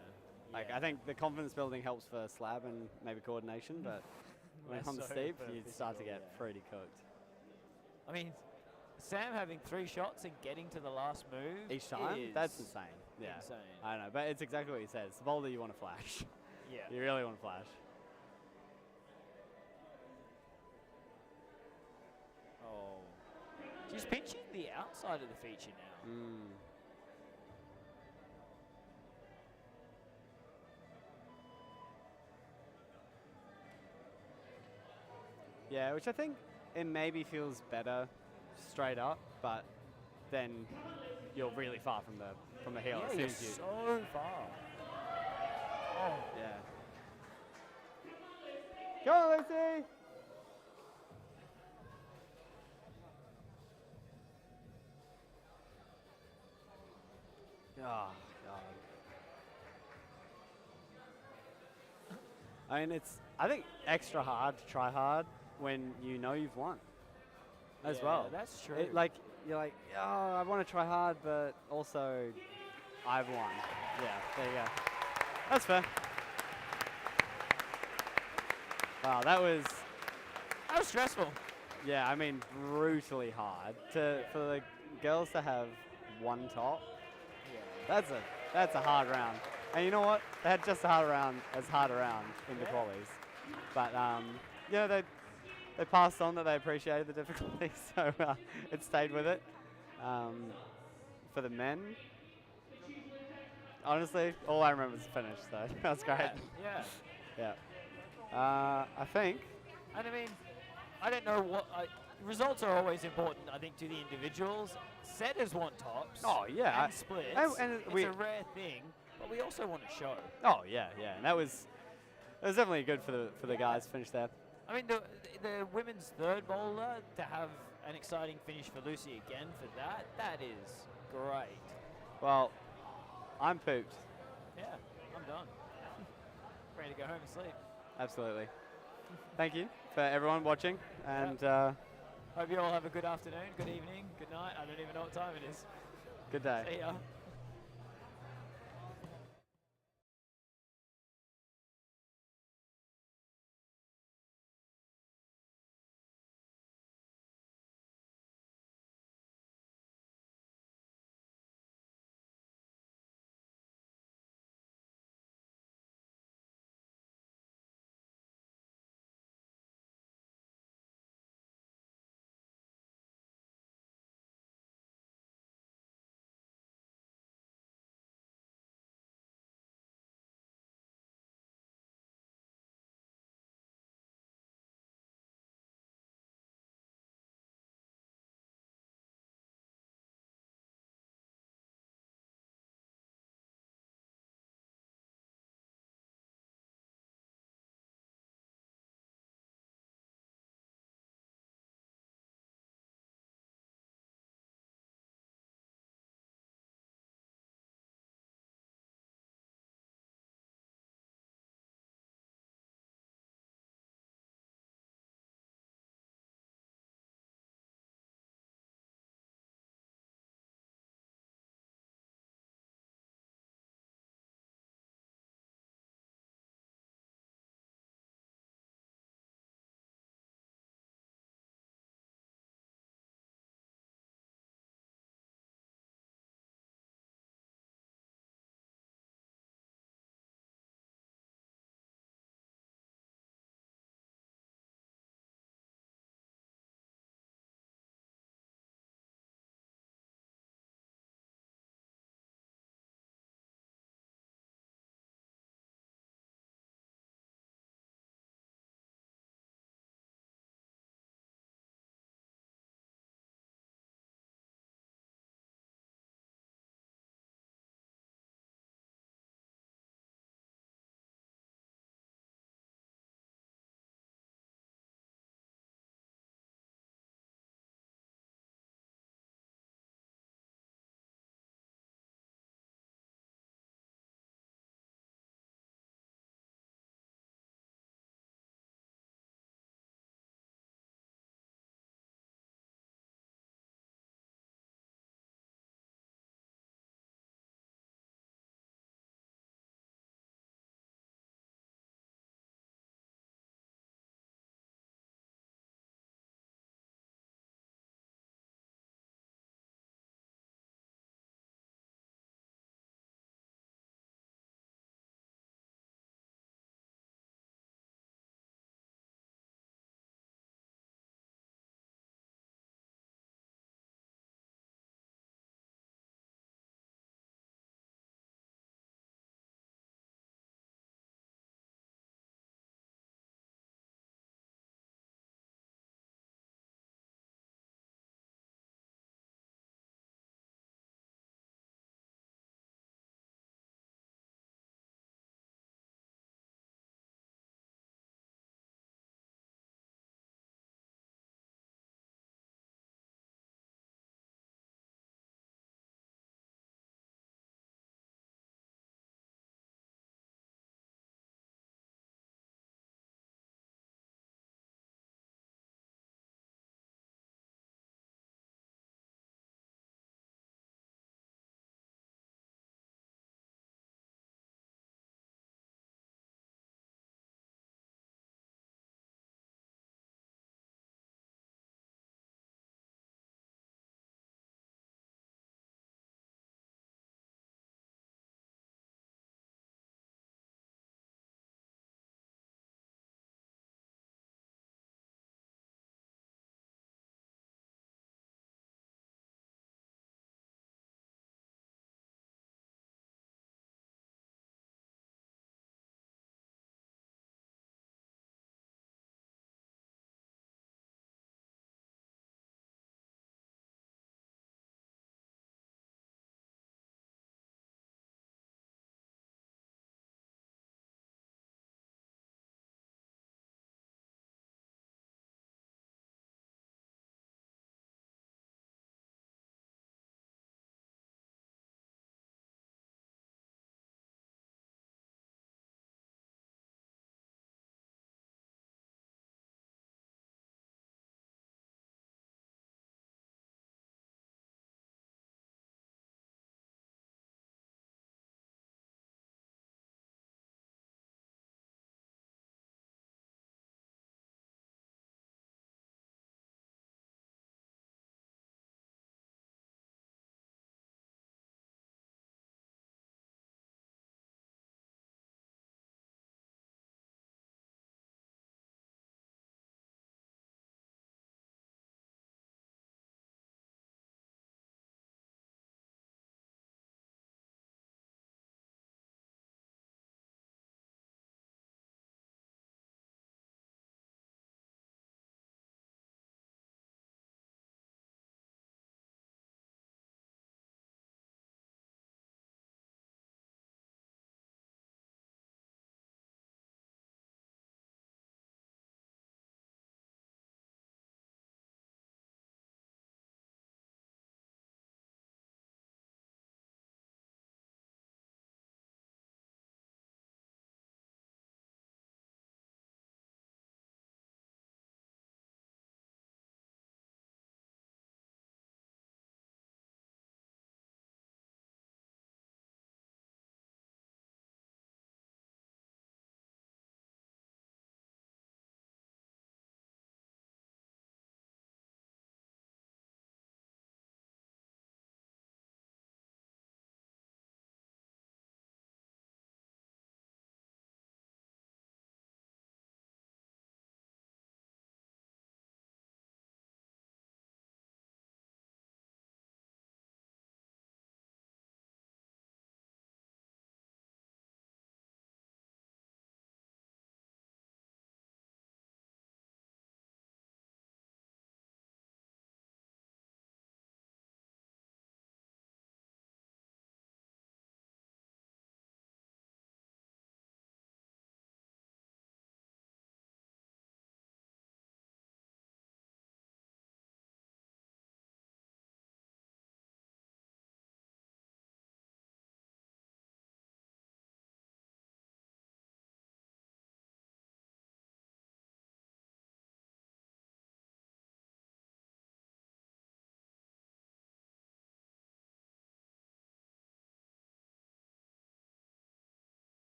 Like, yeah. I think the confidence building helps for slab and maybe coordination, but when it Less comes so steep, for you start to physical, get yeah. pretty cooked. I mean, Sam having 3 shots and getting to the last move Each time? That's insane. Yeah. insane. I don't know, but it's exactly what you said. It's the boulder you want to flash. Yeah. You really want to flash. Oh. She's pinching the outside of the feature now. Mm. Yeah, which I think it maybe feels better straight up, but then you're really far from the heel Yeah, as soon you're as you. so far. Oh. Yeah. Go on, Lucy! Oh, God. I mean, it's, I think, extra hard to try hard when you know you've won as Yeah, well. that's true. Like, you're like, oh, I want to try hard, but also I've won. Yeah, there you go. That's fair. Wow, that was, stressful. yeah, I mean, brutally hard. For the girls to have one top, Yeah. that's a That's a hard round. And you know what? They had just as hard a round in the qualies. But yeah, they passed on that they appreciated the difficulty, so it stayed with it. For the men, honestly, all I remember is the finish, so that was great. Yeah. Yeah. I think. And I mean, I don't know what results are always important. I think to the individuals, setters want tops. Oh yeah. And splits. And it's a rare thing, but we also want to show. Oh yeah, yeah. And it was definitely good for the guys to finish there. I mean, the women's third bowler to have an exciting finish for Lucy again for that is great. Well, I'm pooped. Yeah, I'm done. Ready to go home and sleep. Absolutely. Thank you for everyone watching, and hope you all have a good afternoon, good evening, good night. I don't even know what time it is. good day. See ya.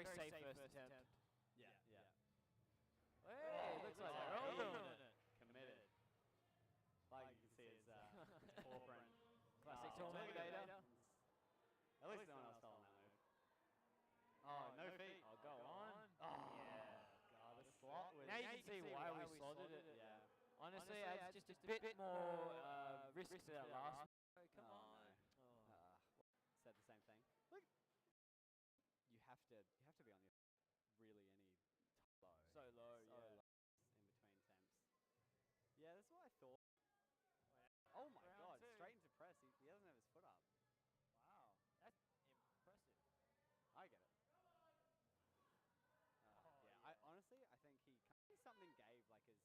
very safe first attempt. Yeah. Hey, it looks like they're all doing it. Committed. Like you can see, it's corporate. Classic Tornado. At least no one else fell on that move. Oh, no feet. I'll go on. Oh, yeah. God, the slot was... Now you can see why we slotted it. Yeah. Honestly, it's just a bit more risk to that last. Come on. No. Said the same thing. Look, you have to be on your really any low. So low, yeah. Low in between attempts. Yeah, that's what I thought. Oh my God! Straight into press. He doesn't have his foot up. Wow, that's impressive. I get it. Yeah, I honestly, I think something gave like his